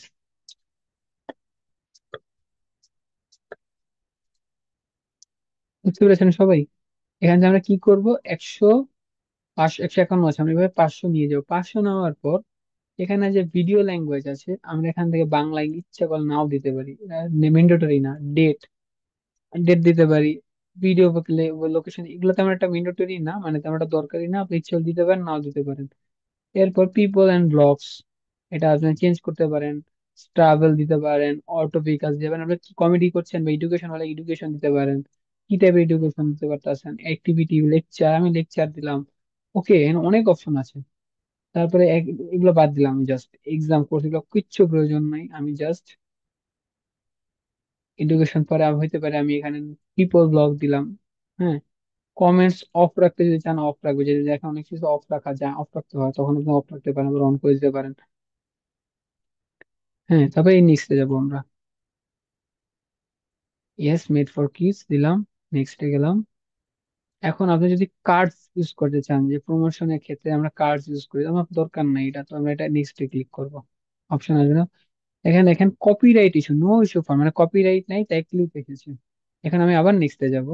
বুঝতে পেরেছেন সবাই? এখান থেকে আমরা কি করব, 151 আছে, আমরা এভাবে 500 নিয়ে যাবো। 500 নেওয়ার পর এখানে যে ভিডিও ল্যাঙ্গুয়েজ আছে, আমরা এখান থেকে বাংলা ইচ্ছা করলে নাও দিতে পারি, ম্যান্ডেটরি না। ডেট, ডেট দিতে পারি। ভিডিও লোকেশন, এগুলো তেমন একটা ম্যান্ডেটরি না, মানে তেমন একটা দরকারি না, আপনি ইচ্ছে হলে দিতে পারেন, নাও দিতে পারেন। এরপর পিপল অ্যান্ড ব্লগস, এটা আপনি চেঞ্জ করতে পারেন। ট্রাভেল দিতে পারেন, অটো ভেহিকলস দিতে পারেন, আপনি কি কমেডি করছেন বা এডুকেশন হলে এডুকেশন দিতে পারেন, কি টাইপের এডুকেশন দিতে পারতেছেন, অ্যাক্টিভিটি, লেকচার, আমি লেকচার দিলাম। ওকে, অনেক অপশন আছে। তারপরে এগুলো বাদ দিলাম, আমি জাস্ট এক্সাম কোর্স, এগুলো কিচ্ছু প্রয়োজন নাই, আমি জাস্ট এডুকেশন পরে হইতে পারে আমি এখানে পিপল ব্লগ দিলাম। হ্যাঁ, কমেন্টস অফ রাখতে যদি চান অফ রাখবে, যদি দেখেন অনেক কিছু অফ রাখা যায়, অফ রাখতে হয়, তখন আপনি অফ রাখতে পারেন, আবার অন করে দিতে পারেন। হ্যাঁ, তারপরে এই নেক্সটে যাবো আমরা। ইয়েস, মেড ফর কিডস দিলাম, নেক্সটে গেলাম। এখন আপনি যদি কার্ডস ইউজ করতে চান, যে প্রমোশনের ক্ষেত্রে আমরা কার্ডস ইউজ করি, আমার দরকার নাই এটা, তো আমরা এটা নেক্সটে ক্লিক করব। অপশন আসবে না, এখানে দেখেন copyright issue, no issue for, মানে কপিরাইট নাই তাই ক্লিক রেখেছে। এখন আমি আবার নেক্সটে যাব।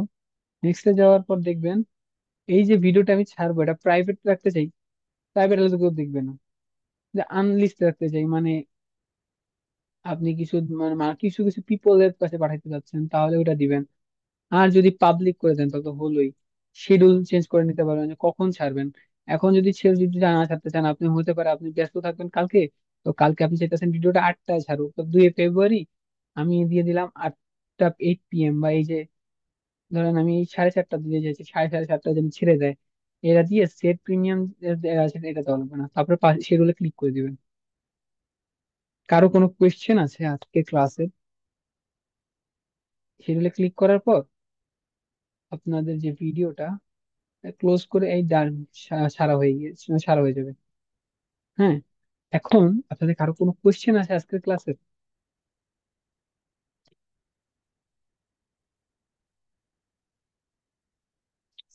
নেক্সটে যাওয়ার পর দেখবেন এই যে ভিডিওটা আমি ছাড়বো, এটা প্রাইভেট রাখতে চাই, প্রাইভেট হলে তো কেউ দেখবে না। যে আনলিস্ট রাখতে চাই, মানে আপনি কিছু কিছু কিছু পিপলের কাছে পাঠাইতে যাচ্ছেন, তাহলে ওটা দিবেন। আর যদি পাবলিক করে দেন তাহলে তো হলোই। শিডিউল চেঞ্জ করে নিতে পারবেন যে কখন ছাড়বেন। এখন যদি সে যদি জানা ছাড়তে চান, আপনি হতে পারে আপনি ব্যস্ত থাকবেন কালকে, তো কালকে আপনি চাইতেছেন ভিডিওটা 8টায় ছাড়ুক, তো 2 ফেব্রুয়ারি আমি দিয়ে দিলাম 8টা 8 PM, বা এই যে ধরেন আমি 4:30 দিয়ে যাচ্ছি, 7:30 যেন ছেড়ে দেয়। এটা দিয়ে সেট প্রিমিয়াম এটা দেওয়া লাগবে না, তারপরে শিডিউলে ক্লিক করে দিবেন। কারো কোনো কোয়েশ্চেন আছে আজকে ক্লাসে? শিডিউলে ক্লিক করার পর আপনাদের যে ভিডিওটা ক্লোজ করে এই ডান, সারা হয়ে গিয়েছে, সারা হয়ে যাবে। হ্যাঁ, এখন আপনাদের কারো কোনো কোয়েশ্চেন আছে আজকের ক্লাসে?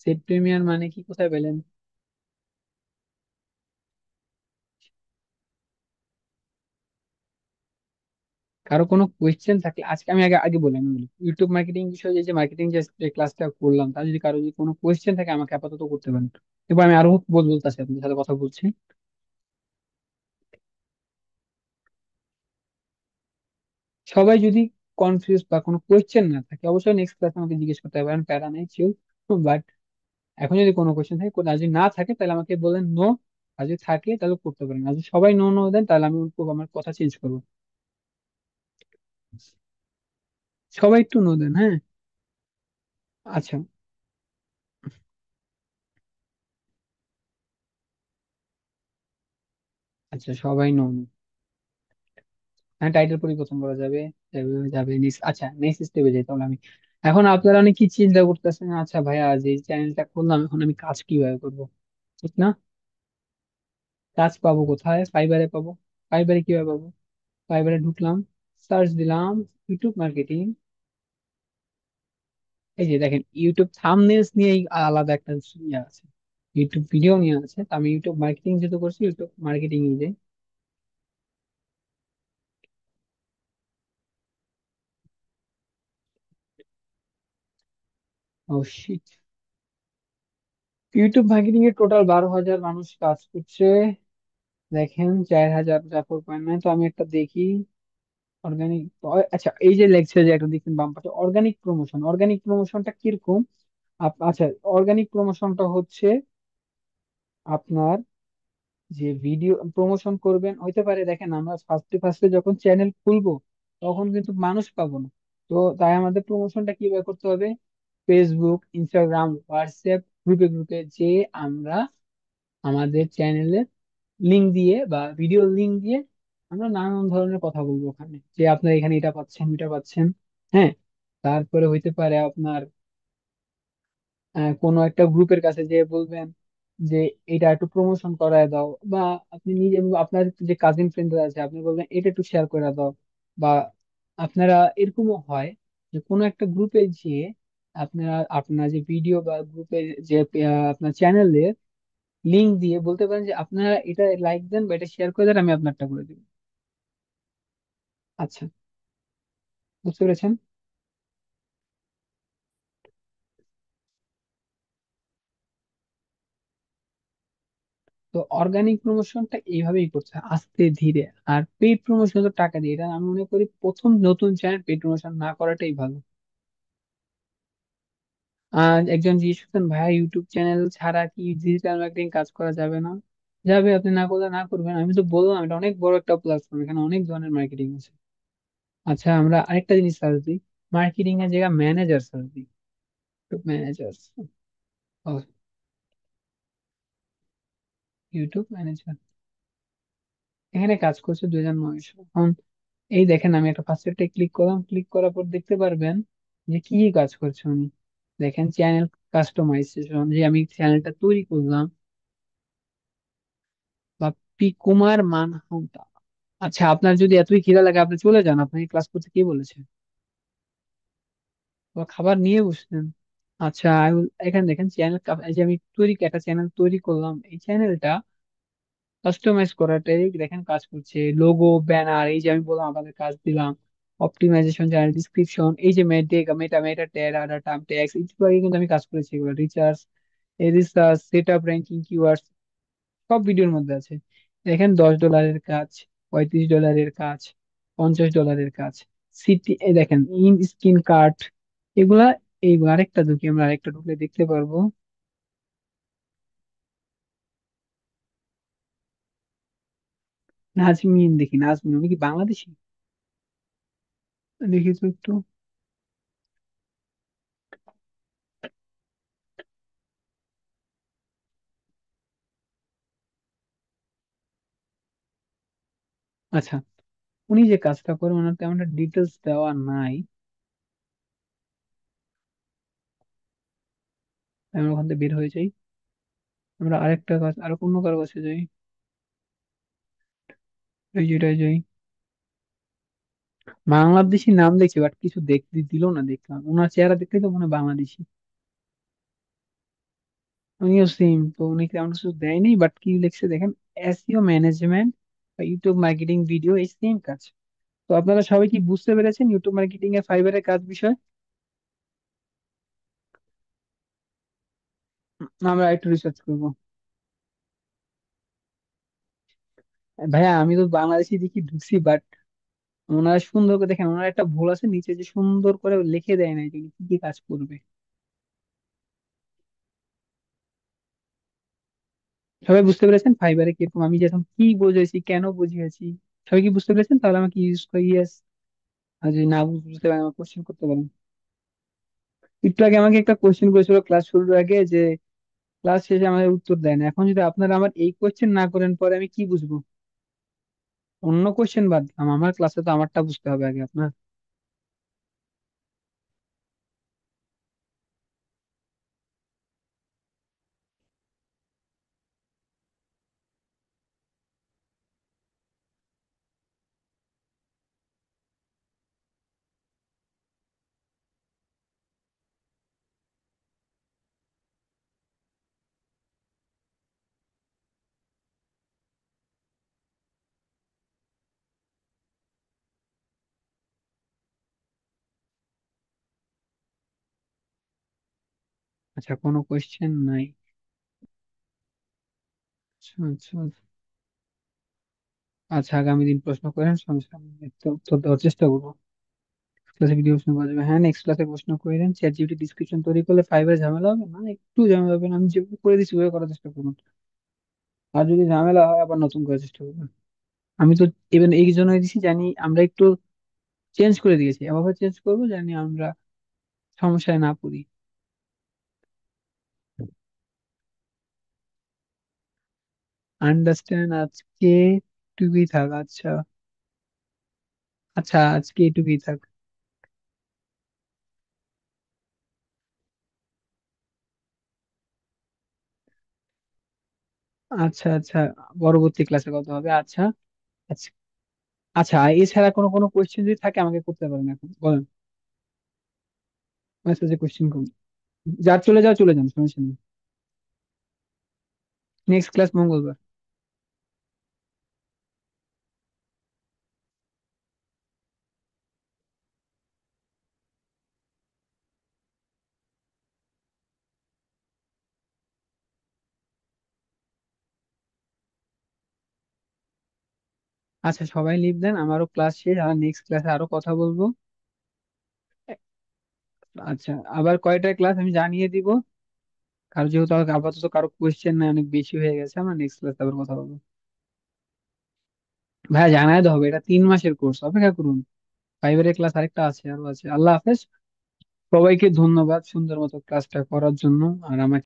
সেট প্রিমিয়ার মানে কি, কোথায় পেলেন? কারো কোনো কোয়েশ্চেন থাকলে আজকে, আমি আগে আগে বলি, আমি বলি ইউটিউব মার্কেটিং বিষয়ে যে মার্কেটিং যে ক্লাসটা করলাম, তার যদি কারো যদি কোনো কোয়েশ্চেন থাকে আমাকে আপাতত করতে পারেন। এবার আমি আরো বলতেছি, আপনাদের সাথে কথা বলছি। সবাই যদি কনফিউজ বা কোনো কোয়েশ্চেন না থাকে, অবশ্যই নেক্সট ক্লাসে আমাকে জিজ্ঞেস করতে পারেন, প্যারা নেই, চিল। বাট এখন যদি কোনো কোয়েশ্চেন থাকে, আর যদি না থাকে তাহলে আমাকে বলেন নো, আর যদি থাকে তাহলে করতে পারেন, আর যদি সবাই নো নো দেন তাহলে আমি আমার কথা চেঞ্জ করবো। সবাই একটু নো দেন, হ্যাঁ। আচ্ছা, আচ্ছা, সবাই নো নো। হ্যাঁ, টাইটেল পরিবর্তন করা যাবে, যাবে যাবে next, আচ্ছা নেক্সট স্টেপে যাই তাহলে আমি। এখন আপনারা অনেক কি চিন্তা করতেছেন, আচ্ছা ভাইয়া যে চ্যানেলটা করলাম, এখন আমি কাজ কিভাবে করবো, ঠিক না? কাজ পাবো কোথায়, ফাইবারে পাবো। ফাইবারে কিভাবে পাবো? ফাইবারে ঢুকলাম, সার্চ দিলাম ইউটিউব মার্কেটিং। এই যে দেখেন ইউটিউব থাম্বনেলস নিয়ে আলাদা একটা ইয়ে আছে, ইউটিউব ভিডিও নিয়ে আছে, তো আমি ইউটিউব মার্কেটিং যেহেতু করছি, ইউটিউব মার্কেটিং এ যাই। ও শিট, ইউটিউব মার্কেটিং এ টোটাল 12,000 মানুষ কাজ করছে। দেখেন 4,000, 4.9, তো আমি একটা দেখি অর্গানিক। আচ্ছা, এই যে লেকচার যে একটা দেখছেন বাম পাশে, অর্গানিক প্রমোশন, অর্গানিক প্রমোশনটা কিরকম? আচ্ছা, অর্গানিক প্রমোশনটা হচ্ছে আপনার যে ভিডিও প্রমোশন করবেন, হইতে পারে দেখেন আমরা ফার্স্টে ফার্স্টে যখন চ্যানেল খুলবো তখন কিন্তু মানুষ পাবো না। তো তাই আমাদের প্রমোশনটা কিভাবে করতে হবে, ফেসবুক, ইনস্টাগ্রাম, হোয়াটসঅ্যাপ গ্রুপে গ্রুপে যে আমরা আমাদের চ্যানেলে লিঙ্ক দিয়ে বা ভিডিও লিঙ্ক দিয়ে আমরা নানান ধরনের কথা বলবো ওখানে, যে আপনার এখানে এটা পাচ্ছেন এটা পাচ্ছেন। হ্যাঁ, তারপরে হইতে পারে আপনার কোনো একটা গ্রুপের কাছে যে বলবেন যে এটা একটু প্রমোশন করায় দাও, বা আপনি নিজে আপনার যে কাজিন ফ্রেন্ডরা আছে আপনি বলবেন এটা একটু শেয়ার করে দাও। বা আপনারা এরকমও হয় যে কোনো একটা গ্রুপে গিয়ে আপনারা আপনার যে ভিডিও বা গ্রুপের যে আপনার চ্যানেলে লিংক দিয়ে বলতে পারেন যে আপনারা এটা লাইক দেন বা এটা শেয়ার করে দেন, আমি আপনারটা করে দিব। আচ্ছা, বুঝতে পেরেছেন? তো অর্গানিক প্রমোশনটা এইভাবেই করছে আস্তে ধীরে। আর পেইড প্রমোশন তো টাকা দিয়ে, এটা আমি মনে করি প্রথম নতুন চ্যানেল পেইড প্রমোশন না করাটাই ভালো। আর একজন জিজ্ঞেস করতেন, ভাইয়া ইউটিউব চ্যানেল ছাড়া কি ডিজিটাল মার্কেটিং কাজ করা যাবে না? যাবে, আপনি না করলে না করবেন, আমি তো বললাম এটা অনেক বড় একটা প্ল্যাটফর্ম, এখানে অনেক ধরনের মার্কেটিং আছে। আচ্ছা, আমরা আরেকটা জিনিস সার্চ দিই, মার্কেটিং এর জায়গা ম্যানেজার সার্চ দিই। ম্যানেজার, ইউটিউব ম্যানেজার, এখানে কাজ করছে 2009 এখন। এই দেখেন, আমি একটা ফার্স্ট ক্লিক করলাম, ক্লিক করার পর দেখতে পারবেন যে কি কি কাজ করছে উনি। দেখেন, চ্যানেল কাস্টমাইজেশন, যে আমি চ্যানেলটা তৈরি করলাম, বাপ্পি কুমার মানহান্তা। আচ্ছা, আপনার যদি এতই খিদা লাগে আপনি চলে যান, আপনাকে ক্লাস করতে কে বলেছে? বা খাবার নিয়ে বসছেন। আচ্ছা, এখানে দেখেন চ্যানেল, এই যে আমি একটা চ্যানেল তৈরি করলাম, এই চ্যানেলটা কাস্টমাইজ করাটাই দেখেন কাজ করছে। লোগো, ব্যানার, এই যে আমি বললাম আপনাদের কাজ দিলাম, অপটিমাইজেশন, চ্যানেল ডিসক্রিপশন, এই যে মেটা মেটা মেটা ট্যাগ ডাটা ট্যাক্স, একটু আগে কিন্তু আমি কাজ করেছি এগুলো, রিচার্জ, এই research, set up, ranking, keywords, সব ভিডিওর মধ্যে আছে। দেখেন, $10 কাজ, $35 কাজ, $50 কাজ, সিটি, এই দেখেন ইন স্ক্রিন কার্ড, এগুলা। এইগুলো আরেকটা ঢুকি, আমরা আরেকটা ঢুকলে দেখতে পারবো। নাজমিন, দেখি নাজমিন উনি কি বাংলাদেশি? দেখি তো একটু। আচ্ছা, উনি যে কাজটা করে ওনার তেমন ডিটেলস দেওয়া নাই। আমরা ওখান থেকে বের হয়ে যাই, আমরা আরেকটা কাজ, আরো অন্য কারো কাছে যাই, এই যেটাই যাই। বাংলাদেশি নাম দেখছি, বাট কিছু দেখতে দিল না, দেখলাম ওনার চেহারা দেখতে তো মনে হয় বাংলাদেশি। উনিও সেম, তো উনি তেমন কিছু দেয়নি, বাট কি লিখছে দেখেন, এসইও ম্যানেজমেন্ট বা ইউটিউব মার্কেটিং ভিডিও, এই সেম কাজ। তো আপনারা সবাই কি বুঝতে পেরেছেন ইউটিউব মার্কেটিং এ ফাইবারের কাজ বিষয়? আমরা একটু রিসার্চ করবো। ভাইয়া আমি তো বাংলাদেশি দেখি ঢুকছি, বাট ওনারা সুন্দর করে দেখেন, ওনার একটা ভুল আছে নিচে, যে সুন্দর করে লিখে দেয় না যে উনি কি কি কাজ করবে। সবাই বুঝতে পেরেছেন ফাইবারে কিরকম আমি যখন কি বুঝেছি, কেন বুঝিয়েছি? সবাই কি বুঝতে পেরেছেন? তাহলে আমাকে ইউজ করি ইয়েস, আর যদি না বুঝতে পারেন আমাকে কোশ্চেন করতে পারেন। একটু আগে আমাকে একটা কোশ্চেন করেছিল ক্লাস শুরুর আগে, যে ক্লাস শেষে আমাদের উত্তর দেয় না। এখন যদি আপনারা আমার এই কোশ্চেন না করেন পরে আমি কি বুঝবো? অন্য কোশ্চেন বাদ দিলাম, আমার ক্লাসে তো আমারটা বুঝতে হবে আগে আপনার। আচ্ছা, কোনো কোশ্চেন নাই। আচ্ছা আচ্ছা আচ্ছা, আগামী দিন প্রশ্ন করেন, সমস্যা নেই, একটু উত্তর দেওয়ার চেষ্টা করবো। ক্লাসে ভিডিও প্রশ্ন করা যাবে, হ্যাঁ নেক্সট ক্লাসে প্রশ্ন করে দেন। চ্যাট জিপিটি ডিসক্রিপশন তৈরি করলে ফাইবারে ঝামেলা হবে না? একটু ঝামেলা হবে না, আমি যেভাবে করে দিচ্ছি ওইভাবে করার চেষ্টা করুন। আর যদি ঝামেলা হয় আবার নতুন করার চেষ্টা করবেন। আমি তো ইভেন এই জন্যই দিছি, জানি আমরা একটু চেঞ্জ করে দিয়েছি, এভাবে চেঞ্জ করবো জানি আমরা সমস্যায় না পড়ি। আন্ডারস্ট্যান্ড আজকে টুকুই থাক, আচ্ছা। আচ্ছা, আজকে এটুকুই থাক। আচ্ছা আচ্ছা, পরবর্তী ক্লাসে কথা হবে, আচ্ছা। আচ্ছা আচ্ছা, এছাড়া কোনো কোনো কোয়েশ্চেন যদি থাকে আমাকে করতে পারেন, এখন বলেন। মেসেজে কোয়েশ্চেন করুন। যার চলে যাও, চলে যান, সমস্যা নেই। নেক্সট ক্লাস মঙ্গলবার। আচ্ছা, সবাই লিভ দেন, আমারও ক্লাস শেষ, আর নেক্সট ক্লাসে আরো কথা বলবো। আচ্ছা, আবার কয়টায় ক্লাস আমি জানিয়ে দিব। কারো যেহেতু আপাতত কারো কোয়েশ্চেন নাই, অনেক বেশি হয়ে গেছে, আমরা নেক্সট ক্লাসে আবার কথা বলবো। ভাইয়া জানাই তো হবে, এটা 3 মাসের কোর্স, অপেক্ষা করুন। ফাইবারের ক্লাস আরেকটা আছে, আরো আছে। আল্লাহ হাফেজ। সবাইকে ধন্যবাদ সুন্দর মতো ক্লাসটা করার জন্য। আর আমাকে